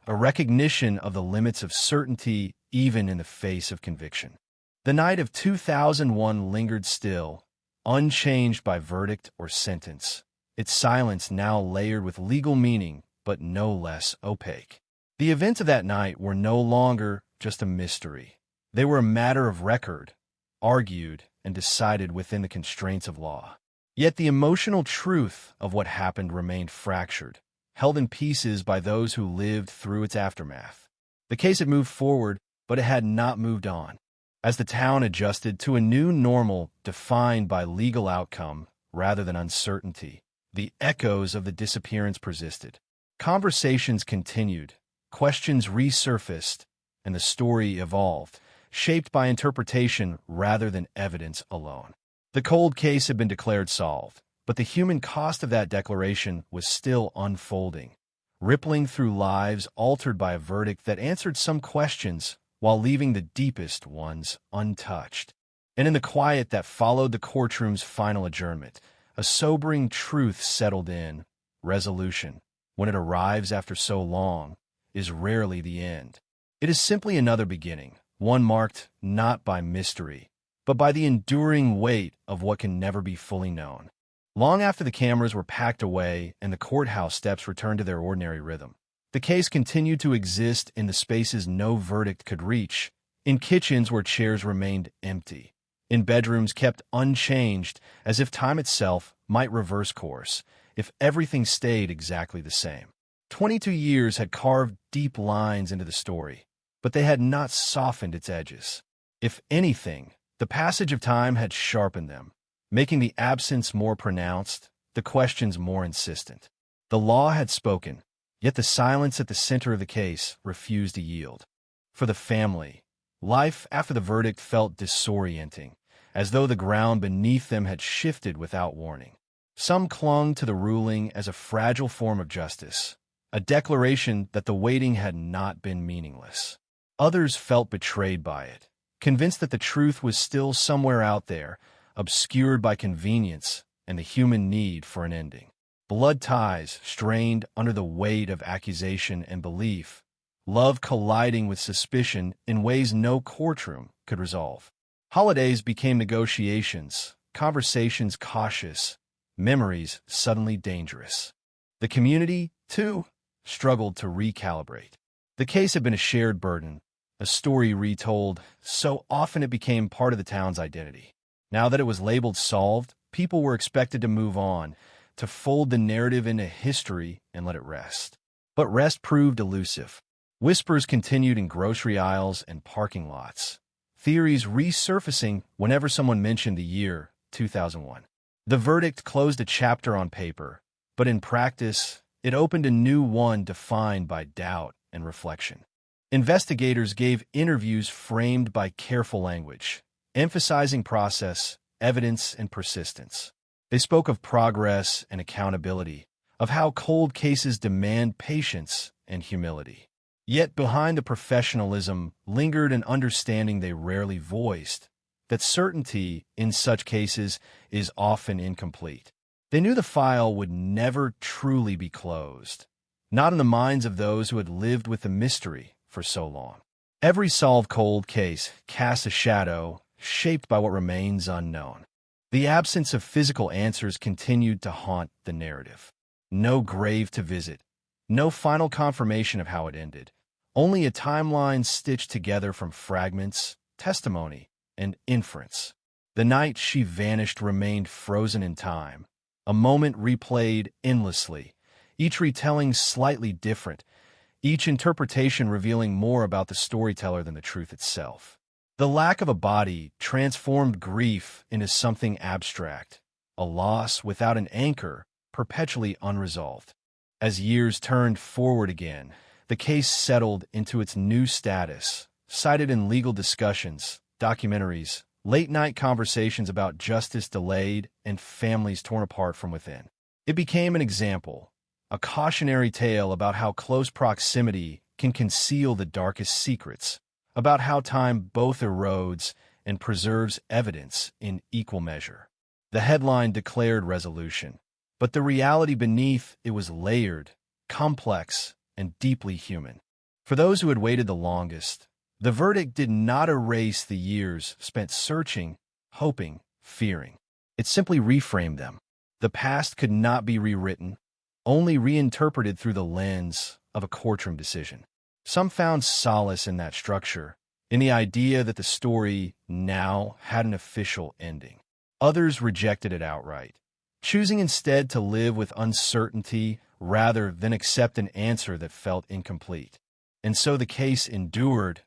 a recognition of the limits of certainty even in the face of conviction. The night of 2001 lingered still, unchanged by verdict or sentence, its silence now layered with legal meaning, but no less opaque. The events of that night were no longer just a mystery. They were a matter of record, argued and decided within the constraints of law. Yet the emotional truth of what happened remained fractured, held in pieces by those who lived through its aftermath. The case had moved forward, but it had not moved on. As the town adjusted to a new normal defined by legal outcome rather than uncertainty, the echoes of the disappearance persisted. Conversations continued, questions resurfaced, and the story evolved, shaped by interpretation rather than evidence alone. The cold case had been declared solved, but the human cost of that declaration was still unfolding, rippling through lives altered by a verdict that answered some questions while leaving the deepest ones untouched. And in the quiet that followed the courtroom's final adjournment, a sobering truth settled in. Resolution, when it arrives after so long, is rarely the end. It is simply another beginning, one marked not by mystery, but by the enduring weight of what can never be fully known. Long after the cameras were packed away and the courthouse steps returned to their ordinary rhythm, the case continued to exist in the spaces no verdict could reach, in kitchens where chairs remained empty, in bedrooms kept unchanged as if time itself might reverse course if everything stayed exactly the same. 22 years had carved deep lines into the story, but they had not softened its edges. If anything, the passage of time had sharpened them, making the absence more pronounced, the questions more insistent. The law had spoken, yet the silence at the center of the case refused to yield. For the family, life after the verdict felt disorienting, as though the ground beneath them had shifted without warning. Some clung to the ruling as a fragile form of justice, a declaration that the waiting had not been meaningless. Others felt betrayed by it, convinced that the truth was still somewhere out there, obscured by convenience and the human need for an ending. Blood ties strained under the weight of accusation and belief, love colliding with suspicion in ways no courtroom could resolve. Holidays became negotiations, conversations cautious, memories suddenly dangerous. The community, too, struggled to recalibrate. The case had been a shared burden, a story retold, so often it became part of the town's identity. Now that it was labeled solved, people were expected to move on, to fold the narrative into history and let it rest. But rest proved elusive. Whispers continued in grocery aisles and parking lots, theories resurfacing whenever someone mentioned the year 2001. The verdict closed a chapter on paper, but in practice, it opened a new one defined by doubt and reflection. Investigators gave interviews framed by careful language, emphasizing process, evidence, and persistence. They spoke of progress and accountability, of how cold cases demand patience and humility. Yet behind the professionalism lingered an understanding they rarely voiced, that certainty in such cases is often incomplete. They knew the file would never truly be closed, not in the minds of those who had lived with the mystery for so long. Every solved cold case casts a shadow shaped by what remains unknown. The absence of physical answers continued to haunt the narrative. No grave to visit, no final confirmation of how it ended, only a timeline stitched together from fragments, testimony, and inference. The night she vanished remained frozen in time, a moment replayed endlessly, each retelling slightly different, each interpretation revealing more about the storyteller than the truth itself. The lack of a body transformed grief into something abstract, a loss without an anchor, perpetually unresolved. As years turned forward again, the case settled into its new status, cited in legal discussions, documentaries, late-night conversations about justice delayed and families torn apart from within. It became an example, a cautionary tale about how close proximity can conceal the darkest secrets, about how time both erodes and preserves evidence in equal measure. The headline declared resolution, but the reality beneath it was layered, complex, and deeply human. For those who had waited the longest, the verdict did not erase the years spent searching, hoping, fearing. It simply reframed them. The past could not be rewritten, only reinterpreted through the lens of a courtroom decision. Some found solace in that structure, in the idea that the story now had an official ending. Others rejected it outright, choosing instead to live with uncertainty rather than accept an answer that felt incomplete. And so the case endured,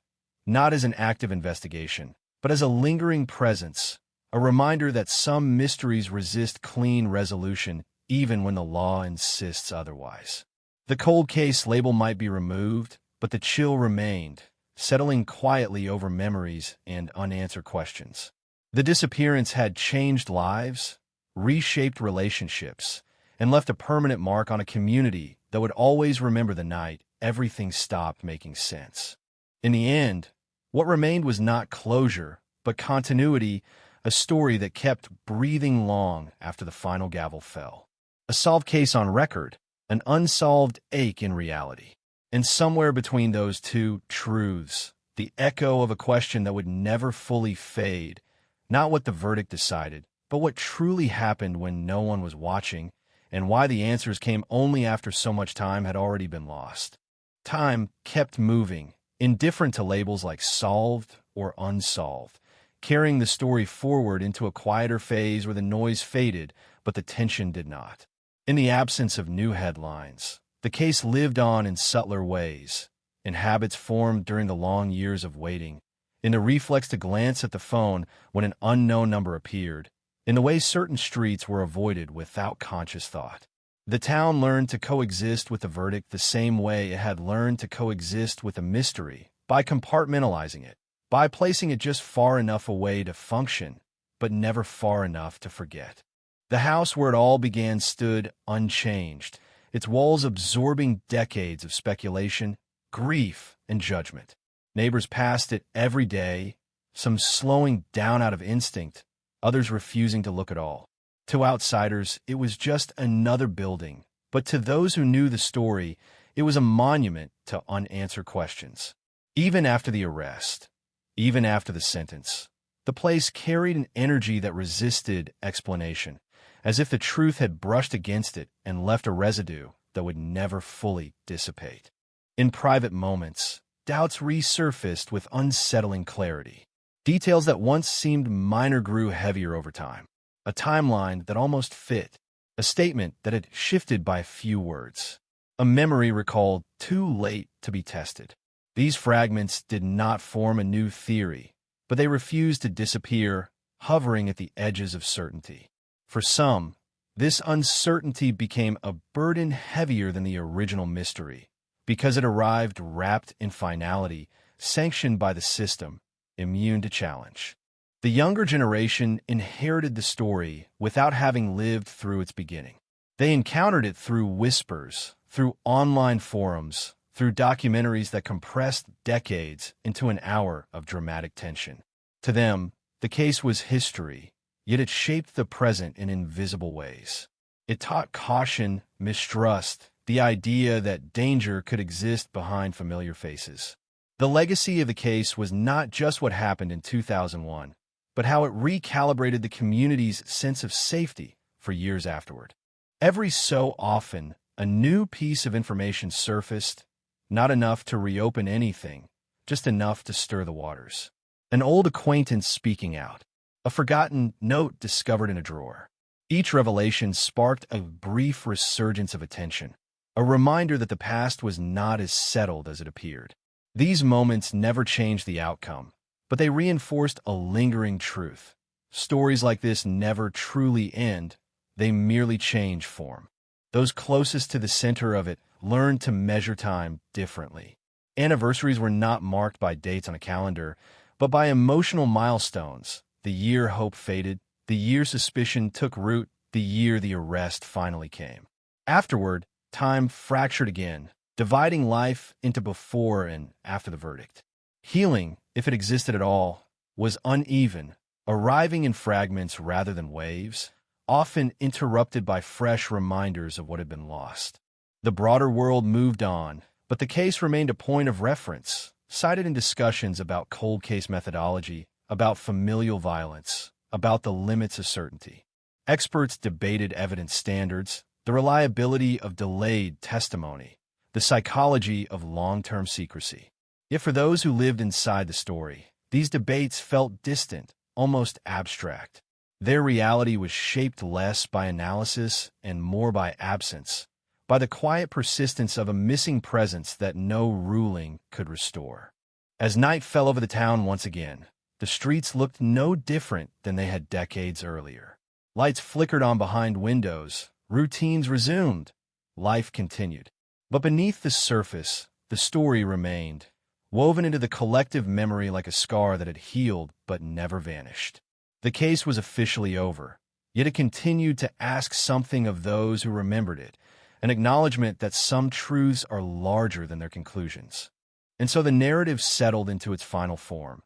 not as an active investigation, but as a lingering presence, a reminder that some mysteries resist clean resolution even when the law insists otherwise. The cold case label might be removed, but the chill remained, settling quietly over memories and unanswered questions. The disappearance had changed lives, reshaped relationships, and left a permanent mark on a community that would always remember the night everything stopped making sense. In the end, what remained was not closure, but continuity, a story that kept breathing long after the final gavel fell. A solved case on record, an unsolved ache in reality. And somewhere between those two truths, the echo of a question that would never fully fade, not what the verdict decided, but what truly happened when no one was watching, and why the answers came only after so much time had already been lost. Time kept moving, indifferent to labels like solved or unsolved, carrying the story forward into a quieter phase where the noise faded, but the tension did not. In the absence of new headlines, the case lived on in subtler ways, in habits formed during the long years of waiting, in the reflex to glance at the phone when an unknown number appeared, in the way certain streets were avoided without conscious thought. The town learned to coexist with the verdict the same way it had learned to coexist with a mystery, by compartmentalizing it, by placing it just far enough away to function, but never far enough to forget. The house where it all began stood unchanged, its walls absorbing decades of speculation, grief, and judgment. Neighbors passed it every day, some slowing down out of instinct, others refusing to look at all. To outsiders, it was just another building, but to those who knew the story, it was a monument to unanswered questions. Even after the arrest, even after the sentence, the place carried an energy that resisted explanation, as if the truth had brushed against it and left a residue that would never fully dissipate. In private moments, doubts resurfaced with unsettling clarity. Details that once seemed minor grew heavier over time. A timeline that almost fit. A statement that had shifted by a few words. A memory recalled too late to be tested. These fragments did not form a new theory, but they refused to disappear, hovering at the edges of certainty. For some, this uncertainty became a burden heavier than the original mystery, because it arrived wrapped in finality, sanctioned by the system, immune to challenge. The younger generation inherited the story without having lived through its beginning. They encountered it through whispers, through online forums, through documentaries that compressed decades into an hour of dramatic tension. To them, the case was history, yet it shaped the present in invisible ways. It taught caution, mistrust, the idea that danger could exist behind familiar faces. The legacy of the case was not just what happened in 2001, but how it recalibrated the community's sense of safety for years afterward. Every so often, a new piece of information surfaced, not enough to reopen anything, just enough to stir the waters. An old acquaintance speaking out. A forgotten note discovered in a drawer. Each revelation sparked a brief resurgence of attention, a reminder that the past was not as settled as it appeared. These moments never changed the outcome, but they reinforced a lingering truth. Stories like this never truly end, they merely change form. Those closest to the center of it learned to measure time differently. Anniversaries were not marked by dates on a calendar, but by emotional milestones. The year hope faded, the year suspicion took root, the year the arrest finally came. Afterward, time fractured again, dividing life into before and after the verdict. Healing, if it existed at all, was uneven, arriving in fragments rather than waves, often interrupted by fresh reminders of what had been lost. The broader world moved on, but the case remained a point of reference, cited in discussions about cold case methodology, about familial violence, about the limits of certainty. Experts debated evidence standards, the reliability of delayed testimony, the psychology of long-term secrecy. Yet for those who lived inside the story, these debates felt distant, almost abstract. Their reality was shaped less by analysis and more by absence, by the quiet persistence of a missing presence that no ruling could restore. As night fell over the town once again, the streets looked no different than they had decades earlier. Lights flickered on behind windows, routines resumed, life continued. But beneath the surface, the story remained, woven into the collective memory like a scar that had healed but never vanished. The case was officially over, yet it continued to ask something of those who remembered it, an acknowledgement that some truths are larger than their conclusions. And so the narrative settled into its final form,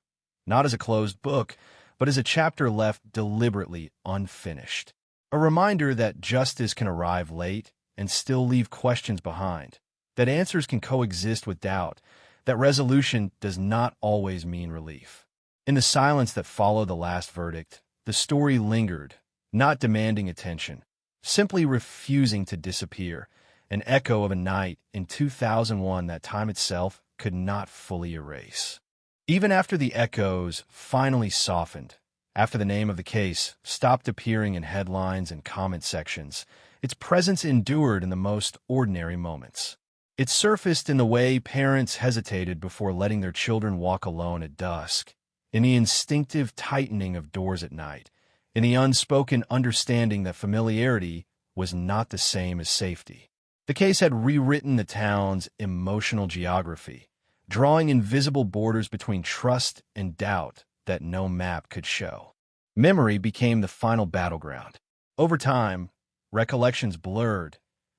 not as a closed book, but as a chapter left deliberately unfinished. A reminder that justice can arrive late and still leave questions behind, that answers can coexist with doubt, that resolution does not always mean relief. In the silence that followed the last verdict, the story lingered, not demanding attention, simply refusing to disappear, an echo of a night in 2001 that time itself could not fully erase. Even after the echoes finally softened, after the name of the case stopped appearing in headlines and comment sections, its presence endured in the most ordinary moments. It surfaced in the way parents hesitated before letting their children walk alone at dusk, in the instinctive tightening of doors at night, in the unspoken understanding that familiarity was not the same as safety. The case had rewritten the town's emotional geography, drawing invisible borders between trust and doubt that no map could show. Memory became the final battleground. Over time, recollections blurred,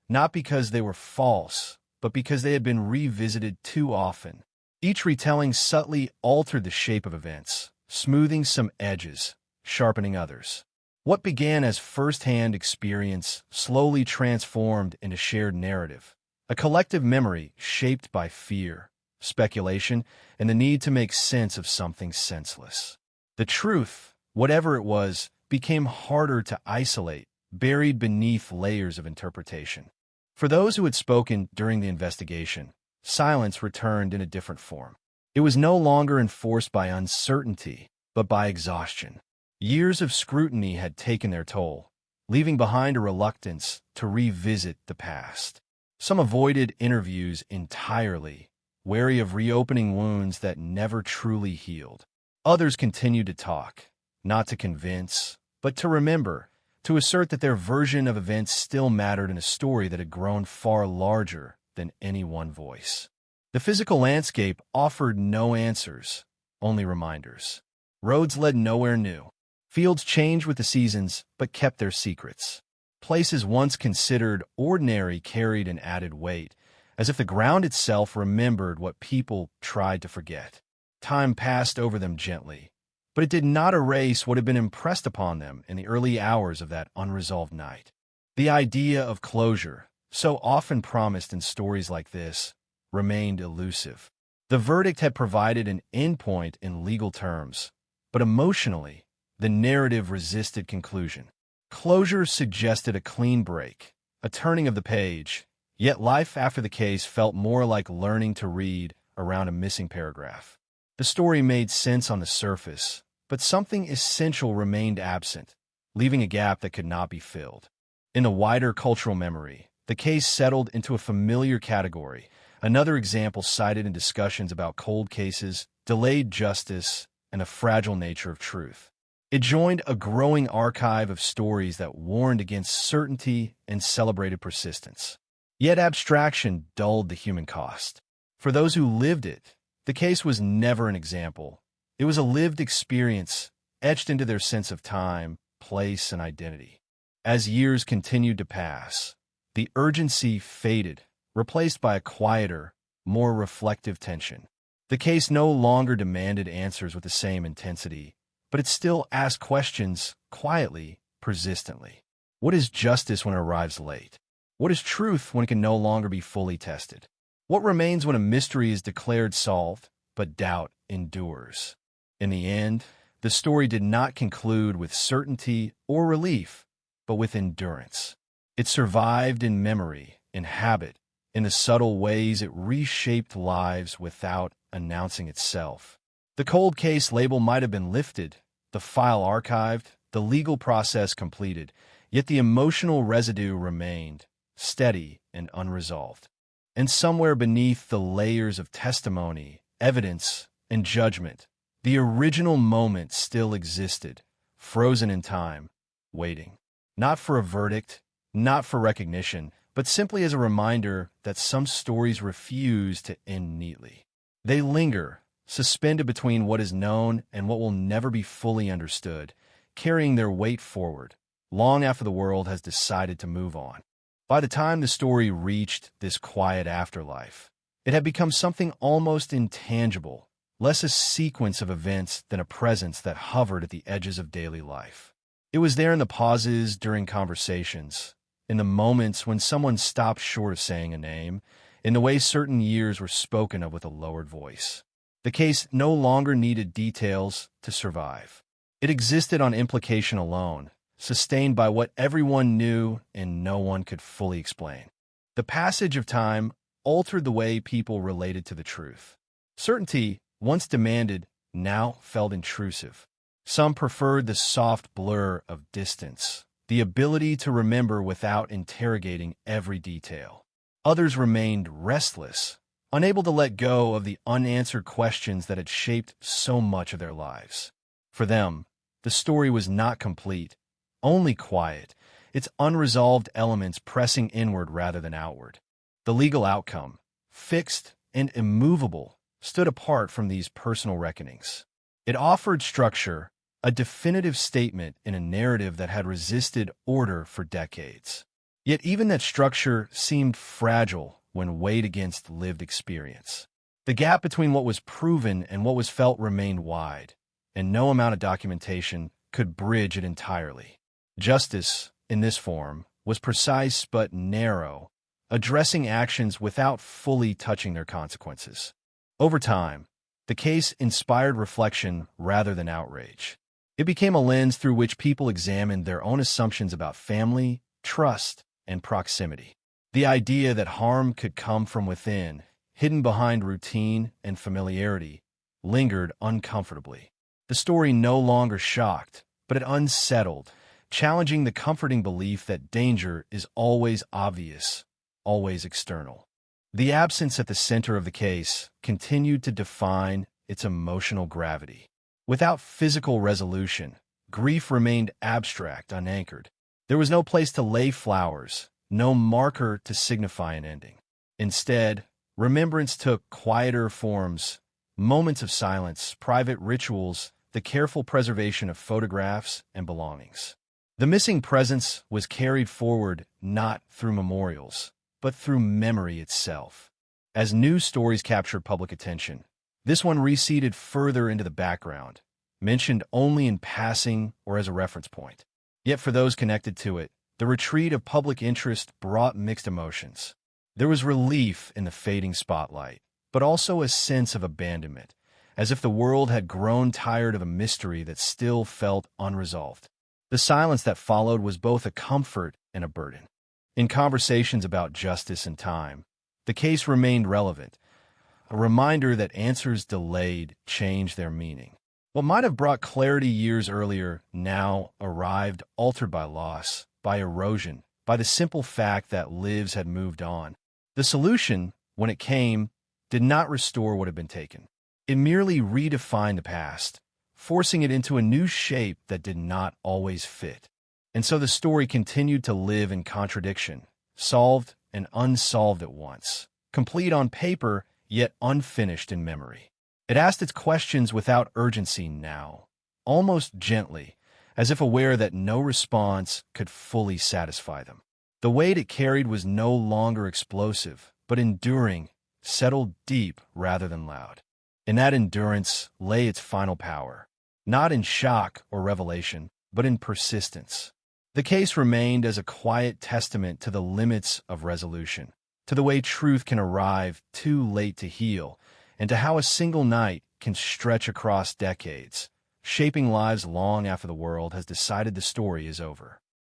not because they were false, but because they had been revisited too often. Each retelling subtly altered the shape of events, smoothing some edges, sharpening others. What began as first-hand experience slowly transformed into shared narrative, a collective memory shaped by fear, speculation, and the need to make sense of something senseless. The truth, whatever it was, became harder to isolate, buried beneath layers of interpretation. For those who had spoken during the investigation, silence returned in a different form. It was no longer enforced by uncertainty, but by exhaustion. Years of scrutiny had taken their toll, leaving behind a reluctance to revisit the past. Some avoided interviews entirely, wary of reopening wounds that never truly healed. Others continued to talk, not to convince, but to remember, to assert that their version of events still mattered in a story that had grown far larger than any one voice. The physical landscape offered no answers, only reminders. Roads led nowhere new. Fields changed with the seasons, but kept their secrets. Places once considered ordinary carried an added weight, as if the ground itself remembered what people tried to forget. Time passed over them gently, but it did not erase what had been impressed upon them in the early hours of that unresolved night. The idea of closure, so often promised in stories like this, remained elusive. The verdict had provided an endpoint in legal terms, but emotionally, the narrative resisted conclusion. Closure suggested a clean break, a turning of the page, Yet life after the case felt more like learning to read around a missing paragraph. The story made sense on the surface, but something essential remained absent, leaving a gap that could not be filled. In the wider cultural memory, the case settled into a familiar category, another example cited in discussions about cold cases, delayed justice, and the fragile nature of truth. It joined a growing archive of stories that warned against certainty and celebrated persistence. Yet abstraction dulled the human cost. For those who lived it, the case was never an example. It was a lived experience, etched into their sense of time, place, and identity. As years continued to pass, the urgency faded, replaced by a quieter, more reflective tension. The case no longer demanded answers with the same intensity, but it still asked questions quietly, persistently. What is justice when it arrives late? What is truth when it can no longer be fully tested? What remains when a mystery is declared solved, but doubt endures? In the end, the story did not conclude with certainty or relief, but with endurance. It survived in memory, in habit, in the subtle ways it reshaped lives without announcing itself. The cold case label might have been lifted, the file archived, the legal process completed, yet the emotional residue remained, steady and unresolved. And somewhere beneath the layers of testimony, evidence, and judgment, the original moment still existed, frozen in time, waiting. Not for a verdict, not for recognition, but simply as a reminder that some stories refuse to end neatly. They linger, suspended between what is known and what will never be fully understood, carrying their weight forward, long after the world has decided to move on. By the time the story reached this quiet afterlife, it had become something almost intangible, less a sequence of events than a presence that hovered at the edges of daily life. It was there in the pauses during conversations, in the moments when someone stopped short of saying a name, in the way certain years were spoken of with a lowered voice. The case no longer needed details to survive. It existed on implication alone, sustained by what everyone knew and no one could fully explain. The passage of time altered the way people related to the truth. Certainty, once demanded, now felt intrusive. Some preferred the soft blur of distance, the ability to remember without interrogating every detail. Others remained restless, unable to let go of the unanswered questions that had shaped so much of their lives. For them, the story was not complete, only quiet, its unresolved elements pressing inward rather than outward. The legal outcome, fixed and immovable, stood apart from these personal reckonings. It offered structure, a definitive statement in a narrative that had resisted order for decades. Yet even that structure seemed fragile when weighed against lived experience. The gap between what was proven and what was felt remained wide, and no amount of documentation could bridge it entirely. Justice, in this form, was precise but narrow, addressing actions without fully touching their consequences. Over time, the case inspired reflection rather than outrage. It became a lens through which people examined their own assumptions about family, trust, and proximity. The idea that harm could come from within, hidden behind routine and familiarity, lingered uncomfortably. The story no longer shocked, but it unsettled, challenging the comforting belief that danger is always obvious, always external. The absence at the center of the case continued to define its emotional gravity. Without physical resolution, grief remained abstract, unanchored. There was no place to lay flowers, no marker to signify an ending. Instead, remembrance took quieter forms, moments of silence, private rituals, the careful preservation of photographs and belongings. The missing presence was carried forward not through memorials, but through memory itself. As news stories captured public attention, this one receded further into the background, mentioned only in passing or as a reference point. Yet for those connected to it, the retreat of public interest brought mixed emotions. There was relief in the fading spotlight, but also a sense of abandonment, as if the world had grown tired of a mystery that still felt unresolved. The silence that followed was both a comfort and a burden. In conversations about justice and time, the case remained relevant, a reminder that answers delayed change their meaning. What might have brought clarity years earlier now arrived altered by loss, by erosion, by the simple fact that lives had moved on. The solution, when it came, did not restore what had been taken. It merely redefined the past, forcing it into a new shape that did not always fit. And so the story continued to live in contradiction, solved and unsolved at once, complete on paper, yet unfinished in memory. It asked its questions without urgency now, almost gently, as if aware that no response could fully satisfy them. The weight it carried was no longer explosive, but enduring, settled deep rather than loud. In that endurance lay its final power, not in shock or revelation, but in persistence. The case remained as a quiet testament to the limits of resolution, to the way truth can arrive too late to heal, and to how a single night can stretch across decades, shaping lives long after the world has decided the story is over.